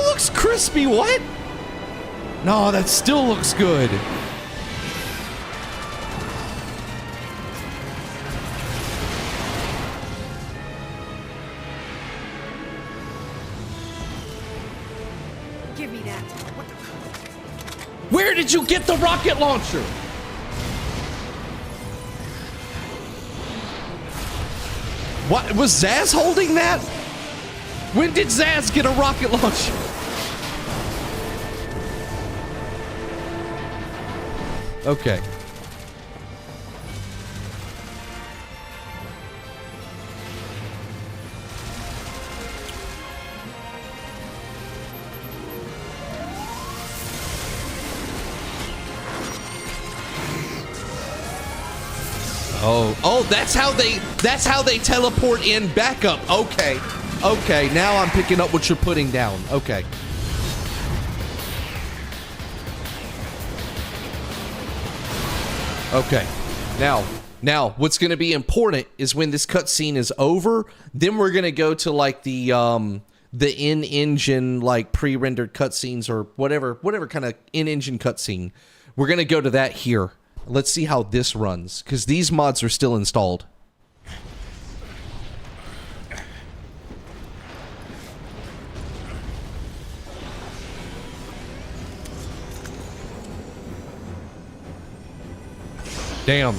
looks crispy. What? No, that still looks good. Give me that. Where did you get the rocket launcher? What was Zaz holding that? When did Zaz get a rocket launcher? Okay. Oh, that's how they teleport in backup. Okay. Okay, now I'm picking up what you're putting down. Okay. Okay. Now, what's going to be important is when this cutscene is over, then we're going to go to like the in-engine like pre-rendered cutscenes or whatever kind of in-engine cutscene. We're going to go to that here. Let's see how this runs, because these mods are still installed. Damn.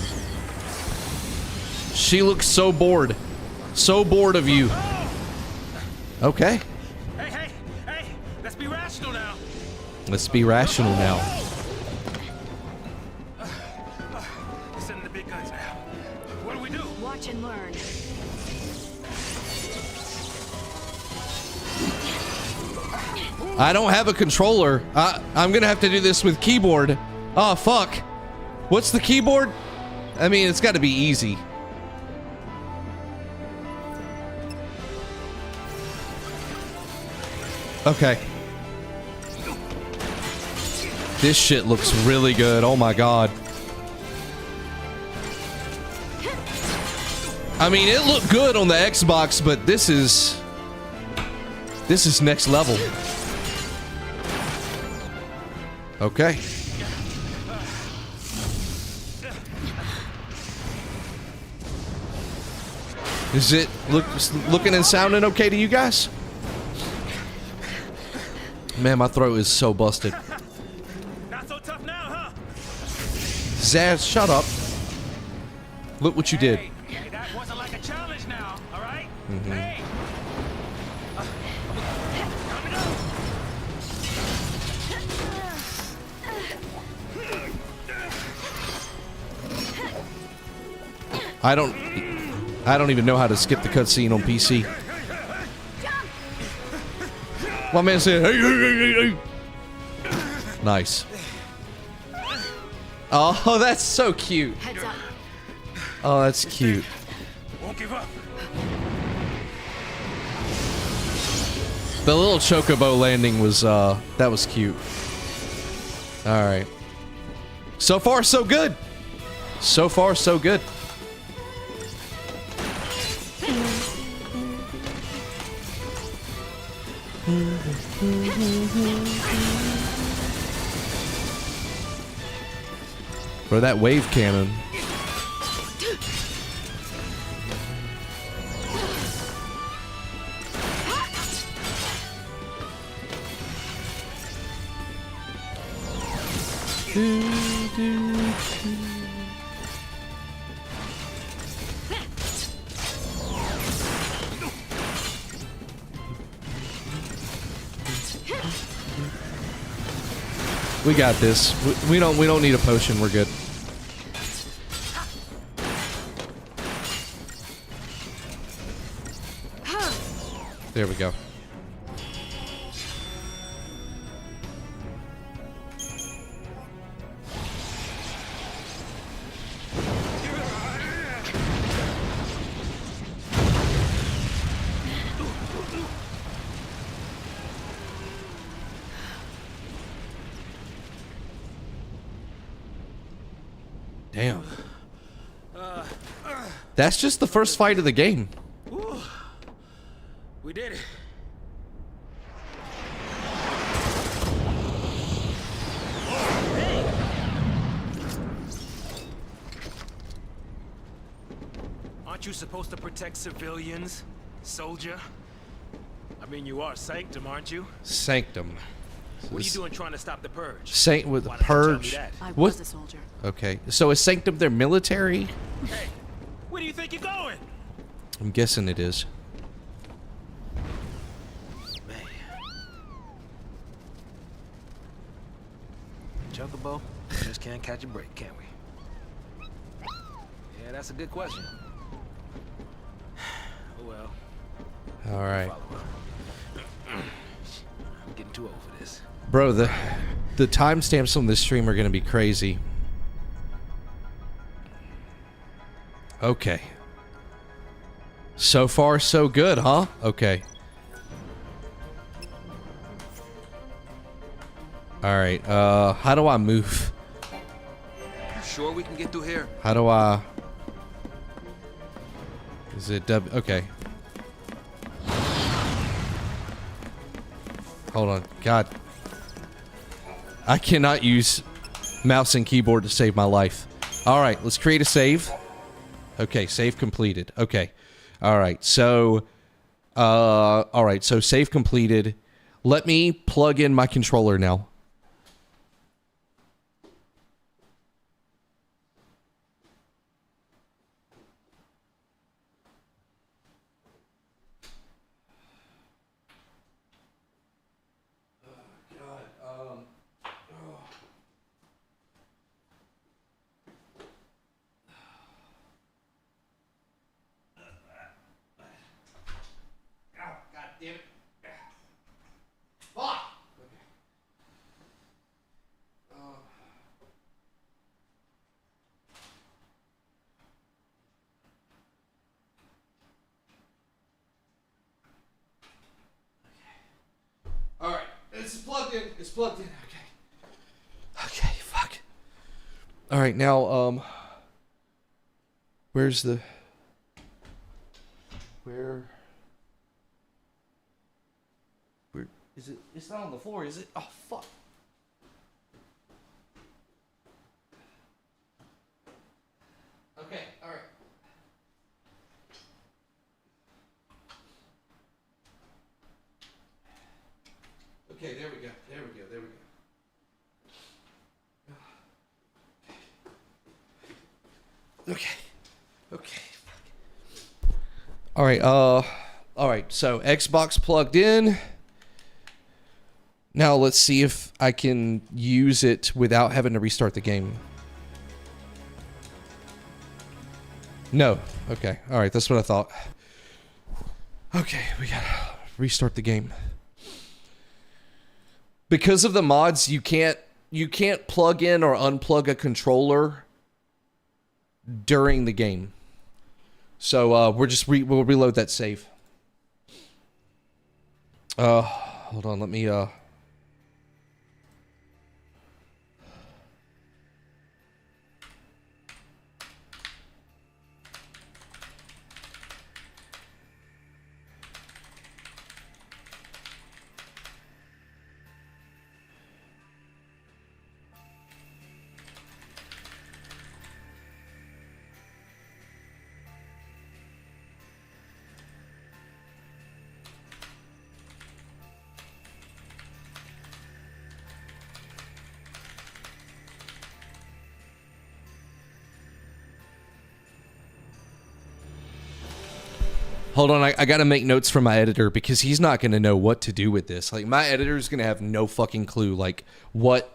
She looks so bored. So bored of you. Okay. Hey, let's be rational now. Let's be rational now. Send the big guys now. What do we do? Watch and learn. I don't have a controller. I'm gonna have to do this with keyboard. Oh, fuck. What's the keyboard? I mean, it's gotta be easy. Okay. This shit looks really good. Oh my god. I mean, it looked good on the Xbox, but this is next level. Okay. Is it looking and sounding okay to you guys? Man, my throat is so busted. Not so tough now, huh? Zaz, shut up. Look what you did. Hey, that wasn't like a challenge now, all right? Hey. I don't even know how to skip the cutscene on PC. My man said, hey. Nice. Oh, that's so cute. Heads up. Oh, that's cute. Won't give up. The little chocobo landing was, that was cute. Alright. So far, so good. So far, so good. Bro, that wave cannon. We got this. We don't need a potion. We're good. There we go. Damn. That's just the first fight of the game. We did it. Aren't you supposed to protect civilians, soldier? I mean, you are Sanctum, aren't you? Sanctum. What are you doing trying to stop the Purge? Saint with the Why don't you tell me Purge. that? I What? was a soldier. Okay, so is Sanctum their military? Hey, where do you think you're going? I'm guessing it is. Man. Chocobo, just can't catch a break, can we? Yeah, that's a good question. Oh well. All right. Follow up. I'm getting too old for this. Bro, the timestamps on this stream are going to be crazy. Okay. So far, so good, huh? Okay. Alright, how do I move? You sure we can get through here? How do I... Is it W? Okay. Hold on. God. I cannot use mouse and keyboard to save my life. Alright, let's create a save. Okay, save completed. Okay. Alright, so... Alright, so save completed. Let me plug in my controller now. Alright, it's plugged in. It's plugged in. Okay. Okay, fuck. Alright, now, where's the... Where is it? It's not on the floor, is it? Oh, fuck. Okay, alright. Okay, there we go. There we go. There we go. Okay. Okay. All right. All right. So Xbox plugged in. Now let's see if I can use it without having to restart the game. No. Okay. All right. That's what I thought. Okay. We gotta restart the game. Because of the mods, you can't plug in or unplug a controller during the game. So we'll reload that save. Hold on, let me hold on, I gotta make notes for my editor because he's not gonna know what to do with this. Like, my editor's gonna have no fucking clue, like,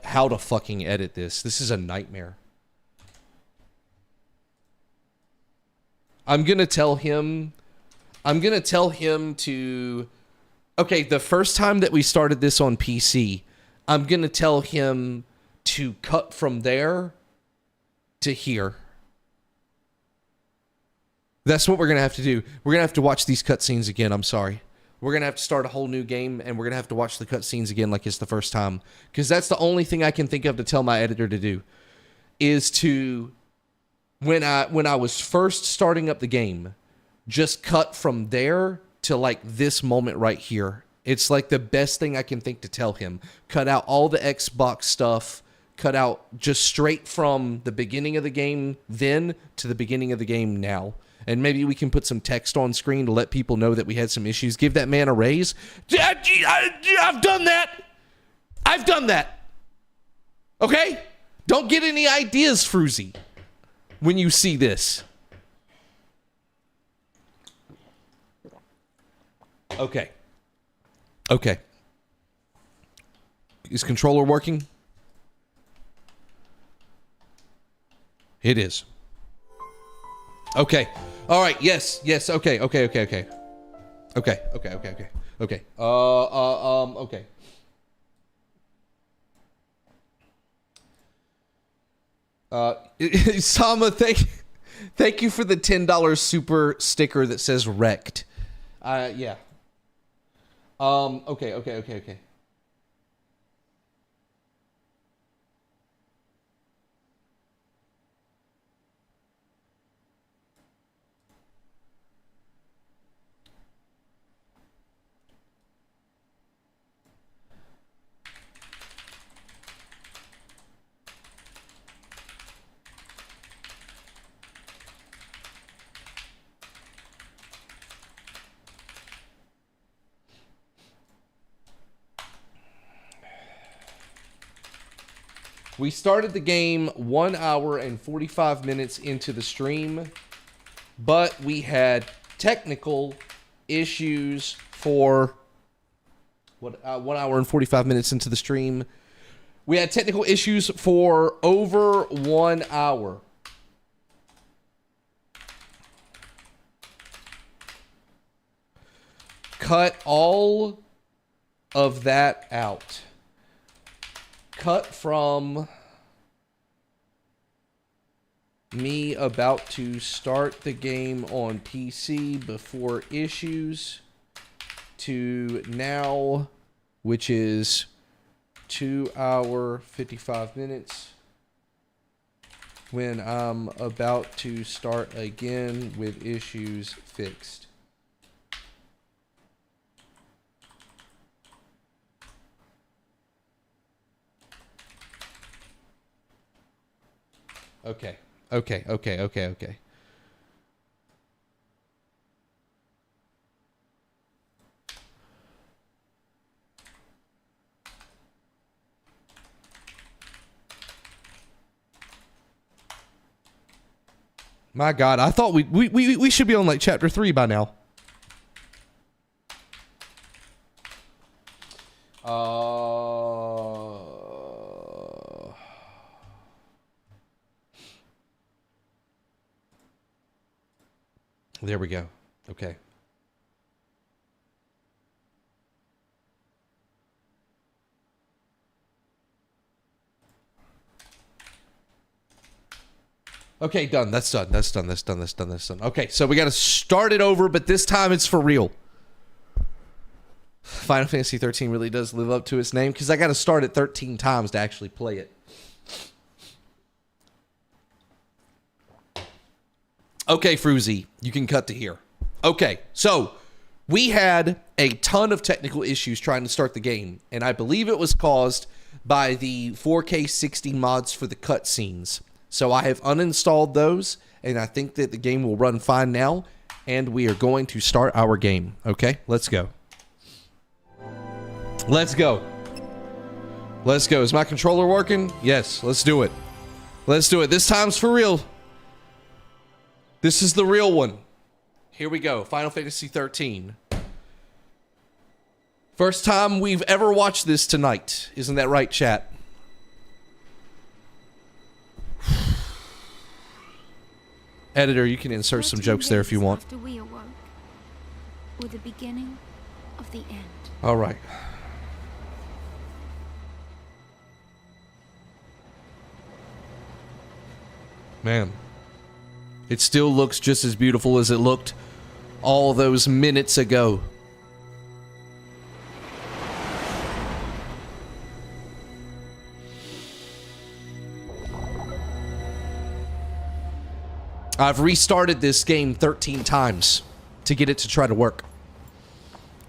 how to fucking edit this. This is a nightmare. I'm gonna tell him to Okay, the first time that we started this on PC, I'm going to tell him to cut from there to here. That's what we're going to have to do. We're going to have to watch these cutscenes again. I'm sorry. We're going to have to start a whole new game, and we're going to have to watch the cutscenes again like it's the first time. Because that's the only thing I can think of to tell my editor to do. Is to, when I was first starting up the game, just cut from there to like this moment right here. It's like the best thing I can think to tell him. Cut out all the Xbox stuff. Cut out just straight from the beginning of the game then to the beginning of the game now. And maybe we can put some text on screen to let people know that we had some issues. Give that man a raise. I've done that. I've done that. Okay? Don't get any ideas, Fruzy, when you see this. Okay. Okay. Is controller working? It is. Okay. All right. Yes. Yes. Okay. Okay. Okay. Okay. Okay. Okay. Okay. Okay. Okay. Okay. Sama, thank you for the $10 super sticker that says wrecked. Yeah. Okay. Okay. Okay. Okay. We started the game 1 hour and 45 minutes into the stream, but we had technical issues for 1 hour and 45 minutes into the stream. We had technical issues for over 1 hour. Cut all of that out. Cut from me about to start the game on PC before issues to now, which is 2 hour 55 minutes when I'm about to start again with issues fixed. Okay. Okay. Okay. Okay. Okay. My God, I thought we should be on like chapter 3 by now. There we go. Okay. Okay, done. That's done. That's done. That's done. That's done. That's done. Okay, so we got to start it over, but this time it's for real. Final Fantasy 13 really does live up to its name because I got to start it 13 times to actually play it. Okay, Fruzy, you can cut to here. Okay, so we had a ton of technical issues trying to start the game, and I believe it was caused by the 4K 60 mods for the cutscenes. So I have uninstalled those, and I think that the game will run fine now, and we are going to start our game. Okay, let's go. Let's go. Let's go. Is my controller working? Yes, let's do it. Let's do it. This time's for real. This is the real one. Here we go. Final Fantasy 13. First time we've ever watched this tonight. Isn't that right, chat? Editor, you can insert some jokes there if you want. After we awoke, with the beginning of the end. All right. Man, it still looks just as beautiful as it looked all those minutes ago. I've restarted this game 13 times to get it to try to work.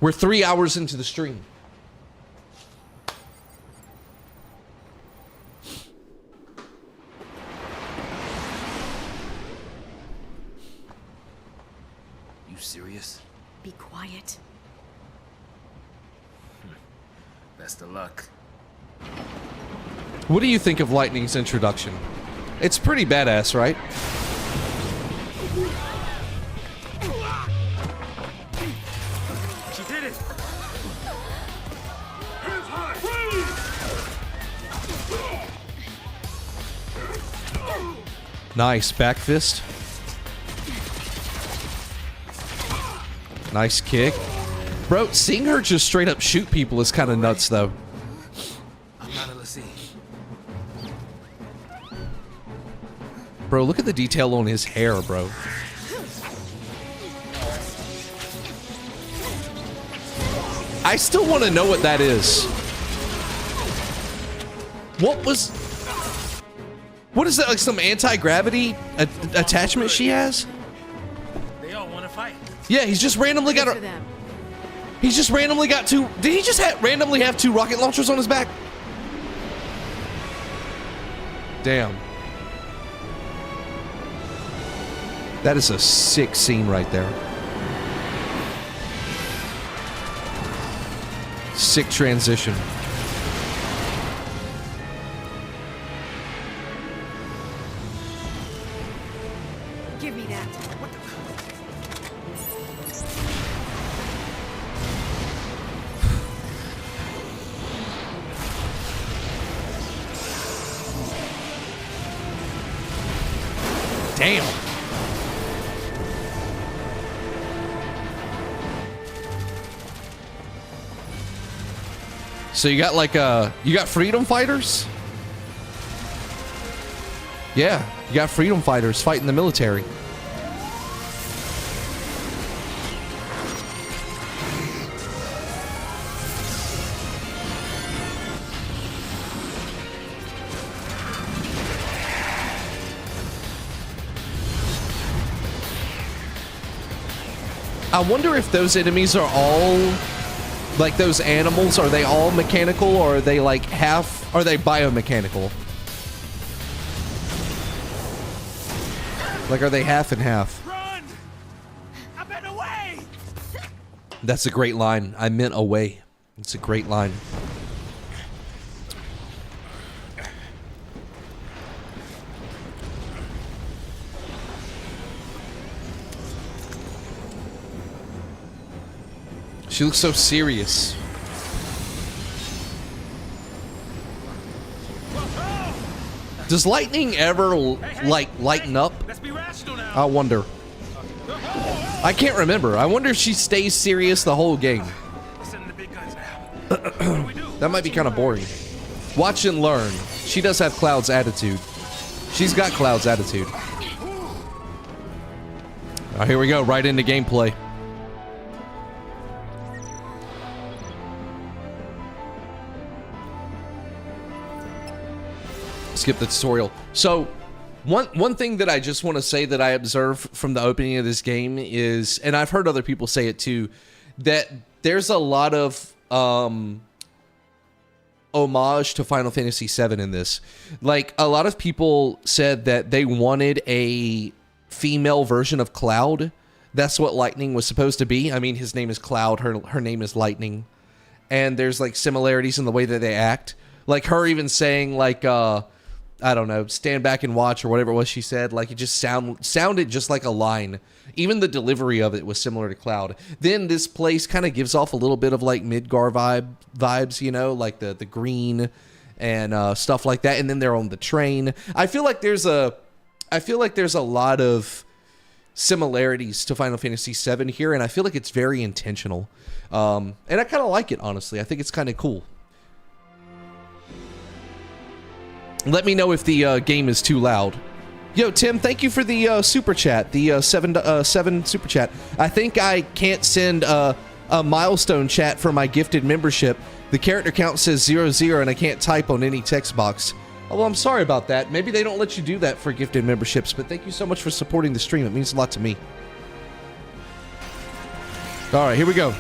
We're 3 hours into the stream. You serious? Be quiet. Best of luck. What do you think of Lightning's introduction? It's pretty badass, right? She did it! Nice back fist. Nice kick. Bro, seeing her just straight up shoot people is kind of nuts, though. I'm not a see. Bro, look at the detail on his hair, bro. I still want to know what that is. What is that, like some anti-gravity attachment she has? They all want to fight. Yeah, he's just randomly got Good for a... them. He's just randomly got two... Did he just randomly have 2 rocket launchers on his back? Damn. That is a sick scene right there. Sick transition. Give me that. Damn. So you got like you got freedom fighters? Yeah, you got freedom fighters fighting the military. I wonder if those enemies are all, like those animals, are they all mechanical or are they like half, are they biomechanical? Like, are they half and half? Run! I been away! That's a great line. I meant away. It's a great line. She looks so serious. Does lightning ever, like, lighten up? Let's be rational now. I wonder. I can't remember. I wonder if she stays serious the whole game. Send the big guns now. What do we do? That might be kind of boring. Watch and learn. She does have Cloud's attitude. She's got Cloud's attitude. Here we go. Right into gameplay. Skip the tutorial. So one thing that I just want to say that I observed from the opening of this game is, and I've heard other people say it too, that there's a lot of homage to Final Fantasy VII in this. Like, a lot of people said that they wanted a female version of Cloud. That's what Lightning was supposed to be. I mean, his name is Cloud, her name is Lightning, and there's like similarities in the way that they act. Like her even saying like I don't know, stand back and watch or whatever it was she said. Like, it just sounded just like a line. Even the delivery of it was similar to Cloud. Then this place kind of gives off a little bit of like Midgar vibes, you know, like the green and stuff like that. And then they're on the train. I feel like there's a lot of similarities to Final Fantasy VII here, and I feel like it's very intentional. And I kind of like it, honestly. I think it's kind of cool. Let me know if the game is too loud. Yo, Tim, thank you for the super chat, the seven super chat. I think I can't send a milestone chat for my gifted membership. The character count says 00, and I can't type on any text box. Oh, well, I'm sorry about that. Maybe they don't let you do that for gifted memberships, but thank you so much for supporting the stream. It means a lot to me. All right, here we go.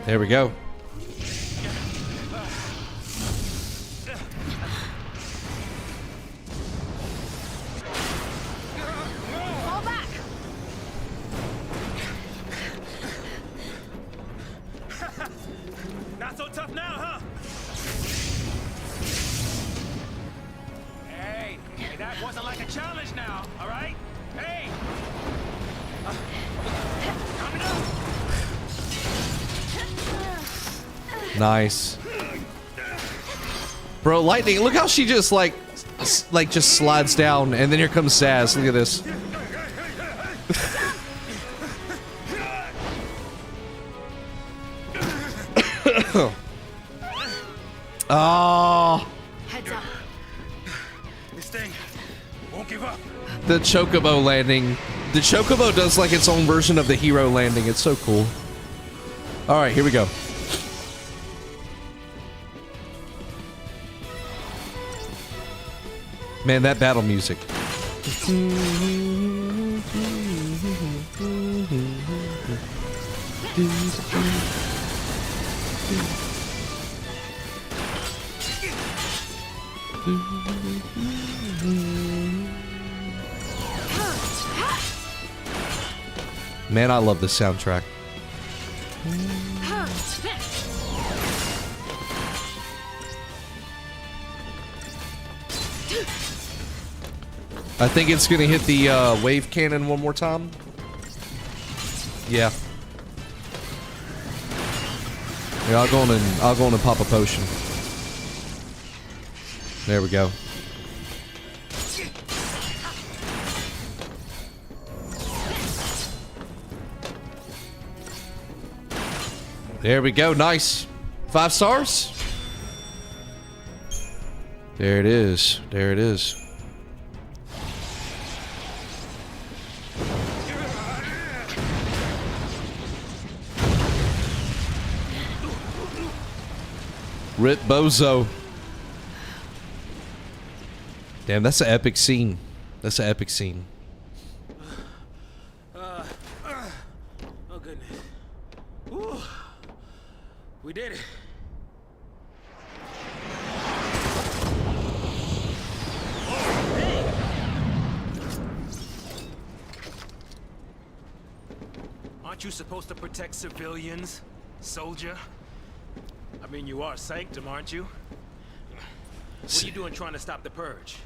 There we go. Fall back. Not so tough now, huh? Hey, that wasn't like a challenge now, all right? Hey! Coming up! Nice. Bro, Lightning, look how she just like just slides down, and then here comes Saz. Look at this. Oh, Heads up. This thing won't give up. the Chocobo landing. The Chocobo does like its own version of the hero landing. It's so cool. All right, here we go. Man, that battle music. Man, I love this soundtrack. I think it's gonna hit the wave cannon one more time. Yeah. Yeah, I'll go in and pop a potion. There we go. There we go. Nice. 5 stars. There it is. There it is. Rip Bozo. Damn, that's an epic scene. That's an epic scene. Oh goodness. Whew. We did it. Aren't you supposed to protect civilians, soldier? I mean, you are Sanctum, aren't you? What are you doing trying to stop the Purge?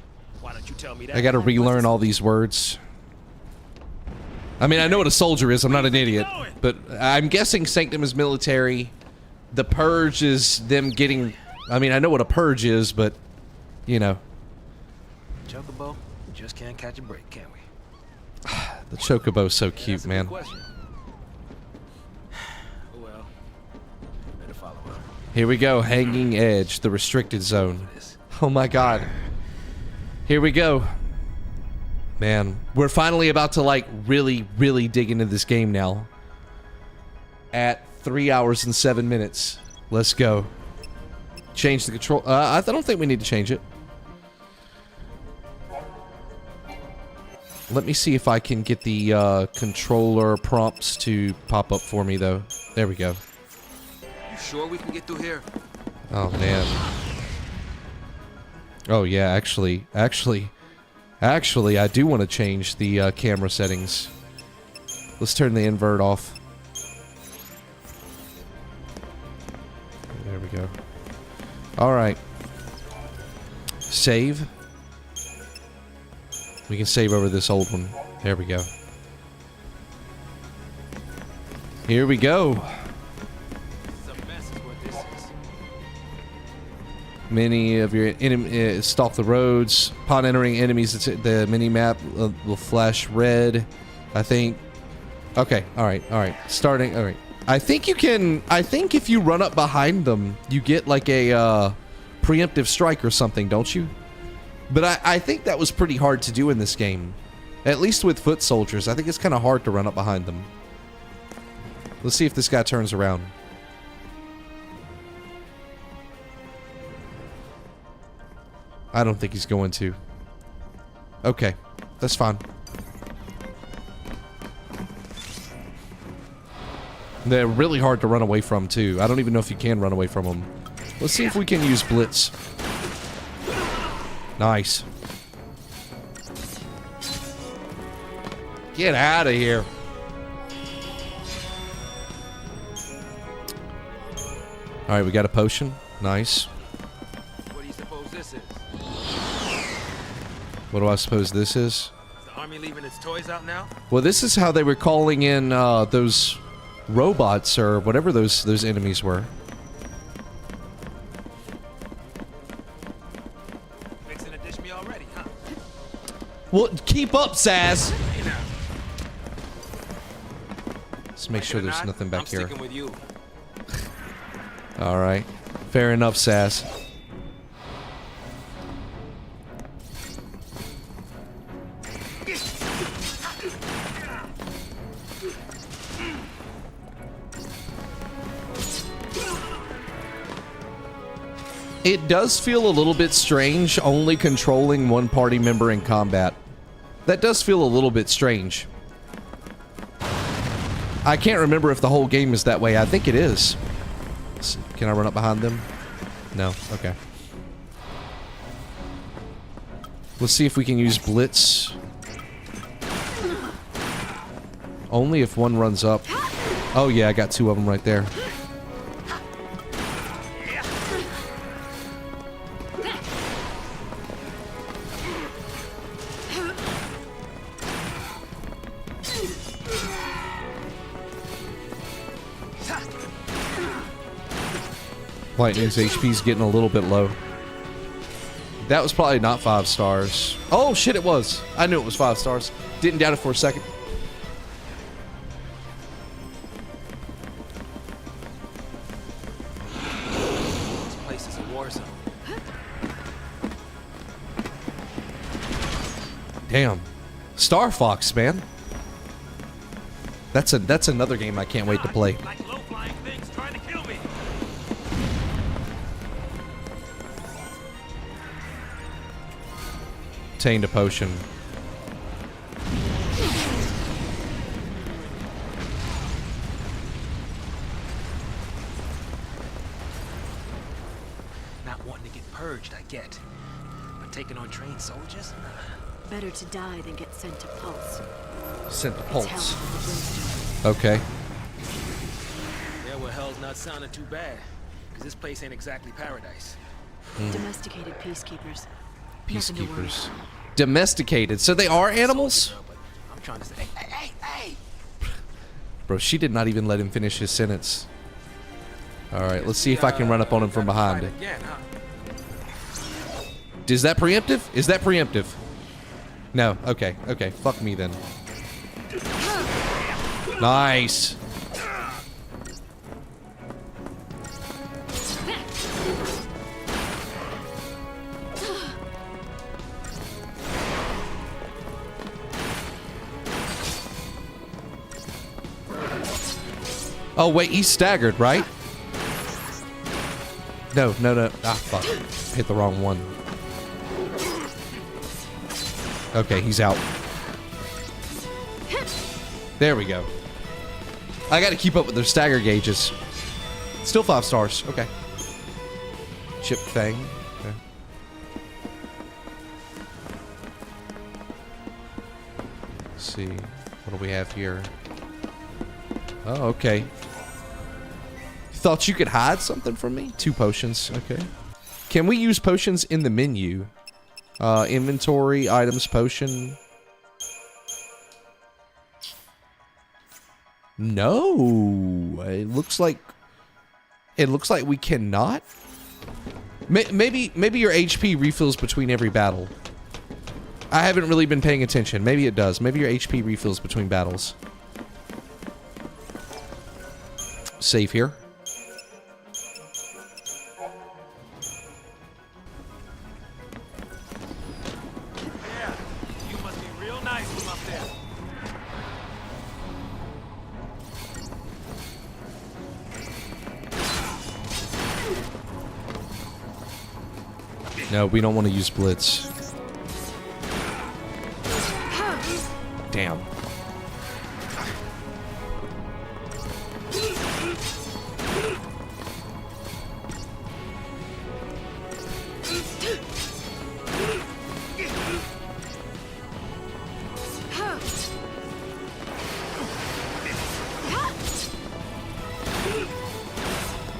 Why don't you tell me that? I gotta relearn all these words. I mean, I know what a soldier is. I'm not an idiot. But I'm guessing Sanctum is military. The Purge is them getting... I mean, I know what a Purge is, but... You know. Chocobo, just can't catch a break, can we? The Chocobo's so cute, man. Well, better follow up. Here we go. Hanging Edge. The restricted zone. Oh my god. Here we go. Man, we're finally about to like really dig into this game now. At 3 hours and 7 minutes. Let's go. Change the control. I don't think we need to change it. Let me see if I can get the controller prompts to pop up for me though. There we go. You sure we can get through here? Oh man. Oh yeah, actually, I do want to change the camera settings. Let's turn the invert off. There we go. All right. Save. We can save over this old one. There we go. Here we go. It's a mess is what this is. Many of your enemy stalk the roads. Upon entering enemies, the mini map will flash red. I think. Okay. All right. All right. Starting. All right. I think you can. I think if you run up behind them, you get like a preemptive strike or something, don't you? But I think that was pretty hard to do in this game. At least with foot soldiers. I think it's kind of hard to run up behind them. Let's see if this guy turns around. I don't think he's going to. Okay, that's fine. They're really hard to run away from, too. I don't even know if you can run away from them. Let's see if we can use Blitz. Nice. Get out of here. Alright, we got a potion. Nice. What do you suppose this is? What do I suppose this is? Is the army leaving its toys out now? Well, this is how they were calling in those robots or whatever those enemies were. Fixing to dish me already, huh? Well, keep up, Saz. Hey now. Let's make sure there's nothing back I'm here. sticking with you. All right. Fair enough, Saz. It does feel a little bit strange only controlling one party member in combat. That does feel a little bit strange. I can't remember if the whole game is that way. I think it is. Can I run up behind them? No. Okay. Let's see if we can use Blitz. Only if one runs up. Oh yeah, I got two of them right there. Lightning's HP's getting a little bit low. That was probably not 5 stars. Oh shit, it was. I knew it was 5 stars. Didn't doubt it for a second. This place is a war zone. Damn. Star Fox, man. That's another game I can't wait to play. Like low-flying things trying to kill me. Obtained a potion. Not wanting to get purged, I get. But taking on trained soldiers? Better to die than get sent to Pulse. Sent to It's Pulse. hell for Brimstone. Okay. Yeah, well, hell's not sounding too bad. Because this place ain't exactly paradise. Domesticated peacekeepers. Nothing to worry Peacekeepers. about. Domesticated. So they are animals? But I'm trying to say, hey! Bro, she did not even let him finish his sentence. Alright, let's see if I can run up on him from behind. Again, huh? Is that preemptive? Is that preemptive? No. Okay. Okay. Fuck me then. Nice. Oh, wait. He's staggered, right? No. Ah, fuck. Hit the wrong one. Okay, he's out. There we go. I gotta keep up with their stagger gauges. Still 5 stars. Okay. Chip Fang. Okay. Let's see. What do we have here? Oh, okay. Thought you could hide something from me? 2 potions. Okay. Can we use potions in the menu? Inventory, items, potion. No, it looks like we cannot. Maybe your HP refills between every battle. I haven't really been paying attention. Maybe it does. Maybe your HP refills between battles. Save here. Yeah, you must be real nice from up there. No, we don't want to use Blitz. Damn.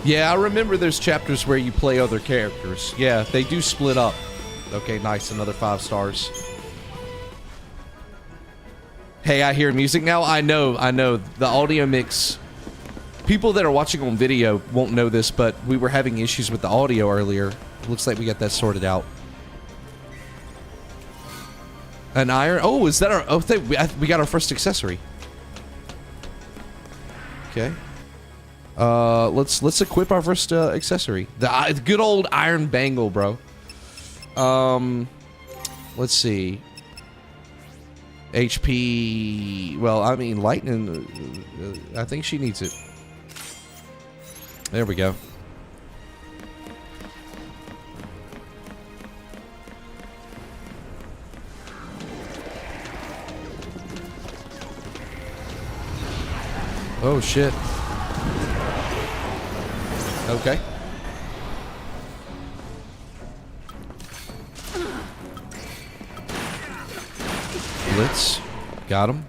Yeah, I remember there's chapters where you play other characters. Yeah, they do split up. Okay, nice. Another 5 stars. Hey, I hear music now. I know. The audio mix. People that are watching on video won't know this, but we were having issues with the audio earlier. Looks like we got that sorted out. An iron. Oh, is that our? Oh, we got our first accessory. Okay. Let's equip our first accessory. The good old iron bangle, bro. Let's see. HP. Well, I mean, lightning. I think she needs it. There we go. Oh shit. Okay. Blitz. Got him.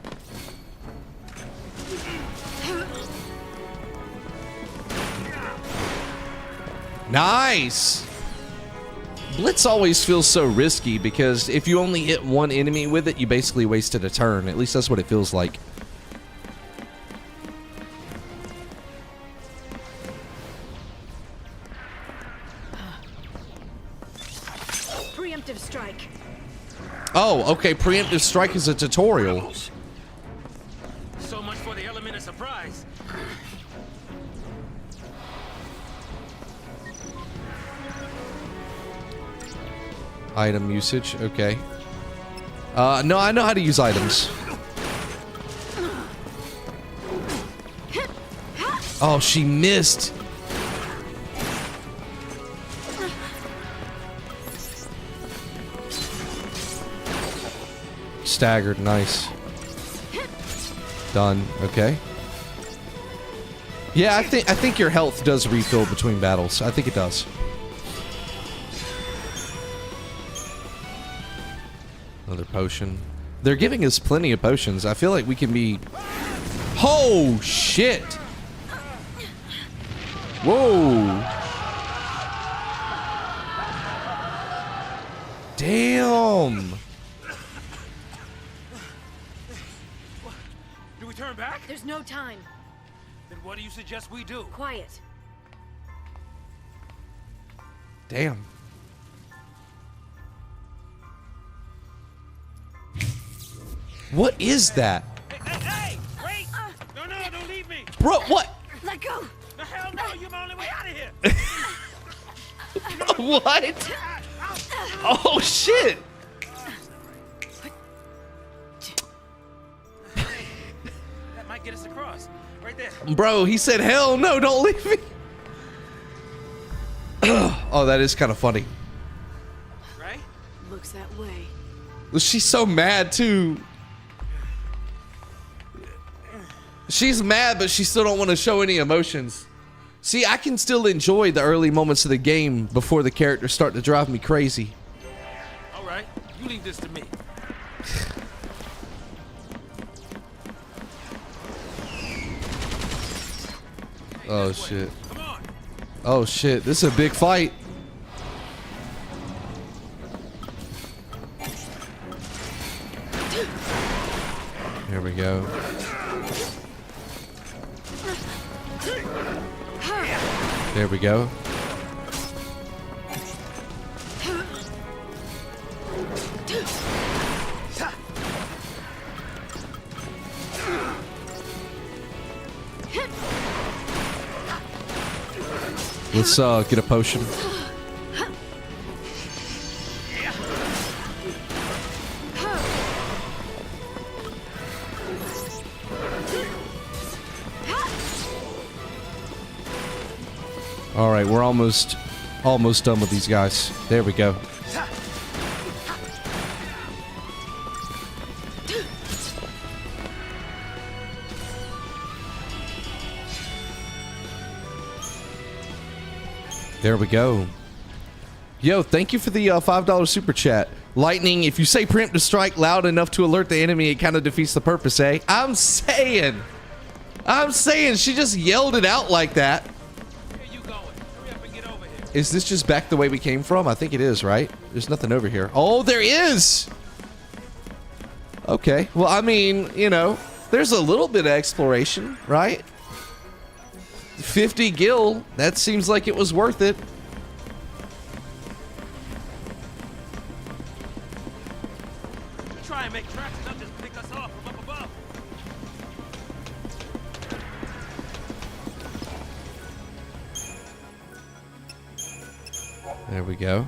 Nice! Blitz always feels so risky because if you only hit one enemy with it, you basically wasted a turn. At least that's what it feels like. Preemptive strike. Oh, okay. Preemptive strike is a tutorial. So much for the element of surprise. Item usage. Okay. No, I know how to use items. Oh, she missed. Staggered, nice. Done. Okay. Yeah, I think your health does refill between battles. I think it does. Another potion. They're giving us plenty of potions. I feel like we can be... Oh, shit! Whoa! Damn! Do we turn back? There's no time. Then what do you suggest we do? Quiet. Damn. What is that? Hey! Wait! No, don't leave me! Bro, what? Let go. The hell no! You're my only way out of here! What? Oh, shit! That might get us across. Right there. Bro, he said, hell no, don't leave me. Oh, that is kind of funny. Right? Looks that way. She's so mad, too. She's mad, but she still don't want to show any emotions. See, I can still enjoy the early moments of the game before the characters start to drive me crazy. All right. You leave this to me. Oh, shit. Come on. Oh, shit. This is a big fight. Here we go. There we go. Let's get a potion. All right, we're almost done with these guys. There we go. There we go. Yo, thank you for the $5 super chat. Lightning, if you say preemptive strike loud enough to alert the enemy, it kind of defeats the purpose, eh? I'm saying she just yelled it out like that. Where you going? Hurry up and get over here. Is this just back the way we came from? I think it is, right? There's nothing over here. Oh, there is! Okay. Well, I mean, you know, there's a little bit of exploration, right? 50 gil. That seems like it was worth it. Try and make tracks and they'll just pick us off from up above. There we go.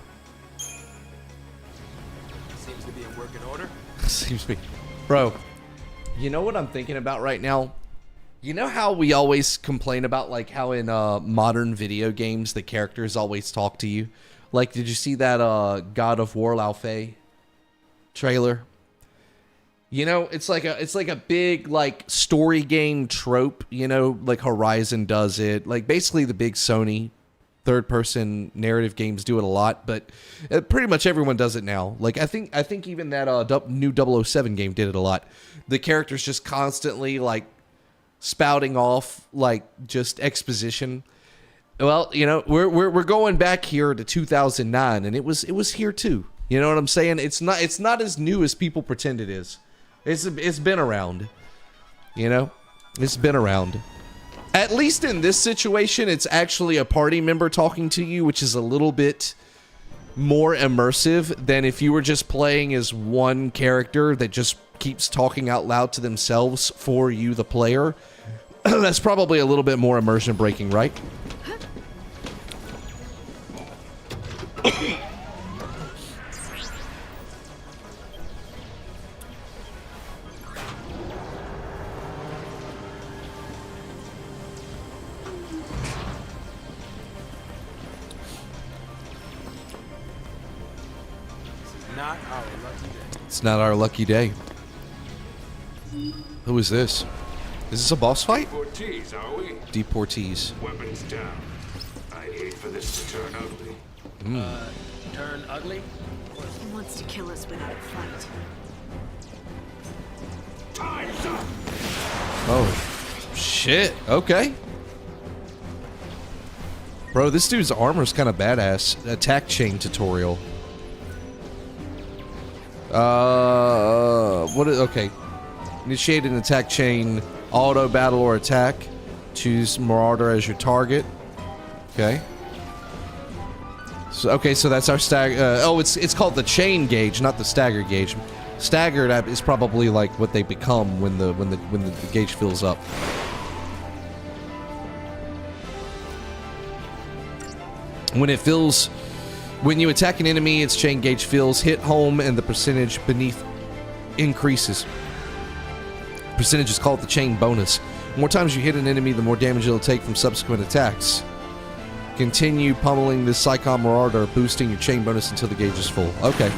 Seems to be in working order. Seems to be. Bro, you know what I'm thinking about right now? You know how we always complain about, like, how in modern video games the characters always talk to you? Like, did you see that God of War Lao Fei trailer? You know, it's like a big, like, story game trope, you know, like Horizon does it. Like, basically the big Sony third-person narrative games do it a lot, but pretty much everyone does it now. Like, I think even that new 007 game did it a lot. The characters just constantly, like, spouting off, like, just exposition. Well, you know, we're going back here to 2009, and it was here too. You know what I'm saying? It's not as new as people pretend it is. It's been around. You know, it's been around. At least in this situation, it's actually a party member talking to you, which is a little bit more immersive than if you were just playing as one character that just keeps talking out loud to themselves for you, the player. That's probably a little bit more immersion breaking, right? Not our lucky day. It's not our lucky day. Who is this? Is this a boss fight? Deportees, are we? Deportees. Weapons down. I'd hate for this to turn ugly. Turn ugly? He wants to kill us without a fight. Time's up! Oh, shit. Okay. Bro, this dude's armor's kind of badass. Attack chain tutorial. Okay. Initiate an attack chain, auto, battle, or attack. Choose Marauder as your target. Okay. So that's our stagger. It's called the chain gauge, not the stagger gauge. Staggered is probably like what they become when the gauge fills up. When you attack an enemy, its chain gauge fills, hit home, and the percentage beneath increases. Percentage is called the chain bonus. The more times you hit an enemy, the more damage it'll take from subsequent attacks. Continue pummeling this Psychon Marauder, boosting your chain bonus until the gauge is full. Okay.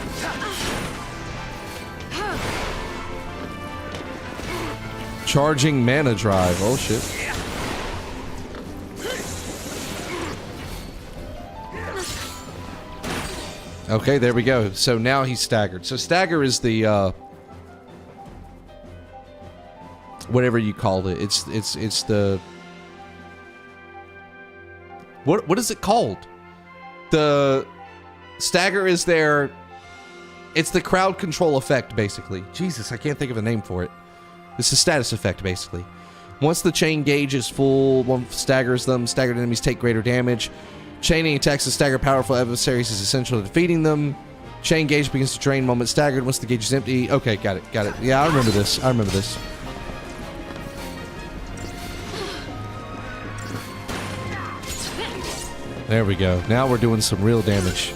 Charging mana drive. Oh shit. Okay, there we go. So now he's staggered. So stagger is the whatever you called it. It's the what is it called? The stagger is their it's the crowd control effect basically. Jesus, I can't think of a name for it. It's a status effect basically. Once the chain gauge is full, one staggers them. Staggered enemies take greater damage. Chaining attacks with stagger powerful adversaries is essential to defeating them. Chain gauge begins to drain moment staggered. Once the gauge is empty. Okay, got it. Got it. Yeah, I remember this. I remember this. There we go. Now we're doing some real damage.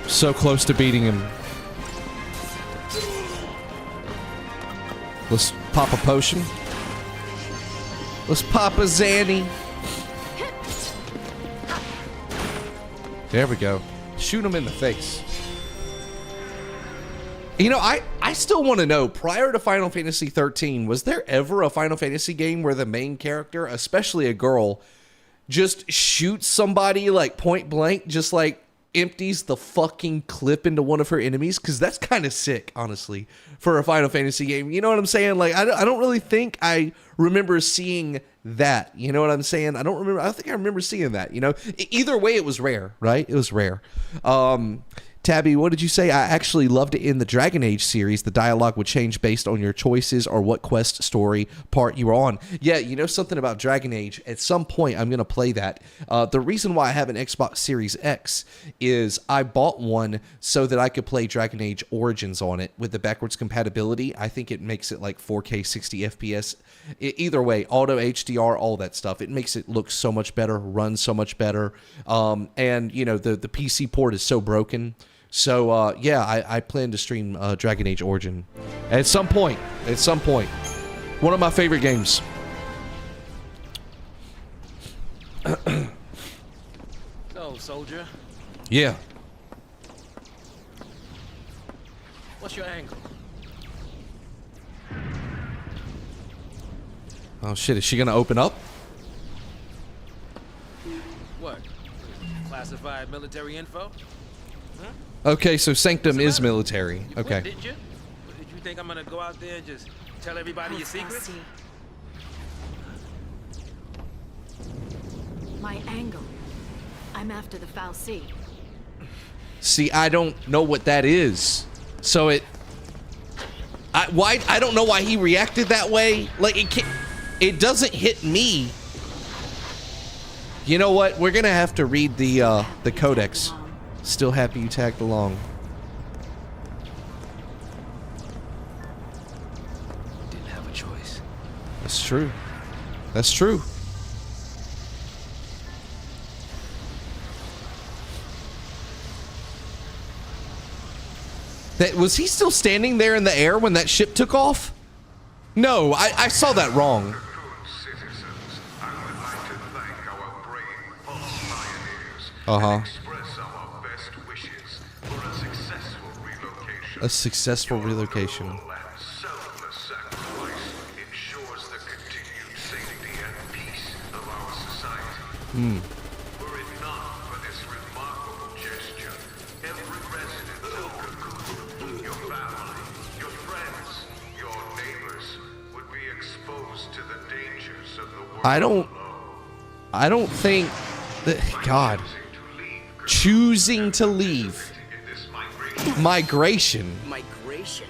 So close to beating him. Let's pop a potion. Let's pop a Zanny. There we go. Shoot him in the face. You know, I still want to know, prior to Final Fantasy 13, was there ever a Final Fantasy game where the main character, especially a girl, just shoots somebody like point blank, just like empties the fucking clip into one of her enemies? Because that's kind of sick, honestly, for a Final Fantasy game. You know what I'm saying? Like, I don't really think I remember seeing that. You know what I'm saying? I don't think I remember seeing that, you know? Either way, it was rare, right? It was rare. Tabby, what did you say? I actually loved it in the Dragon Age series. The dialogue would change based on your choices or what quest story part you were on. Yeah, you know something about Dragon Age? At some point, I'm going to play that. The reason why I have an Xbox Series X is I bought one so that I could play Dragon Age Origins on it with the backwards compatibility. I think it makes it like 4K 60 FPS. Either way, auto HDR, all that stuff. It makes it look so much better, run so much better. And, you know, the PC port is so broken. So, yeah, I plan to stream Dragon Age Origin at some point. At some point. One of my favorite games. So, soldier, Yeah. what's your angle? Oh, shit. Is she going to open up? What? Classified military info? Okay, so Sanctum is military. You Okay. quit, didn't you? Did you think I'm gonna go out there and just tell everybody your secrets? My angle. I'm after the Fal'Cie. See, I don't know what that is. So I don't know why he reacted that way. Like, it doesn't hit me. You know what? We're gonna have to read the codex. Still happy you tagged along. Didn't have a choice. That's true. That's true. Was he still standing there in the air when that ship took off? No, I saw that wrong. Uh-huh. A successful relocation. Hmm. Were it not for this remarkable gesture, every resident of Cocoon, your family, your friends, your neighbors, would be exposed to the dangers of the world. I don't think that, God, choosing to leave. Migration. Migration?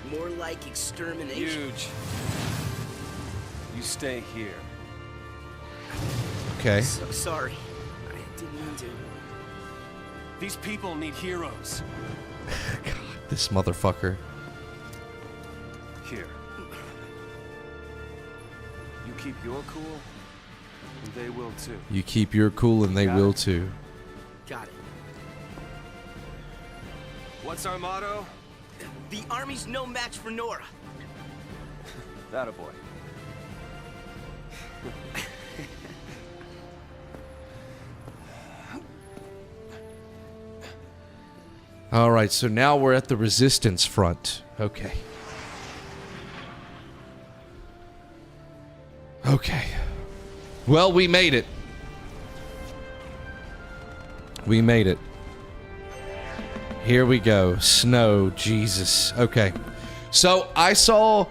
More like extermination. Huge. You stay here. Okay. So sorry. I didn't mean to. These people need heroes. God, this motherfucker. Here. You keep your cool, and they will too. You keep your cool and they will too. Got it. What's our motto? The army's no match for Nora. That a boy. All right, so now we're at the resistance front. Okay. Okay. Well, we made it. We made it. Here we go. Snow, Jesus. Okay. So I saw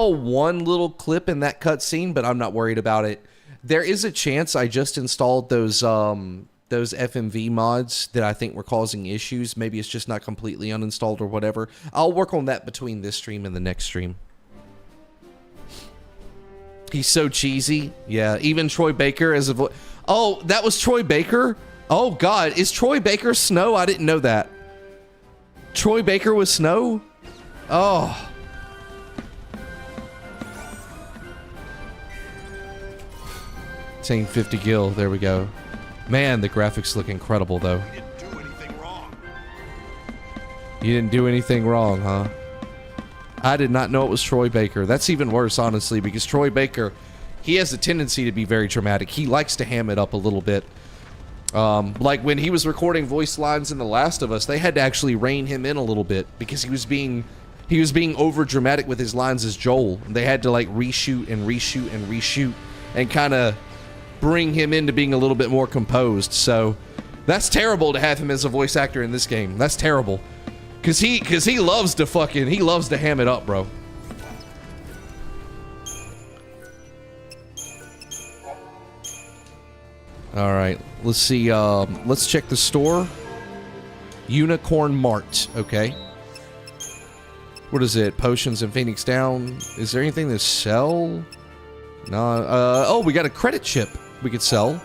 one little clip in that cutscene, but I'm not worried about it. There is a chance I just installed those FMV mods that I think were causing issues. Maybe it's just not completely uninstalled or whatever. I'll work on that between this stream and the next stream. He's so cheesy. Yeah, even Troy Baker as a voice. Oh, that was Troy Baker? Oh, God. Is Troy Baker Snow? I didn't know that. Troy Baker was Snow? Oh. Saying 50 gil. There we go. Man, the graphics look incredible, though. You didn't do anything wrong. You didn't do anything wrong, huh? I did not know it was Troy Baker. That's even worse, honestly, because Troy Baker, he has a tendency to be very dramatic. He likes to ham it up a little bit. Like when he was recording voice lines in The Last of Us, they had to actually rein him in a little bit because he was being over dramatic with his lines as Joel. They had to like reshoot and reshoot and reshoot and kind of bring him into being a little bit more composed. So that's terrible to have him as a voice actor in this game. That's terrible. Cause he loves to ham it up, bro. All right, let's see. Let's check the store. Unicorn Mart. Okay. What is it? Potions in Phoenix Down. Is there anything to sell? No. Oh, we got a credit chip we could sell.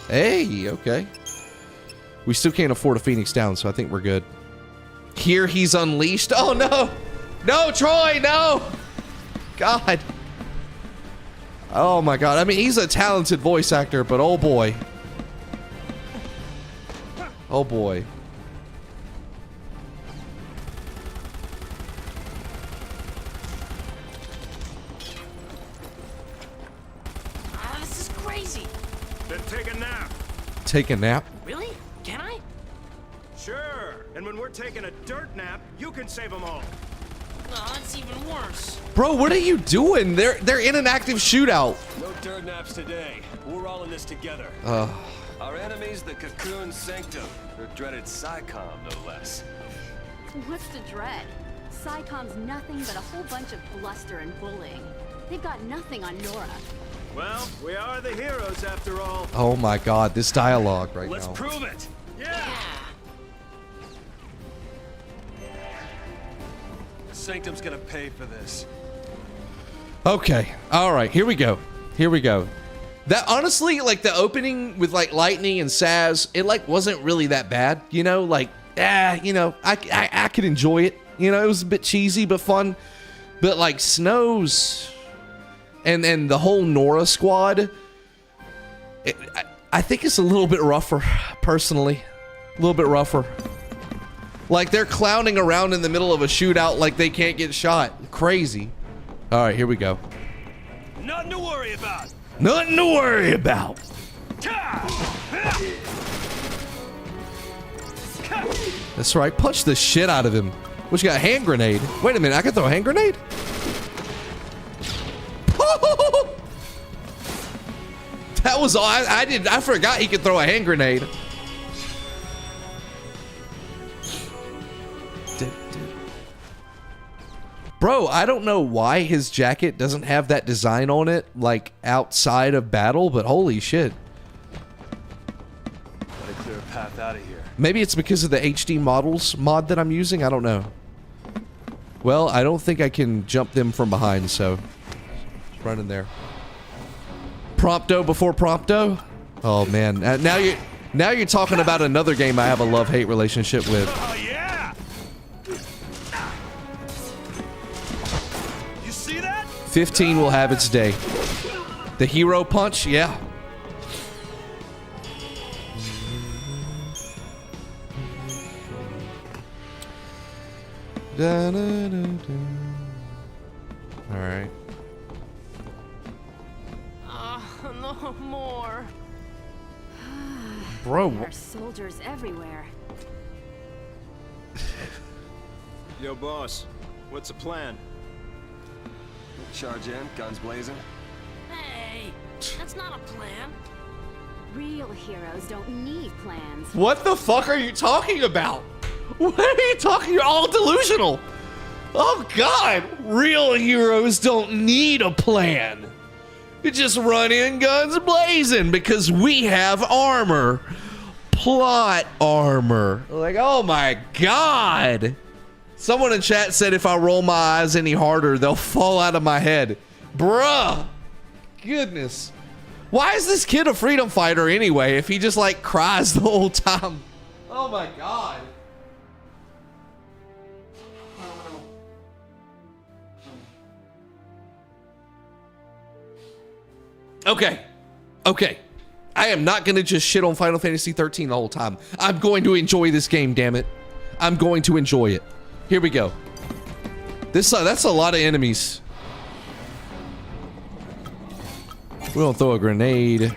Hey, okay. We still can't afford a Phoenix Down, so I think we're good. Here he's unleashed. Oh no! No, Troy, no! God. Oh my God. I mean, he's a talented voice actor, but oh boy. Oh boy. This is crazy. Then take a nap. Take a nap? Really? Can I? Sure. And when we're taking a dirt nap, you can save them all. Oh, that's even worse. Bro, what are you doing? They're in an active shootout. No dirt naps today. We're all in this together. Our enemy's the Cocoon Sanctum, or dreaded SciComm, no less. What's the dread? SciComm's nothing but a whole bunch of bluster and bullying. They've got nothing on Nora. Well, we are the heroes after all. Oh my God, this dialogue right Let's now. prove it. Yeah. Sanctum's gonna pay for this. Okay. All right. Here we go. Here we go. That honestly, like the opening with like Lightning and Saz, it like wasn't really that bad. You know, like you know, I could enjoy it. You know, it was a bit cheesy but fun. But like Snow's and the whole Nora squad, I think it's a little bit rougher, personally. A little bit rougher. Like they're clowning around in the middle of a shootout like they can't get shot. Crazy. All right, here we go. Nothing to worry about. Nothing to worry about. That's right. Punch the shit out of him. What, you got a hand grenade? Wait a minute, I can throw a hand grenade? That was all. I forgot he could throw a hand grenade. Bro, I don't know why his jacket doesn't have that design on it, like, outside of battle, but holy shit. Gotta clear a path out of here. Maybe it's because of the HD models mod that I'm using, I don't know. Well, I don't think I can jump them from behind, so... Just run in there. Prompto before Prompto? Oh, man. Now you're talking about another game I have a love-hate relationship with. Oh, yeah. 15 will have its day. The hero punch, yeah. Da, da, da, da. All right. No more. Bro. There are soldiers everywhere. Yo, boss. What's the plan? Charge in, guns blazing. Hey, that's not a plan. Real heroes don't need plans. What the fuck are you talking about? What are you talking? You're all delusional. Oh God, real heroes don't need a plan. You just run in guns blazing because we have armor. Plot armor. Like, oh my God. Someone in chat said if I roll my eyes any harder, they'll fall out of my head. Bruh. Goodness. Why is this kid a freedom fighter anyway if he just like cries the whole time? Oh my God. Okay. Okay. I am not going to just shit on Final Fantasy 13 the whole time. I'm going to enjoy this game, damn it. I'm going to enjoy it. Here we go. That's a lot of enemies. We'll throw a grenade.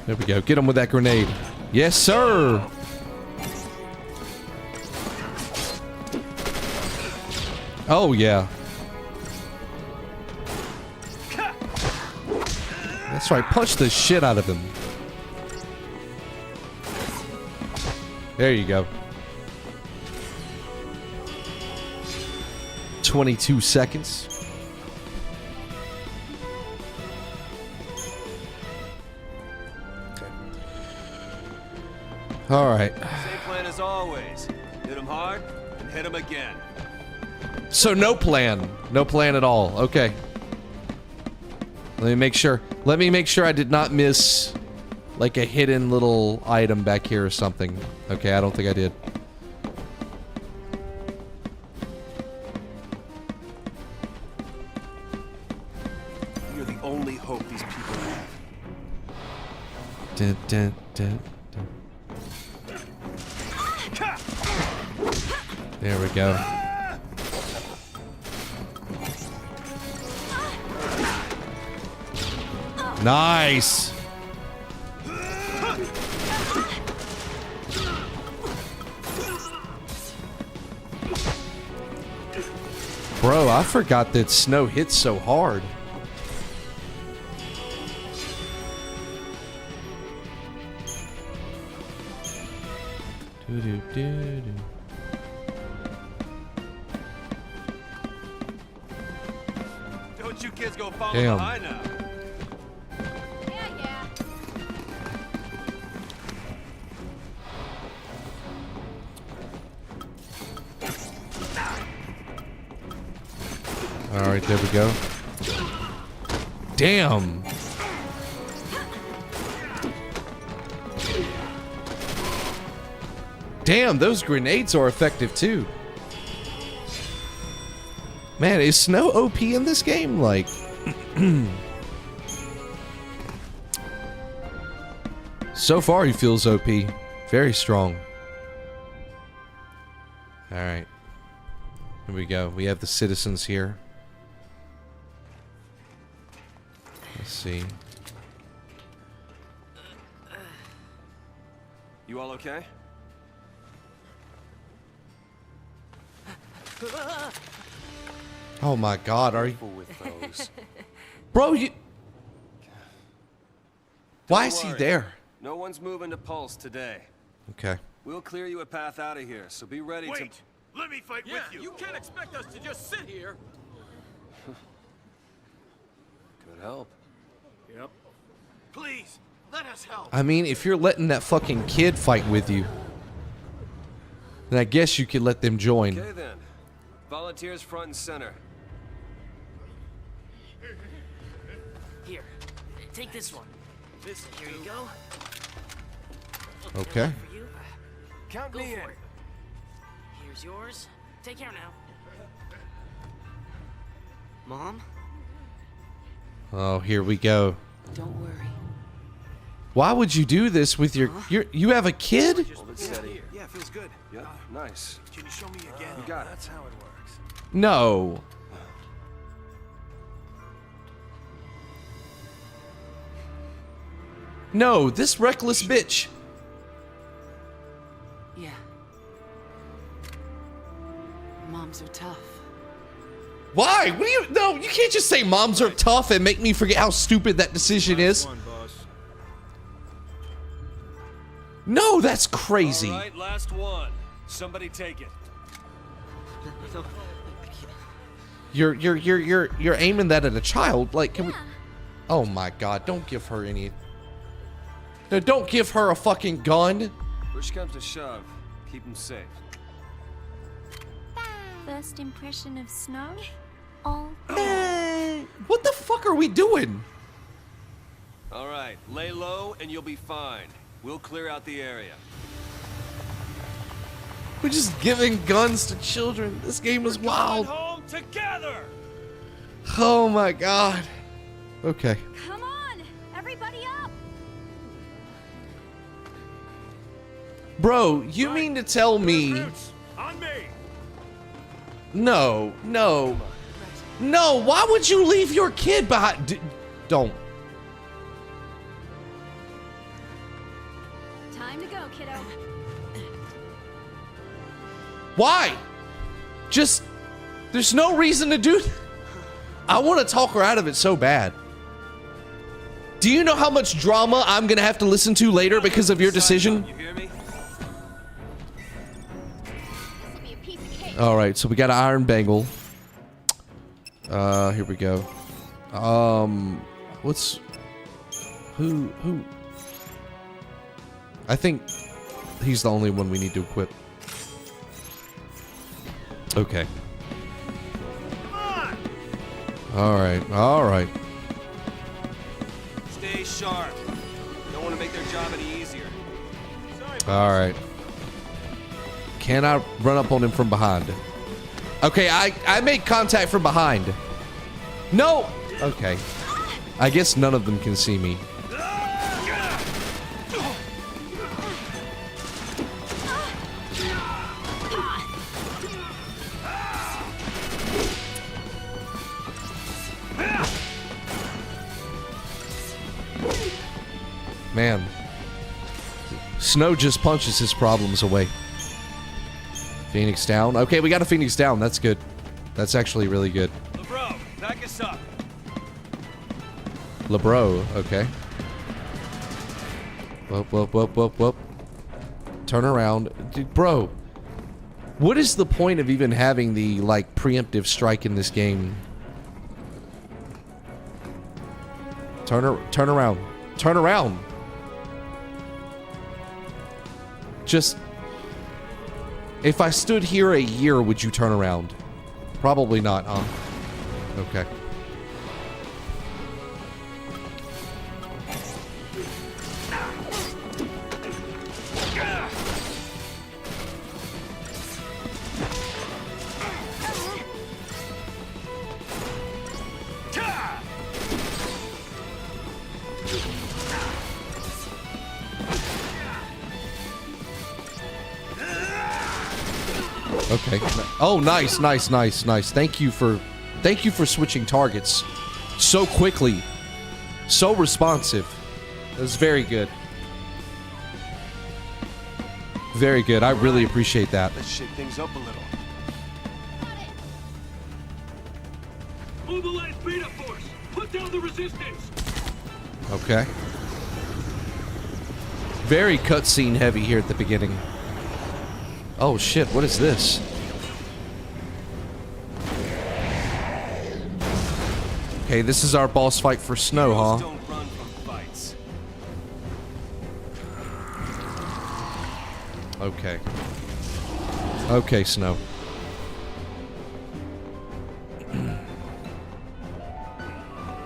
There we go. Get him with that grenade. Yes, sir. Oh, yeah. That's right. Punch the shit out of him. There you go. 22 seconds. All right. Same plan as always. Hit him hard and hit him again. So no plan. No plan at all. Okay. Let me make sure. Let me make sure I did not miss like a hidden little item back here or something. Okay, I don't think I did. You're the only hope these people have. Dun, dun, dun, dun. There we go. Nice. Bro, I forgot that snow hits so hard. Doo-doo-doo-doo. Don't you kids go follow Damn. behind now. All right, there we go. Damn. Damn, those grenades are effective too. Man, is Snow OP in this game? Like, so far he feels OP. Very strong. All right. Here we go. We have the citizens here. Let's see. You all okay? Oh my God, are you? With those. Bro, you... Why Don't is he worry. there? No one's moving to Pulse today. Okay. We'll clear you a path out of here, so be ready to... Wait! Let me fight with you! You can't expect us to just sit here! Could help. Yep. Please, let us help! I mean, if you're letting that fucking kid fight with you, then I guess you could let them join. Okay then. Volunteers front and center. Here, take this one. Here you go. Okay. For you. Count Go me in. for it. Here's yours. Take care now. Mom? Oh, here we go. Don't worry. Why would you do this with your... You have a kid? Hold it steady. Yeah, feels good. Yep, nice. Can you show me again? You got it. That's how it works. No. No, this reckless bitch. Yeah. Moms are tough. Why? What do you... No, you can't just say moms are tough and make me forget how stupid that decision is. No, that's crazy. All right, last one. Somebody take it. You're aiming that at a child. Like, can we? Oh my God! Don't give her any. No, don't give her a fucking gun. Push comes to shove. Keep him safe. First impression of snow? All What the fuck are we doing? All right, lay low and you'll be fine. We'll clear out the area. We're just giving guns to children. This game is wild. Home together. Oh my God. Okay. Come on, everybody up! Bro, you mean to tell me? On me. No, no, no. Why would you leave your kid behind? Don't. Time to go, kiddo. Why? Just, there's no reason to do. I want to talk her out of it so bad. Do you know how much drama I'm gonna have to listen to later because of your decision? You hear me? All right, so we got an iron bangle. Here we go. What's who? I think he's the only one we need to equip. Okay. All right, all right. Stay sharp. Don't want to make their job any easier. All right. Can I run up on him from behind? Okay, I made contact from behind. No! Okay. I guess none of them can see me. Man. Snow just punches his problems away. Phoenix down. Okay, we got a Phoenix down. That's good. That's actually really good. LeBro, back us up. LeBro, okay. Whoop, whoop, whoop, whoop, whoop. Turn around. Dude, bro. What is the point of even having the, like, preemptive strike in this game? Turn around. Turn around. Just... If I stood here a year, would you turn around? Probably not, huh? Okay. Okay. Oh, nice, nice, nice, nice. Thank you for switching targets so quickly. So responsive. That was very good. Very good. I really appreciate that. Let's shake things up a little. Mobilize beta force. Put down the resistance. Okay. Very cutscene heavy here at the beginning. Oh shit, what is this? Okay, this is our boss fight for Snow, huh? Don't run from fights. Okay. Okay, Snow.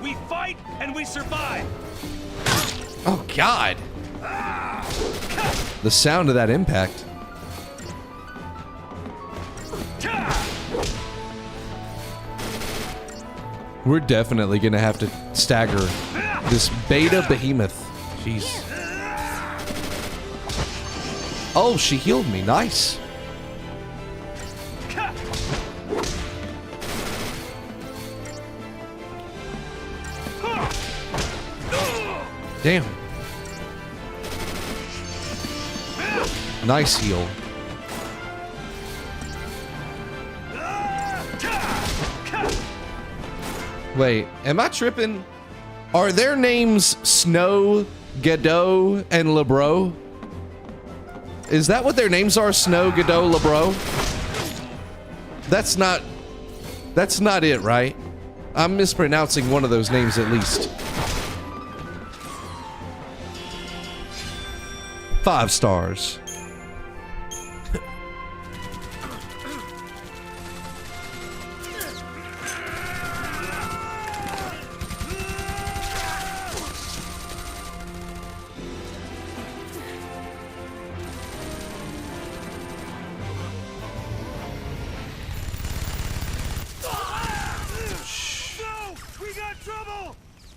We fight and we survive. Oh God. The sound of that impact. We're definitely gonna have to stagger this beta behemoth. Jeez. Oh, she healed me. Nice. Damn. Nice heal. Wait, am I tripping? Are their names Snow, Godot, and LeBro? Is that what their names are? Snow, Godot, LeBro? That's not... That's not it, right? I'm mispronouncing one of those names at least. 5 stars.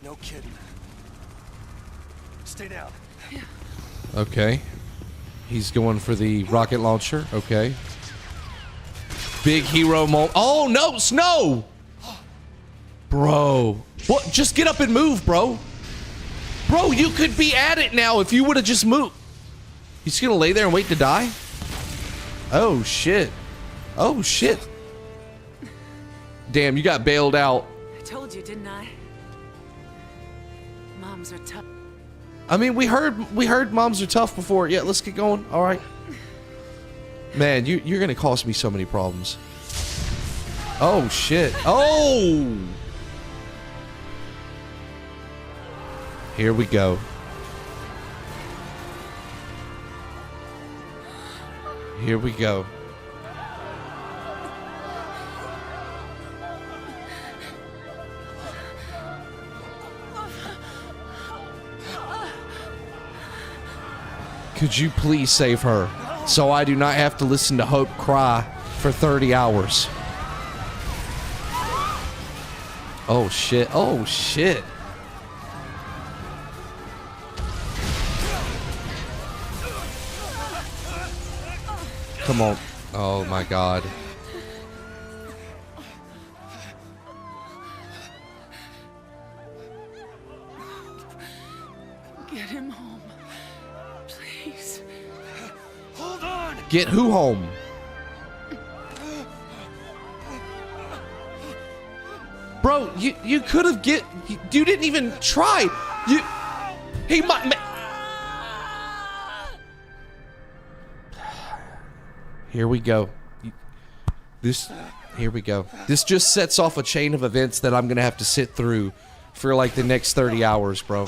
No kidding. Stay down. Okay. He's going for the rocket launcher. Okay. Big hero moment. Oh, no, Snow! Bro. What? Just get up and move, bro. Bro, you could be at it now if you would have just moved. He's gonna lay there and wait to die? Oh, shit. Oh, shit. Damn, you got bailed out. I told you, didn't I? Moms are tough. I mean, we heard moms are tough before. Yeah, let's get going. All right. Man, you're gonna cause me so many problems. Oh shit. Oh. Here we go. Here we go. Could you please save her so I do not have to listen to Hope cry for 30 hours? Oh shit. Oh shit. Come on. Oh my god. Get him home. Please. Hold on. Get who home? Bro, you could have you didn't even try. He might. Here we go. Here we go. This just sets off a chain of events that I'm gonna have to sit through for like the next 30 hours, bro.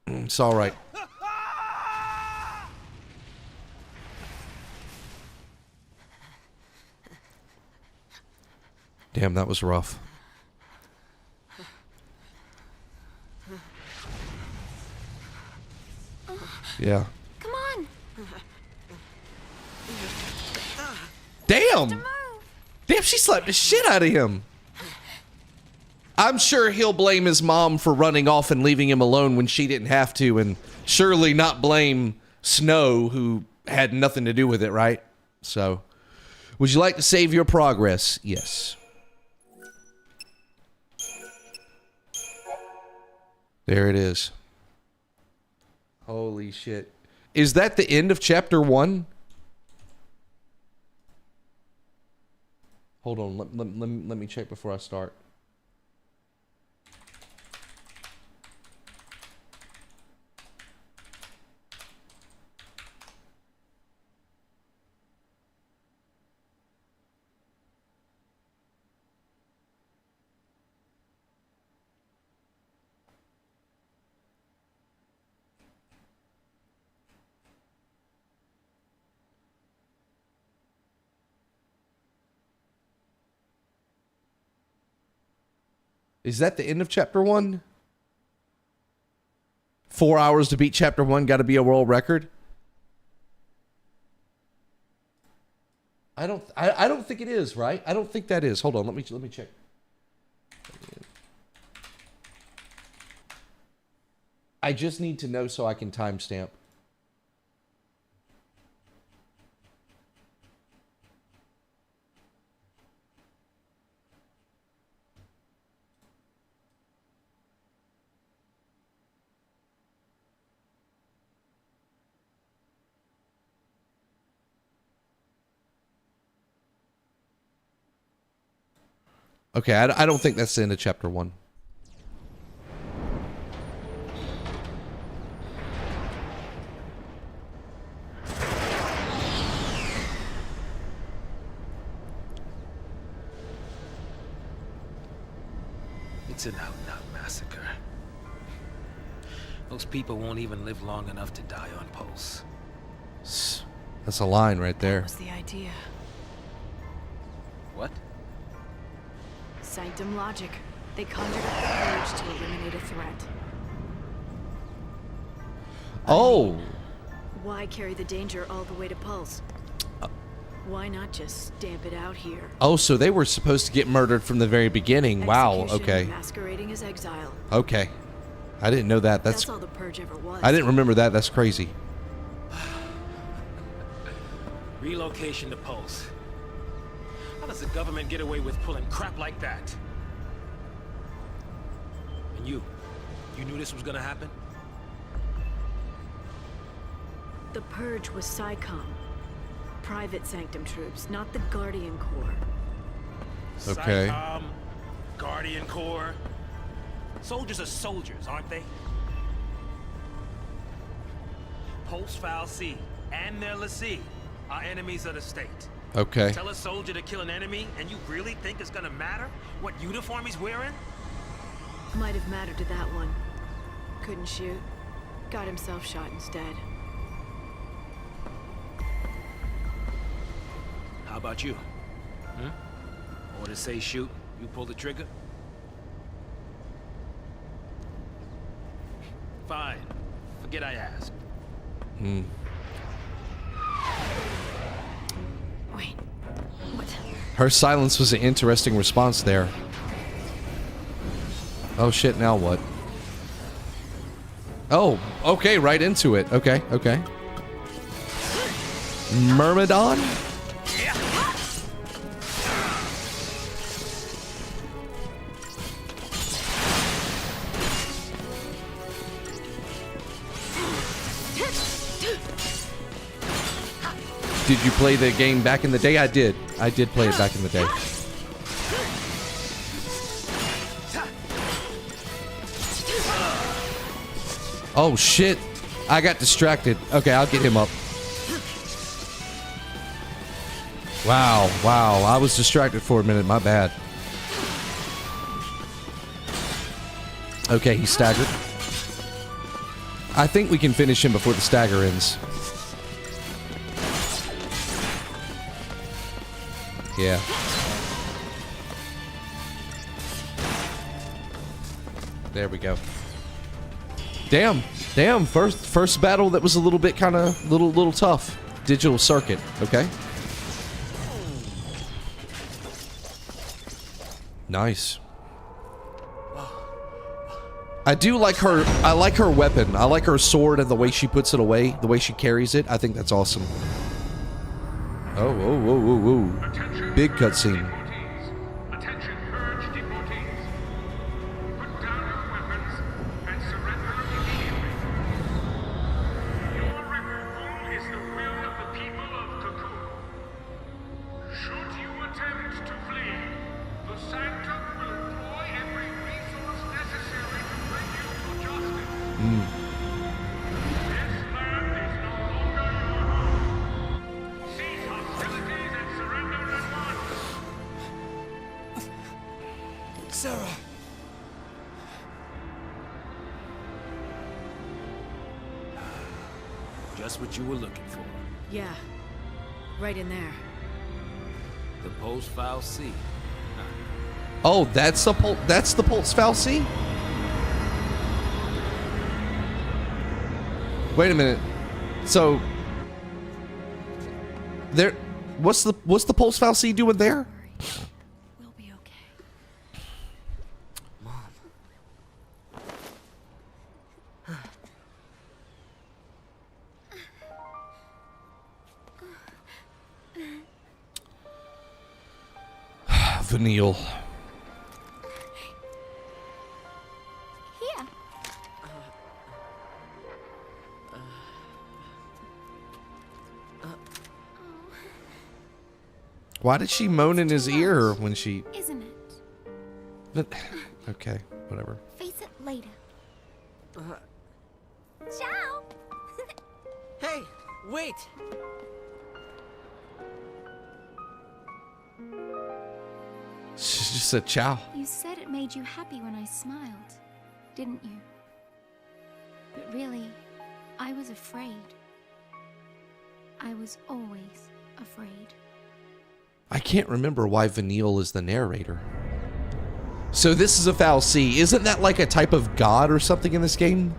It's all right. Damn, that was rough. Yeah. Come on. Damn! Damn, she slapped the shit out of him. I'm sure he'll blame his mom for running off and leaving him alone when she didn't have to, and surely not blame Snow, who had nothing to do with it, right? So, would you like to save your progress? Yes. There it is. Holy shit. Is that the end of chapter 1? Hold on, let me check before I start. Is that the end of chapter 1? 4 hours to beat chapter 1, gotta be a world record? I don't think it is, right? I don't think that is. Hold on, let me check. I just need to know so I can timestamp. Okay, I don't think that's the end of chapter 1. It's an out-and-out massacre. Those people won't even live long enough to die on Pulse. That's a line right there. What's the idea? What? Sanctum logic. They conjured up the Purge to eliminate a threat. Oh. Why carry the danger all the way to Pulse? Why not just stamp it out here? Oh, so they were supposed to get murdered from the very beginning. Wow. Execution Okay. Masquerading as exile. Okay. I didn't know that. That's all the Purge ever was. I didn't remember that. That's crazy. Relocation to Pulse. How does the government get away with pulling crap like that? And you knew this was gonna happen? The Purge was SciComm. Private Sanctum troops, not the Guardian Corps. Okay. SciComm, Guardian Corps. Soldiers are soldiers, aren't they? Pulse Foul C and their lessee are enemies of the state. Okay. Tell a soldier to kill an enemy, and you really think it's gonna matter what uniform he's wearing? Might have mattered to that one. Couldn't shoot. Got himself shot instead. How about you? Orders say shoot, you pull the trigger? Fine. Forget I asked. Wait. What? Her silence was an interesting response there. Oh shit, now what? Oh, okay, right into it. Okay, okay. Myrmidon? Did you play the game back in the day? I did. I did play it back in the day. Oh shit. I got distracted. Okay, I'll get him up. Wow, wow. I was distracted for a minute. My bad. Okay, he's staggered. I think we can finish him before the stagger ends. Yeah. There we go. Damn. Damn. First battle that was a little bit kind of little tough. Digital circuit. Okay. Nice. I do like her. I like her weapon. I like her sword and the way she puts it away, the way she carries it. I think that's awesome. Oh, whoa, whoa, whoa, whoa. Big cutscene. Attention, Purge deportees. Put down your weapons and surrender immediately. Your removal is the will of the people of Cocoon. Should you attempt to flee, the Sanctum will employ every resource necessary to bring you to justice. This land is no longer your home. Cease hostilities and surrender at once. Sarah! Just what you were looking for. Yeah. Right in there. The Pulse Foul C. Oh, that's the Pulse Foul C? Wait a minute. So there what's the Pulse Foul C doing there? We'll be okay. Vanille. Here. Why did she moan in his ear when she... Isn't it? But, okay, whatever. Face it later. Ciao. Hey, wait! She just said ciao. You said it made you happy when I smiled, didn't you? But really, I was afraid. I was always afraid. I can't remember why Vanille is the narrator. So this is a foul C. Isn't that like a type of god or something in this game?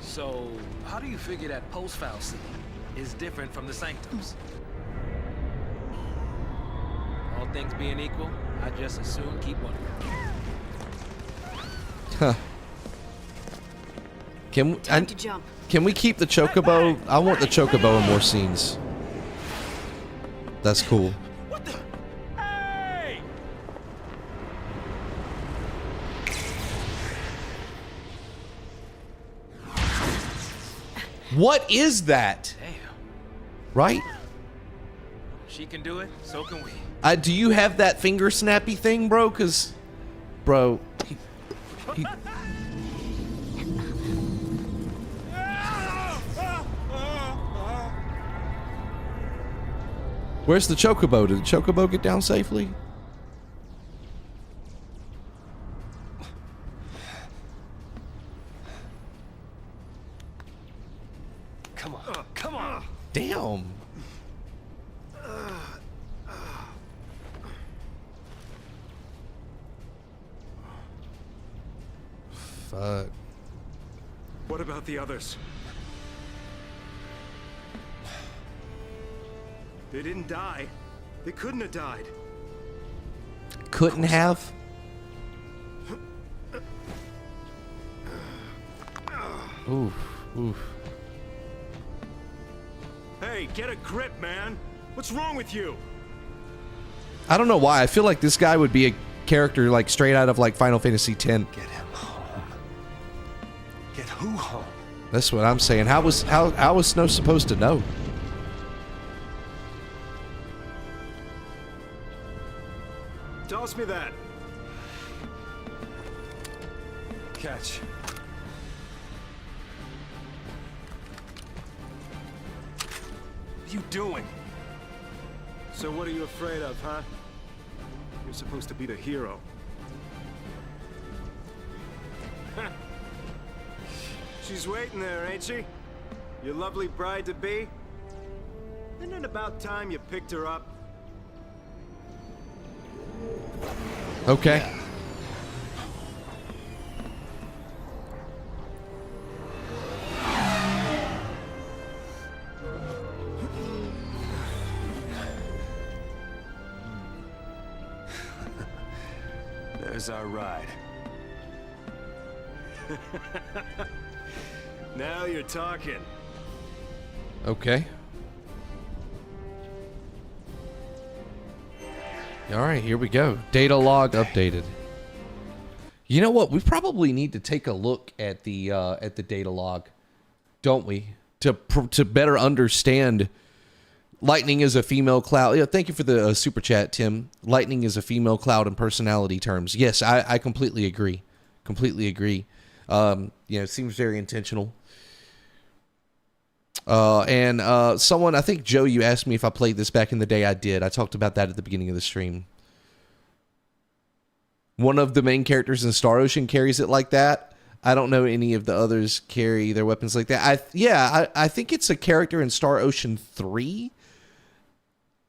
So, how do you figure that post-foul scene is different from the Sanctums? All things being equal, I just as soon keep one. Huh. Can we keep the chocobo? I want the chocobo in more scenes. That's cool. What the? Hey! What is that? Damn. Right? She can do it, so can we. Do you have that finger snappy thing, bro? Cause, bro, he where's the chocobo? Did the chocobo get down safely? Come on, come on. Damn. Fuck. What about the others? They didn't die. They couldn't have died. Couldn't have? Oof, oof. Hey, get a grip, man. What's wrong with you? I don't know why. I feel like this guy would be a character like straight out of like Final Fantasy X. Get him home. Get who home? That's what I'm saying. How was Snow supposed to know? Toss me that. Catch. What are you doing? So what are you afraid of, huh? You're supposed to be the hero. She's waiting there, ain't she? Your lovely bride-to-be? Isn't it about time you picked her up? Okay. There's our ride. Now you're talking. Okay. All right, here we go. Data log updated. You know what? We probably need to take a look at the data log, don't we? To better understand. Lightning is a female cloud. Yeah, thank you for the super chat, Tim. Lightning is a female cloud in personality terms. Yes, I completely agree. Completely agree. It seems very intentional. Someone, I think Joe, you asked me if I played this back in the day. I did. I talked about that at the beginning of the stream. One of the main characters in Star Ocean carries it like that. I don't know any of the others carry their weapons like that. I think it's a character in Star Ocean 3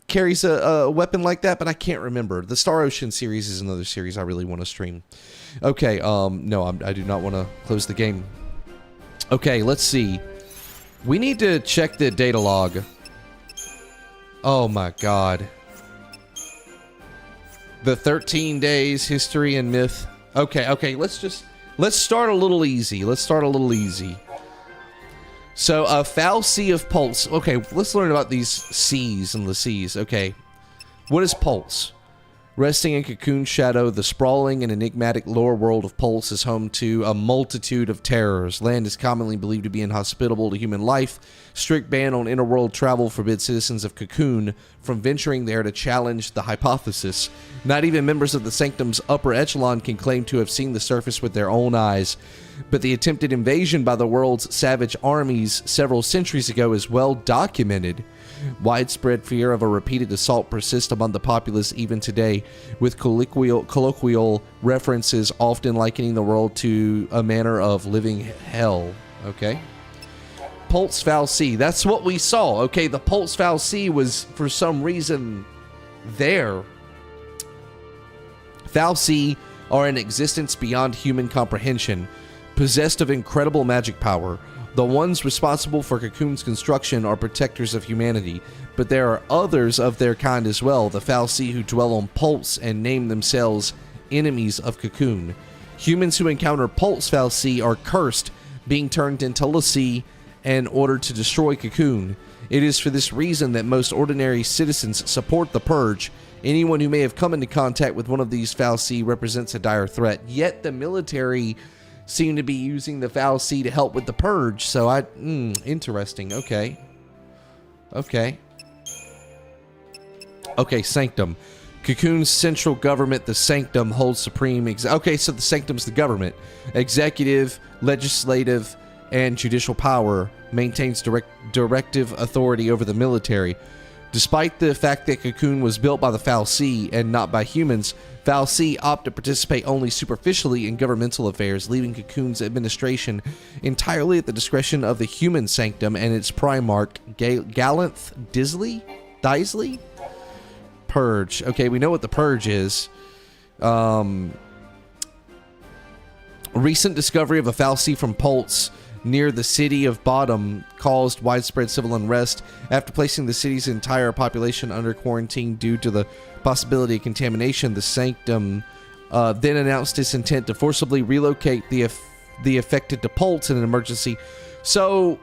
carries a weapon like that, but I can't remember. The Star Ocean series is another series I really want to stream. Okay, no, I do not want to close the game. Okay, let's see. We need to check the data log. Oh my god. The 13 days, history and myth. Okay, let's start a little easy. So, a foul sea of pulse. Okay, let's learn about these seas and the seas. Okay, what is pulse? Resting in Cocoon Shadow, the sprawling and enigmatic lower world of Pulse is home to a multitude of terrors. Land is commonly believed to be inhospitable to human life. Strict ban on interworld travel forbids citizens of Cocoon from venturing there to challenge the hypothesis. Not even members of the Sanctum's upper echelon can claim to have seen the surface with their own eyes. But the attempted invasion by the world's savage armies several centuries ago is well documented. Widespread fear of a repeated assault persists among the populace even today, with colloquial references often likening the world to a manner of living hell. Okay. Pulse Fal'Cie. That's what we saw. Okay, the Pulse Fal'Cie was, for some reason, there. Fal'Cie are in existence beyond human comprehension, possessed of incredible magic power. The ones responsible for Cocoon's construction are protectors of humanity, but there are others of their kind as well, the Fal'Cie who dwell on Pulse and name themselves enemies of Cocoon. Humans who encounter Pulse Fal'Cie are cursed, being turned into l'Cie in order to destroy Cocoon. It is for this reason that most ordinary citizens support the Purge. Anyone who may have come into contact with one of these Fal'Cie represents a dire threat, yet the military seem to be using the Fal'Cie to help with the Purge, so interesting. Okay. Okay, Sanctum. Cocoon's central government, the Sanctum, holds supreme... okay, so the Sanctum's the government. Executive, legislative, and judicial power, maintains directive authority over the military. Despite the fact that Cocoon was built by the Fal'Cie and not by humans, Fal'Cie opt to participate only superficially in governmental affairs, leaving Cocoon's administration entirely at the discretion of the human Sanctum and its Primarch, Galanth Disley? Purge. Okay, we know what the Purge is. Recent discovery of a Fal'Cie from Pulse near the city of Bottom caused widespread civil unrest. After placing the city's entire population under quarantine due to the possibility of contamination, the Sanctum then announced its intent to forcibly relocate the affected to Pulse in an emergency. So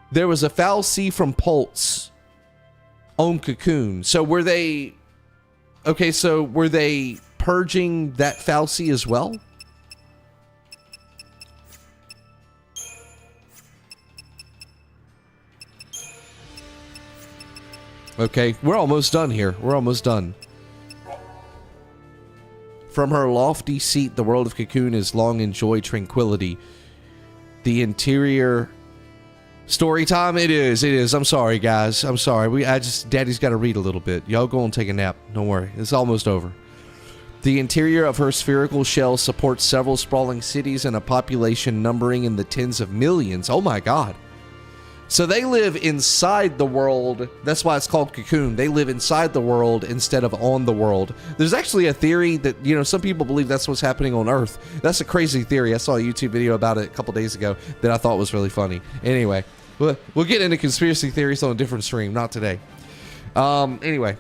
there was a Fal'Cie from Pulse on Cocoon. So were they... okay, so were they purging that Fal'Cie as well? Okay, we're almost done here. We're almost done. From her lofty seat, the world of Cocoon has long enjoyed tranquility. The interior... story time? It is. I'm sorry, guys. I'm sorry. Daddy's got to read a little bit. Y'all go and take a nap. Don't worry. It's almost over. The interior of her spherical shell supports several sprawling cities and a population numbering in the tens of millions. Oh my god. So they live inside the world. That's why it's called Cocoon. They live inside the world instead of on the world. There's actually a theory that, you know, some people believe that's what's happening on Earth. That's a crazy theory. I saw a YouTube video about it a couple days ago that I thought was really funny. Anyway, we'll get into conspiracy theories on a different stream, not today. Anyway.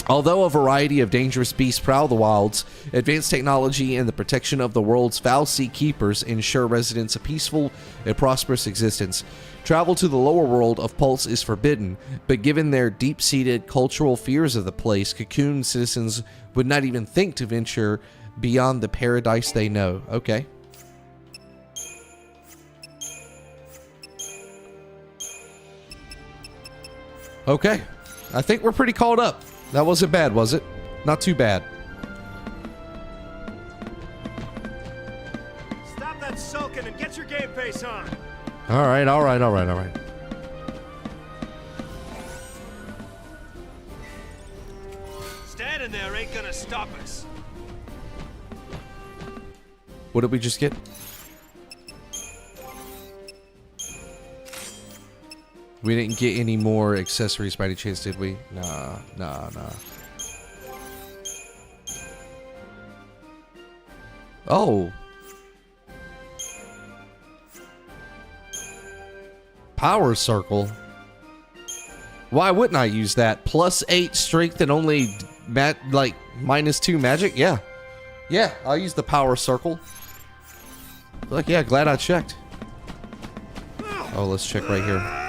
Although a variety of dangerous beasts prowl the wilds, advanced technology and the protection of the world's Fal'Cie keepers ensure residents a peaceful and prosperous existence. Travel to the lower world of Pulse is forbidden, but given their deep-seated cultural fears of the place, Cocoon citizens would not even think to venture beyond the paradise they know. Okay. Okay. I think we're pretty caught up. That wasn't bad, was it? Not too bad. Stop that sulking and get your game face on. All right. Standing there ain't gonna stop us. What did we just get? We didn't get any more accessories by any chance, did we? Nah. Oh. Power circle. Why wouldn't I use that? +8 strength and only -2 magic? Yeah. Yeah, I'll use the power circle. Look, yeah, glad I checked. Oh, let's check right here.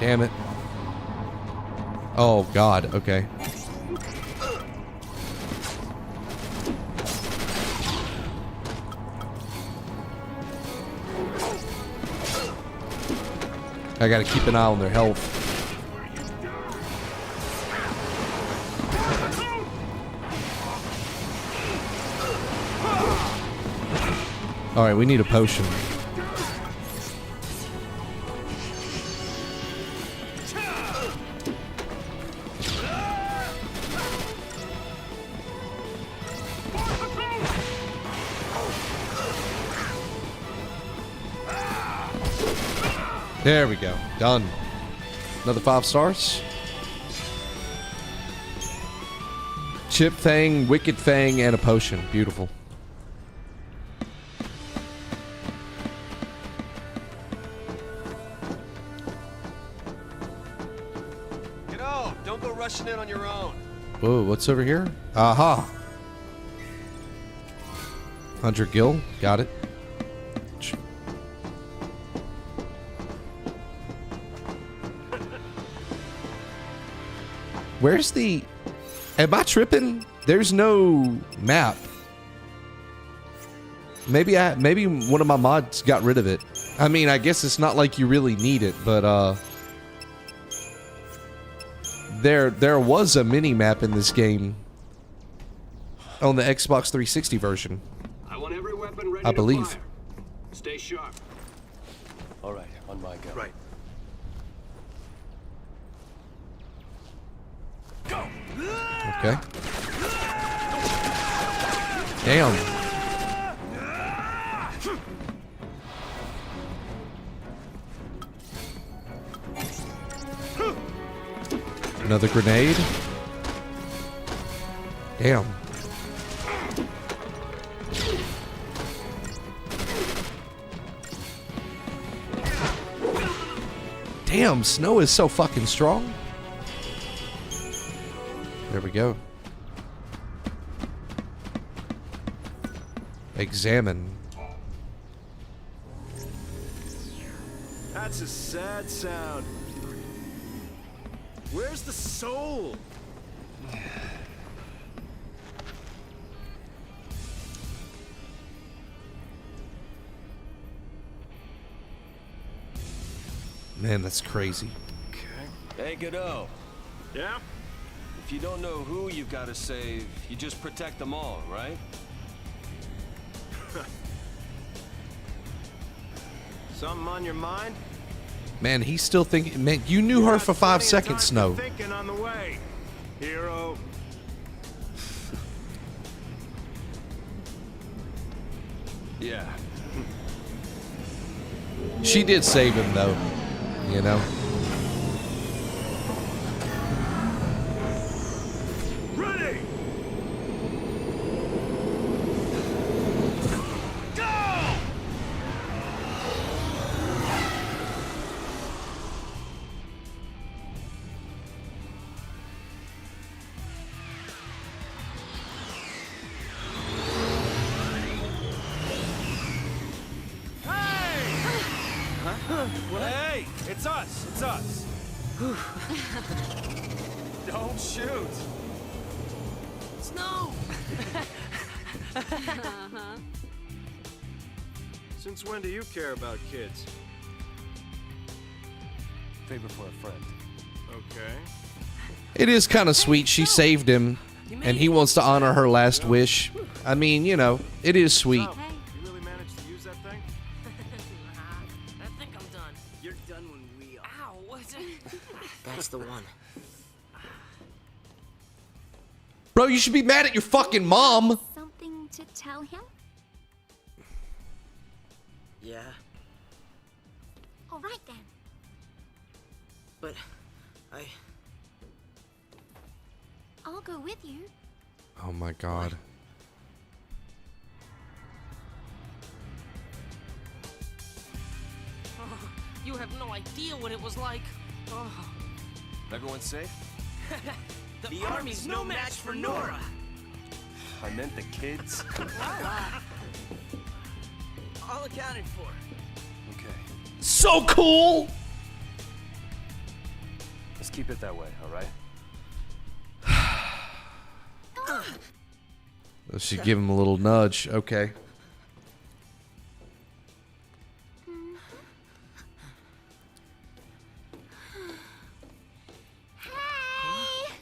Damn it. Oh, God. Okay. I gotta keep an eye on their health. All right, we need a potion. There we go. Done. Another 5 stars. Chip Fang, Wicked Fang, and a potion. Beautiful. Don't go rushing in on your own. Whoa, what's over here? Aha. 100 gil. Got it. Where's the... Am I tripping? There's no map. Maybe one of my mods got rid of it. I mean, I guess it's not like you really need it, but there was a mini map in this game on the Xbox 360 version. I want every weapon ready I believe. to fire. Stay sharp. All right, on my go. Right. Go. Okay. Damn. Another grenade. Damn. Damn, Snow is so fucking strong. There we go. Examine. That's a sad sound. Where's the soul? Man, that's crazy. Hey, Godot. Yeah? If you don't know who you've got to save, you just protect them all, right? Something on your mind? Man, he's still thinking. Man, you knew her for 5 seconds, Snow. Thinking on the way, hero. Yeah. She did save him, though. You know? Ready! Go! Hey! It's us! It's us! Don't shoot! Snow! Since when do you care about kids? Favor for a friend. Okay. It is kind of sweet. She saved him, and he wants to honor her last wish. I mean, you know, it is sweet. You really managed to use that thing? I think I'm done. You're done when we are. Ow! What's it? That's the one. Bro, you should be mad at your fucking mom. Something to tell him? Yeah, All right then. but I'll go with you. Oh my god. Oh, you have no idea what it was like. Oh. Everyone safe? The army's no match for Nora. I meant the kids. all accounted for. Okay. So cool. Let's keep it that way, all right? She give him a little nudge. Okay.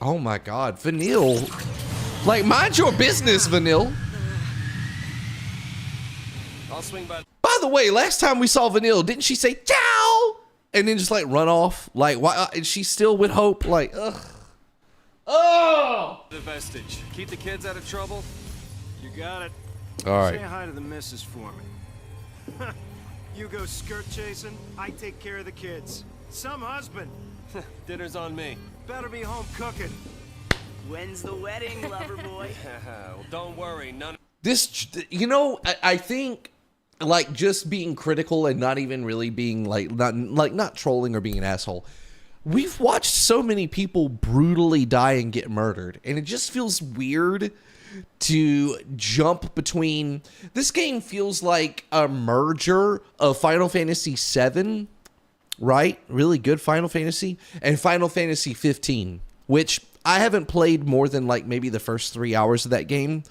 Oh my god, Vanille. Like, mind your business, Vanille. I'll swing by. By the way, last time we saw Vanille, didn't she say ciao and then just like run off? Like, why? And she still with hope. Like, ugh. Oh. The vestige. Keep the kids out of trouble. You got it. All right. Say hi to the missus for me. You go skirt chasing, I take care of the kids. Some husband. Dinner's on me. Better be home cooking. When's the wedding, lover boy? Well, don't worry. None. This, you know, I think like just being critical and not even really being not trolling or being an asshole. We've watched so many people brutally die and get murdered, and it just feels weird to jump between. This game feels like a merger of Final Fantasy VII, right? Really good Final Fantasy, and Final Fantasy 15, which I haven't played more than like maybe the first 3 hours of that game,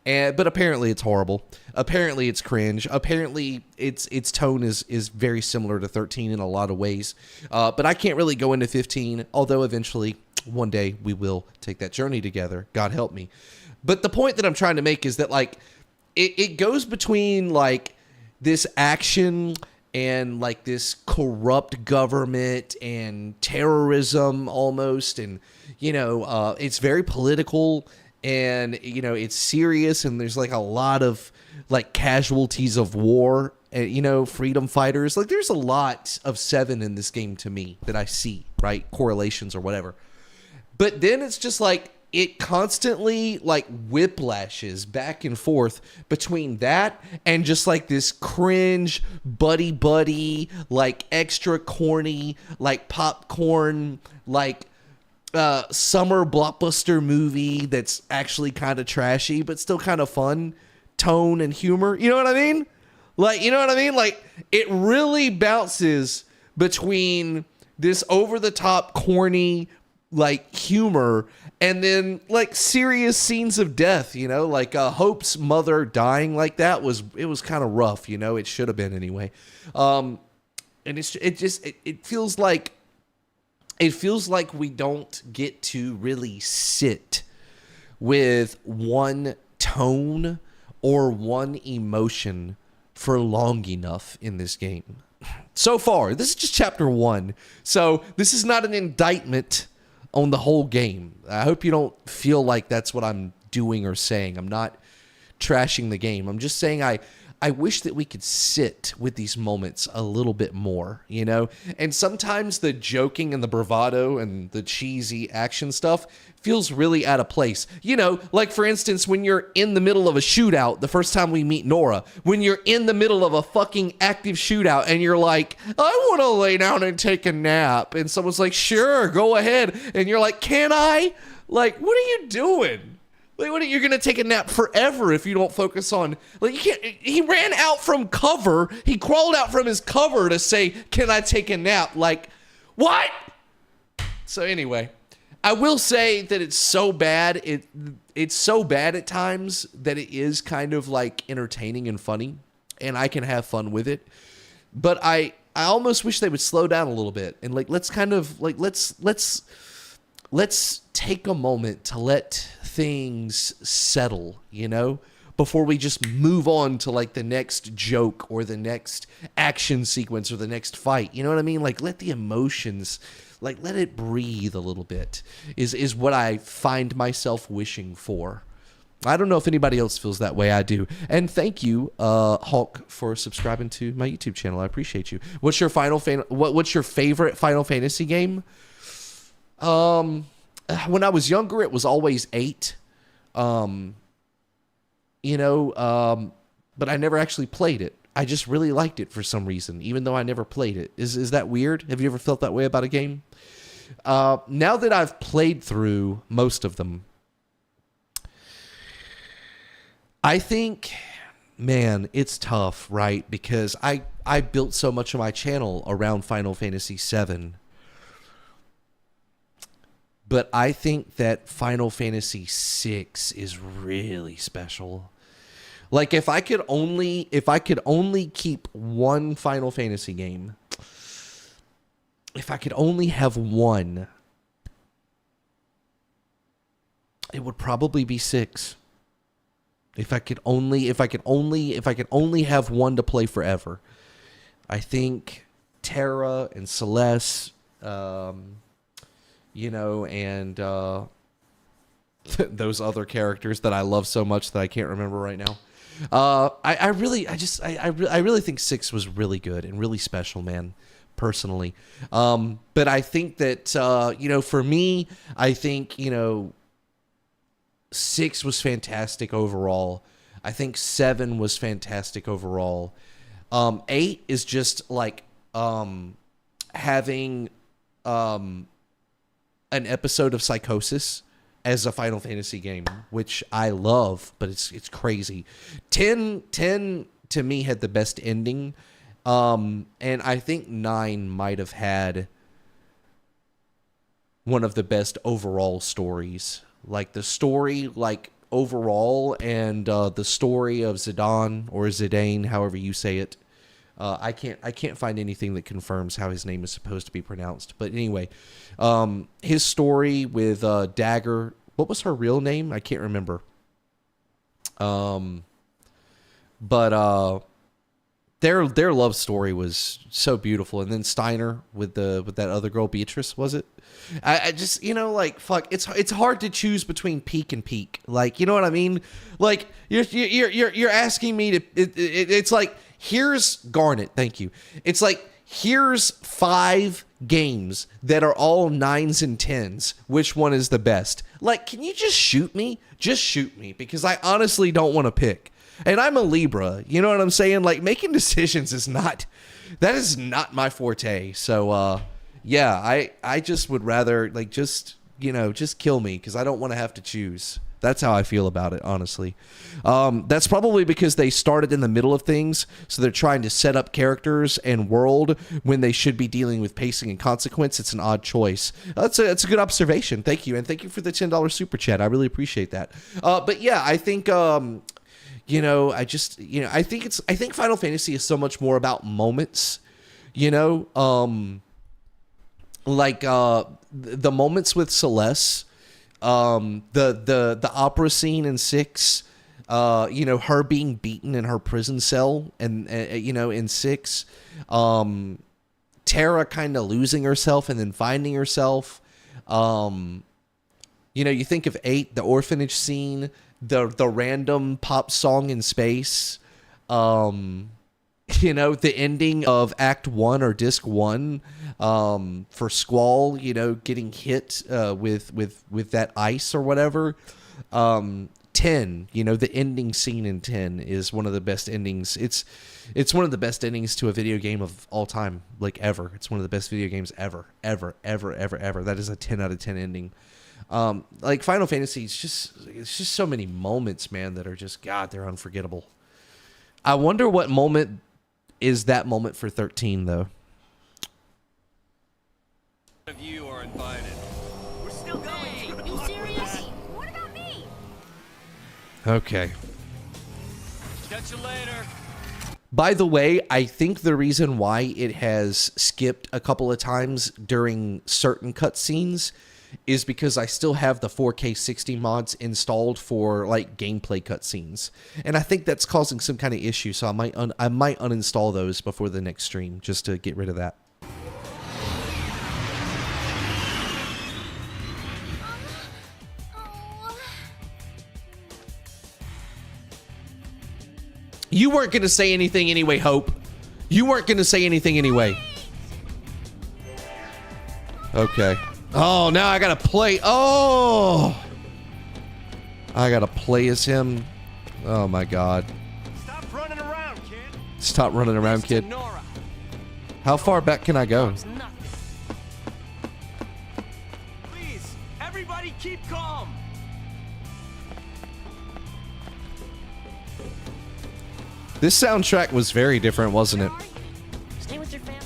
but apparently it's horrible. Apparently it's cringe. Apparently its tone is very similar to 13 in a lot of ways. But I can't really go into 15, although eventually one day we will take that journey together. God help me. But the point that I'm trying to make is that like it goes between like this action and like this corrupt government and terrorism almost, and you know it's very political, and you know it's serious, and there's like a lot of like casualties of war, and you know, freedom fighters. Like there's a lot of 7 in this game to me that I see, right? Correlations or whatever. But then it's just like it constantly like whiplashes back and forth between that and just like this cringe buddy like extra corny like popcorn like summer blockbuster movie that's actually kind of trashy but still kind of fun tone and humor. You know what I mean? Like, you know what I mean? Like it really bounces between this over the top corny like humor and then like serious scenes of death, you know, like Hope's mother dying like that was kind of rough, you know. It should have been anyway. And it feels like we don't get to really sit with one tone or one emotion for long enough in this game. So far, this is just chapter 1. So this is not an indictment on the whole game. I hope you don't feel like that's what I'm doing or saying. I'm not trashing the game. I'm just saying I wish that we could sit with these moments a little bit more, you know? And sometimes the joking and the bravado and the cheesy action stuff feels really out of place. You know, like for instance, when you're in the middle of a shootout, the first time we meet Nora, when you're in the middle of a fucking active shootout and you're like, I want to lay down and take a nap. And someone's like, sure, go ahead. And you're like, can I? Like, what are you doing? Like, what, you're going to take a nap forever if you don't focus on, like, you can't, he ran out from cover. He crawled out from his cover to say, can I take a nap? Like, what? So anyway, I will say that it's so bad. It's so bad at times that it is kind of like entertaining and funny, and I can have fun with it. But I almost wish they would slow down a little bit and like, let's kind of like, let's take a moment to let things settle, you know, before we just move on to like the next joke or the next action sequence or the next fight. You know what I mean? Like let the emotions, like let it breathe a little bit is what I find myself wishing for. I don't know if anybody else feels that way. I do. And thank you, Hulk, for subscribing to my YouTube channel. I appreciate you. What's your what's your favorite Final Fantasy game? When I was younger, it was always 8, you know, but I never actually played it. I just really liked it for some reason, even though I never played it. Is that weird? Have you ever felt that way about a game? Now that I've played through most of them, I think, man, it's tough, right? Because I built so much of my channel around Final Fantasy VII. But I think that Final Fantasy VI is really special. Like if I could only keep one Final Fantasy game, if I could only have one, it would probably be 6. If I could only have one to play forever, I think Terra and Celeste, you know, and those other characters that I love so much that I can't remember right now. I really think 6 was really good and really special, man, personally. But I think that, you know, for me, I think, you know, 6 was fantastic overall. I think 7 was fantastic overall. 8 is just like having an episode of Psychosis as a Final Fantasy game, which I love, but it's crazy. 10 to me had the best ending, and I think 9 might have had one of the best overall stories. Like the story, like overall, and the story of Zidane or Zidane, however you say it. I can't find anything that confirms how his name is supposed to be pronounced. But anyway, his story with Dagger. What was her real name? I can't remember. But their love story was so beautiful. And then Steiner with that other girl, Beatrice, was it? I just, you know, like, fuck, it's hard to choose between Peak and Peak. Like, you know what I mean? Like, you're asking me to. It's like, here's Garnet. Thank you. It's like, here's 5 games that are all 9s and 10s. Which one is the best? Like, can you just shoot me? Just shoot me, because I honestly don't want to pick. And I'm a Libra. You know what I'm saying? Like, making decisions is not my forte. So, yeah, I just would rather, like, just kill me, because I don't want to have to choose. That's how I feel about it, honestly. That's probably because they started in the middle of things, so they're trying to set up characters and world when they should be dealing with pacing and consequence. It's an odd choice. That's a good observation. Thank you, and thank you for the $10 super chat. I really appreciate that. But yeah, I think I think Final Fantasy is so much more about moments. You know, like the moments with Celeste. The opera scene in 6, you know, her being beaten in her prison cell, and you know, in 6, Terra kind of losing herself and then finding herself. You know, you think of 8, the orphanage scene, the random pop song in space, you know, the ending of Act 1 or Disc 1, for Squall, you know, getting hit with that ice or whatever. 10, you know, the ending scene in 10 is one of the best endings. It's one of the best endings to a video game of all time, like ever. It's one of the best video games ever. That is a 10 out of 10 ending. Like Final Fantasy, it's just so many moments, man, that are just, God, they're unforgettable. I wonder what moment is that moment for 13, though. Of you are invited. We're still going. You serious? What about me? Okay. Catch you later. By the way, I think the reason why it has skipped a couple of times during certain cutscenes is because I still have the 4K 60 mods installed for like gameplay cutscenes, and I think that's causing some kind of issue. So I might uninstall those before the next stream just to get rid of that. You weren't going to say anything anyway, Hope. You weren't going to say anything anyway. Okay. Oh, now I got to play. Oh. I got to play as him. Oh, my God. Stop running around, kid. Stop running around, kid. How far back can I go? Please, everybody keep calm. This soundtrack was very different, wasn't it? Stay with your family.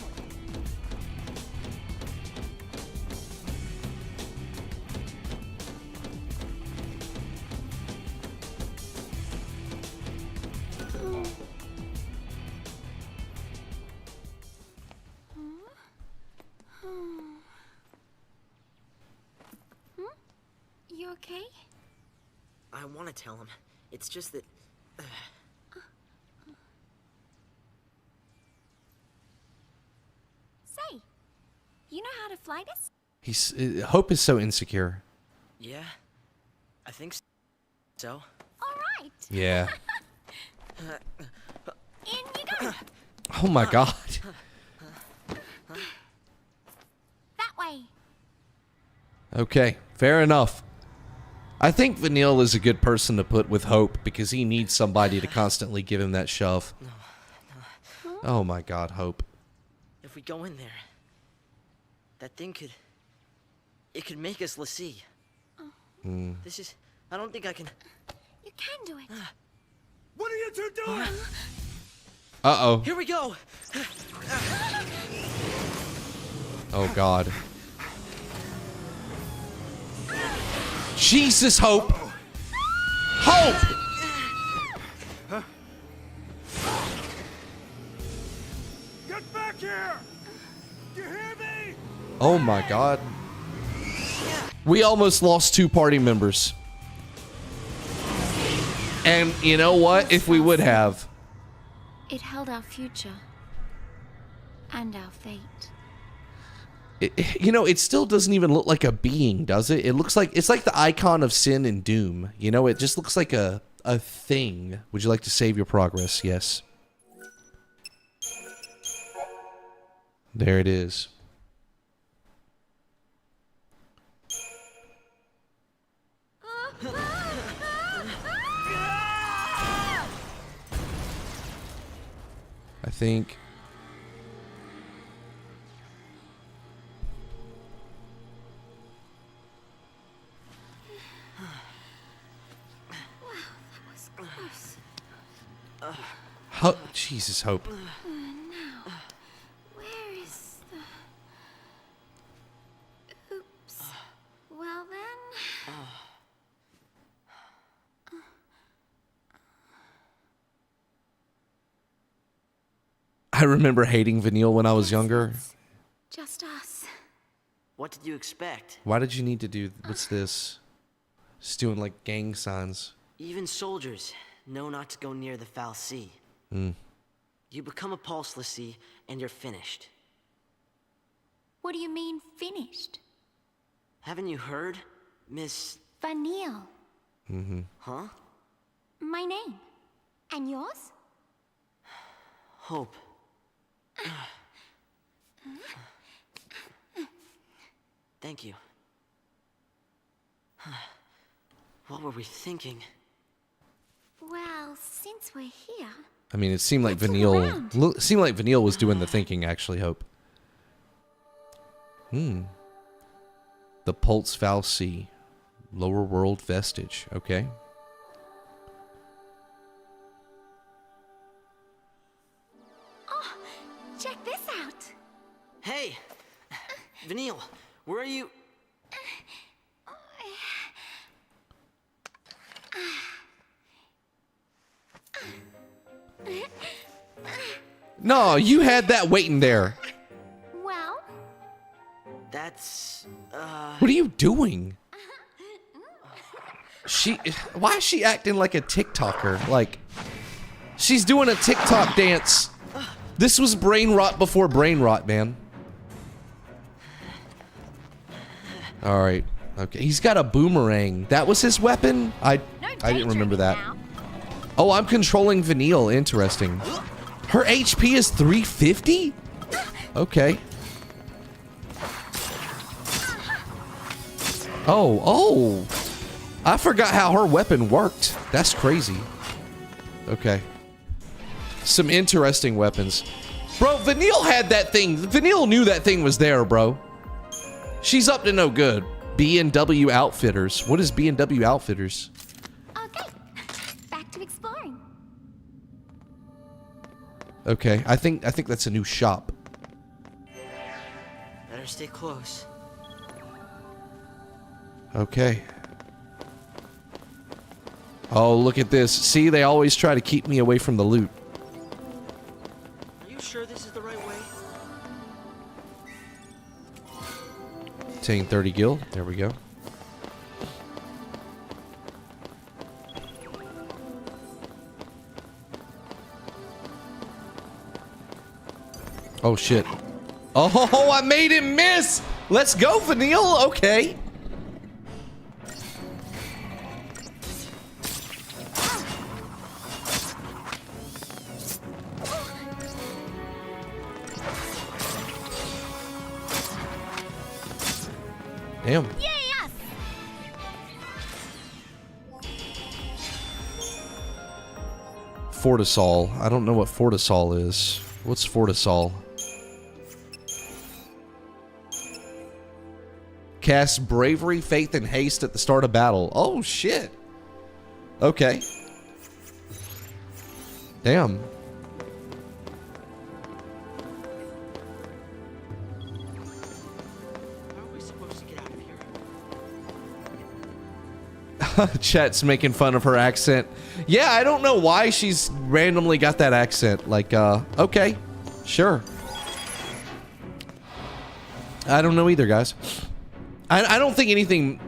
You okay? I want to tell him. It's just that... Say, you know how to fly this? Hope is so insecure. Yeah, I think so. All right. Yeah. In you go. Oh my God. That way. Okay, fair enough. I think Vanille is a good person to put with Hope because he needs somebody to constantly give him that shove. Oh my God, Hope. If we go in there, that thing could... It could make us Lassie. This is... I don't think I can... You can do it. What are you two doing? Uh-oh. Here we go! Oh God. Jesus, Hope! Hope! Get back here! You hear me? Oh my God. We almost lost 2 party members. And you know what? If we would have. It held our future. And our fate. You know, it still doesn't even look like a being, does it? It looks like, it's like the icon of sin and doom. You know, it just looks like a thing. Would you like to save your progress? Yes. There it is. I think... Jesus, Hope. Now, where is the... Oops. Well then... I remember hating Vanille when I was younger. Just us. What did you expect? Why did you need to do... What's this? Just doing like gang signs. Even soldiers know not to go near the foul sea. You become a pulse Lassie, and you're finished. What do you mean, finished? Haven't you heard, Miss... Vanille. Huh? My name. And yours? Hope. Thank you. What were we thinking? Well, since we're here... I mean, it seemed like Vanille was doing the thinking, actually, Hope. The Pulse Foul Sea. Lower World Vestige. Okay. Oh, check this out. Hey! Vanille, where are you? No, you had that waiting there. Well? That's, What are you doing? Why is she acting like a TikToker? Like, she's doing a TikTok dance. This was brain rot before brain rot, man. Alright. Okay, he's got a boomerang. That was his weapon? I didn't remember that. Oh, I'm controlling Vanille. Interesting. Her HP is 350? Okay. Oh. I forgot how her weapon worked. That's crazy. Okay. Some interesting weapons. Bro, Vanille had that thing. Vanille knew that thing was there, bro. She's up to no good. B&W Outfitters. What is B&W Outfitters? Okay, back to exploring. Okay, I think that's a new shop. better stay close. Okay. Oh, look at this. See, they always try to keep me away from the loot. Are you sure this is the right way? Obtain 30 gil. There we go. Oh, shit. Oh, I made him miss! Let's go, Vanille! Okay. Damn. Yes! Fortisol. I don't know what Fortisol is. What's Fortisol? Cast bravery, faith, and haste at the start of battle. Oh, shit. Okay. Damn. Chet's making fun of her accent. Yeah, I don't know why she's randomly got that accent. Like, okay, sure. I don't know either, guys. I don't think anything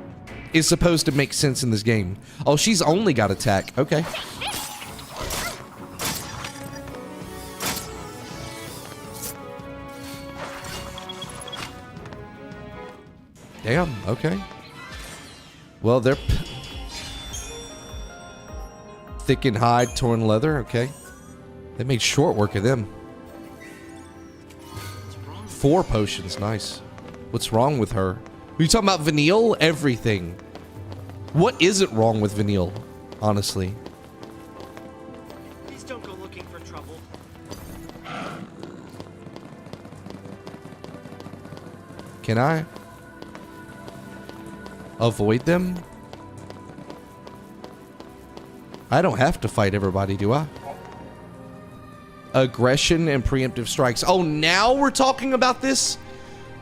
is supposed to make sense in this game. Oh, she's only got attack. Okay. Damn, okay. Well, they're thickened hide, torn leather, okay. They made short work of them. 4 potions, nice. What's wrong with her? Are you talking about Vanille? Everything. What isn't wrong with Vanille, honestly? Please don't go looking for trouble. Can I avoid them? I don't have to fight everybody, do I? Aggression and preemptive strikes. Oh, now we're talking about this?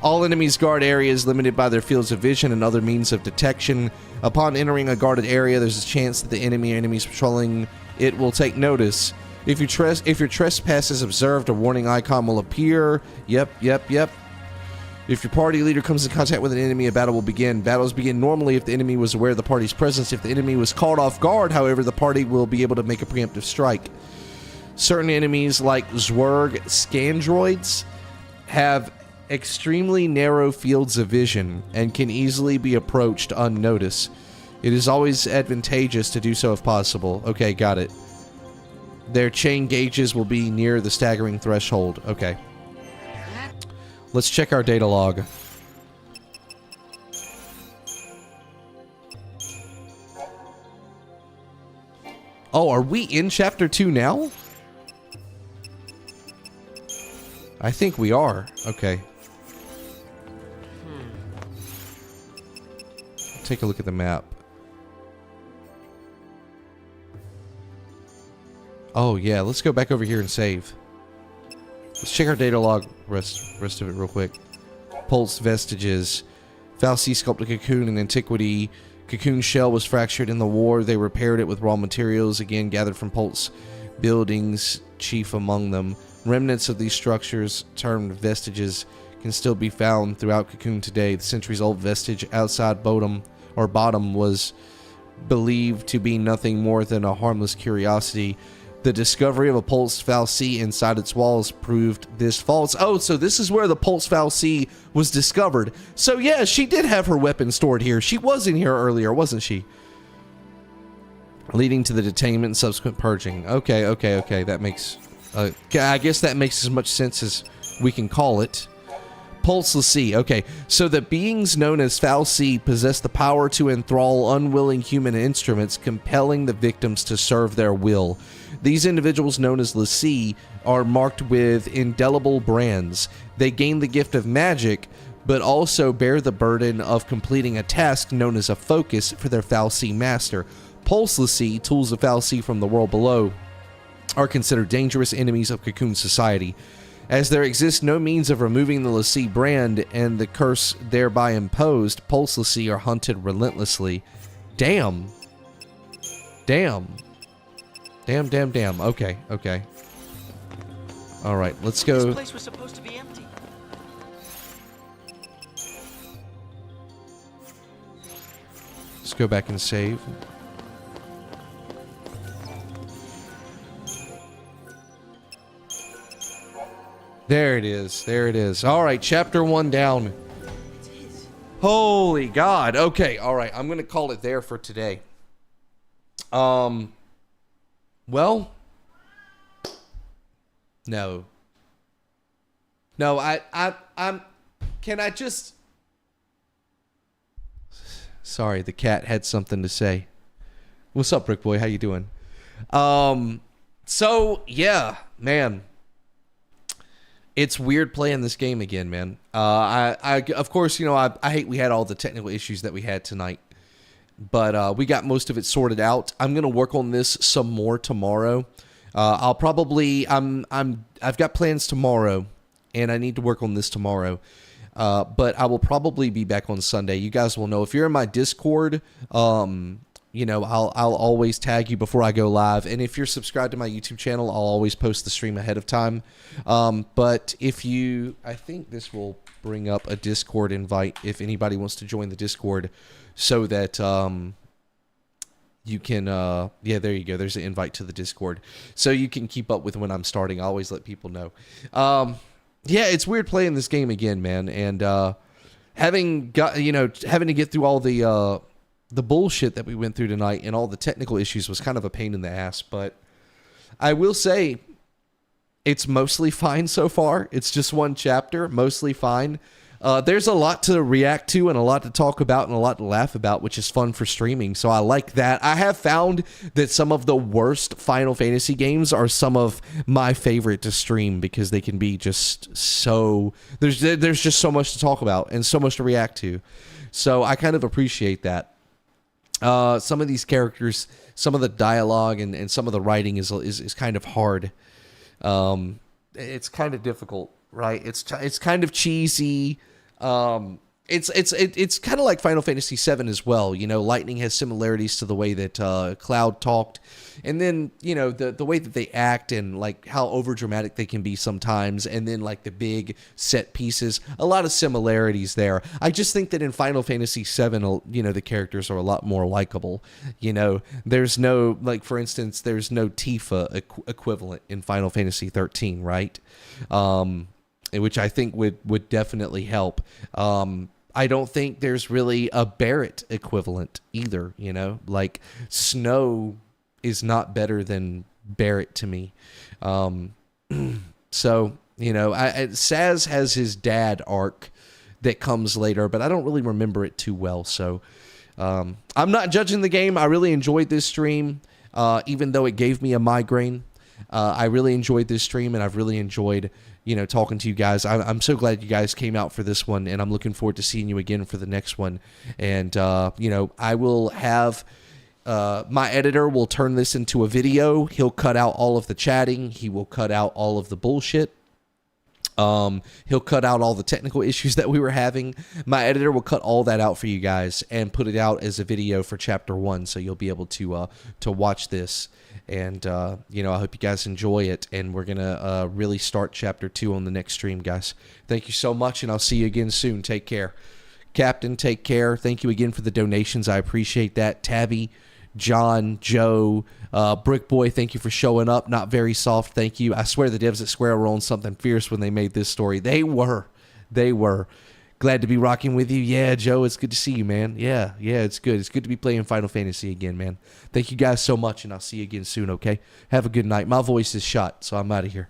All enemies guard areas limited by their fields of vision and other means of detection. Upon entering a guarded area, there's a chance that the enemy or enemies patrolling it will take notice. If your trespass is observed, a warning icon will appear. Yep. If your party leader comes in contact with an enemy, a battle will begin. Battles begin normally if the enemy was aware of the party's presence. If the enemy was caught off guard, however, the party will be able to make a preemptive strike. Certain enemies, like Zwerg Scandroids, have extremely narrow fields of vision and can easily be approached unnoticed. It is always advantageous to do so if possible. Okay, got it. Their chain gauges will be near the staggering threshold. Okay. Let's check our data log. Oh, are we in chapter 2 now? I think we are. Okay. Take a look at the map. Oh, yeah. Let's go back over here and save. Let's check our data log, rest of it real quick. Pulse vestiges. Fal'Cie sculpted a cocoon in antiquity. Cocoon shell was fractured in the war. They repaired it with raw materials, again gathered from Pulse buildings, chief among them. Remnants of these structures, termed vestiges, can still be found throughout Cocoon today. The centuries-old vestige outside bottom was believed to be nothing more than a harmless curiosity. The discovery of a Pulse Fal'Cie inside its walls proved this false. Oh, so this is where the Pulse Fal'Cie was discovered. So yeah, she did have her weapon stored here. She was in here earlier, wasn't she? Leading to the detainment and subsequent purging. Okay. That makes... I guess that makes as much sense as we can call it. Pulse Fal'Cie. Okay, so the beings known as Fal'Cie possess the power to enthrall unwilling human instruments, compelling the victims to serve their will. These individuals, known as Fal'Cie, are marked with indelible brands. They gain the gift of magic, but also bear the burden of completing a task known as a focus for their Fal'Cie master. Pulse Fal'Cie, tools of Fal'Cie from the world below, are considered dangerous enemies of Cocoon society. As there exists no means of removing the Fal'Cie brand and the curse thereby imposed, Pulse Fal'Cie are hunted relentlessly. Damn. Okay. Alright, let's go. This place was supposed to be empty. Let's go back and save. There it is. There it is. All right, chapter 1 down. Holy God. Okay, all right. I'm going to call it there for today. Well, no. No, I'm can I just Sorry, the cat had something to say. What's up, Brick Boy? How you doing? So yeah, man. It's weird playing this game again, man. I of course, you know, I hate we had all the technical issues that we had tonight, but we got most of it sorted out. I'm gonna work on this some more tomorrow. I'll probably I've got plans tomorrow, and I need to work on this tomorrow. But I will probably be back on Sunday. You guys will know if you're in my Discord. You know, I'll always tag you before I go live. And if you're subscribed to my YouTube channel, I'll always post the stream ahead of time. But if you, I think this will bring up a Discord invite if anybody wants to join the Discord so that you can, yeah, there you go. There's an invite to the Discord. So you can keep up with when I'm starting. I always let people know. Yeah, it's weird playing this game again, man. And having to get through all the bullshit that we went through tonight and all the technical issues was kind of a pain in the ass, but I will say it's mostly fine so far. It's just one chapter, mostly fine. There's a lot to react to and a lot to talk about and a lot to laugh about, which is fun for streaming, so I like that. I have found that some of the worst Final Fantasy games are some of my favorite to stream because they can be just so... There's just so much to talk about and so much to react to, so I kind of appreciate that. Some of these characters, some of the dialogue and some of the writing is kind of hard. It's kind of difficult, right? It's kind of cheesy. It's kind of like Final Fantasy VII as well. You know, Lightning has similarities to the way that Cloud talked, and then you know the way that they act and like how overdramatic they can be sometimes, and then like the big set pieces. A lot of similarities there. I just think that in Final Fantasy VII, you know, the characters are a lot more likable. You know, there's no, like for instance, there's no Tifa equivalent in Final Fantasy 13, right? Which I think would definitely help. I don't think there's really a Barrett equivalent either, you know? Like, Snow is not better than Barrett to me. So, you know, Saz has his dad arc that comes later, but I don't really remember it too well, so... I'm not judging the game. I really enjoyed this stream, even though it gave me a migraine. I really enjoyed this stream, and I've really enjoyed... you know, talking to you guys. I'm so glad you guys came out for this one, and I'm looking forward to seeing you again for the next one. And, you know, I will have, my editor will turn this into a video. He'll cut out all of the chatting. He will cut out all of the bullshit. He'll cut out all the technical issues that we were having. My editor will cut all that out for you guys and put it out as a video for chapter 1, so you'll be able to watch this. And, you know, I hope you guys enjoy it, and we're going to really start Chapter 2 on the next stream, guys. Thank you so much, and I'll see you again soon. Take care. Captain, take care. Thank you again for the donations. I appreciate that. Tabby, John, Joe, Brick Boy, thank you for showing up. Not Very Soft, thank you. I swear the devs at Square were on something fierce when they made this story. They were. Glad to be rocking with you. Yeah, Joe, it's good to see you, man. Yeah, it's good. It's good to be playing Final Fantasy again, man. Thank you guys so much, and I'll see you again soon, okay? Have a good night. My voice is shot, so I'm out of here.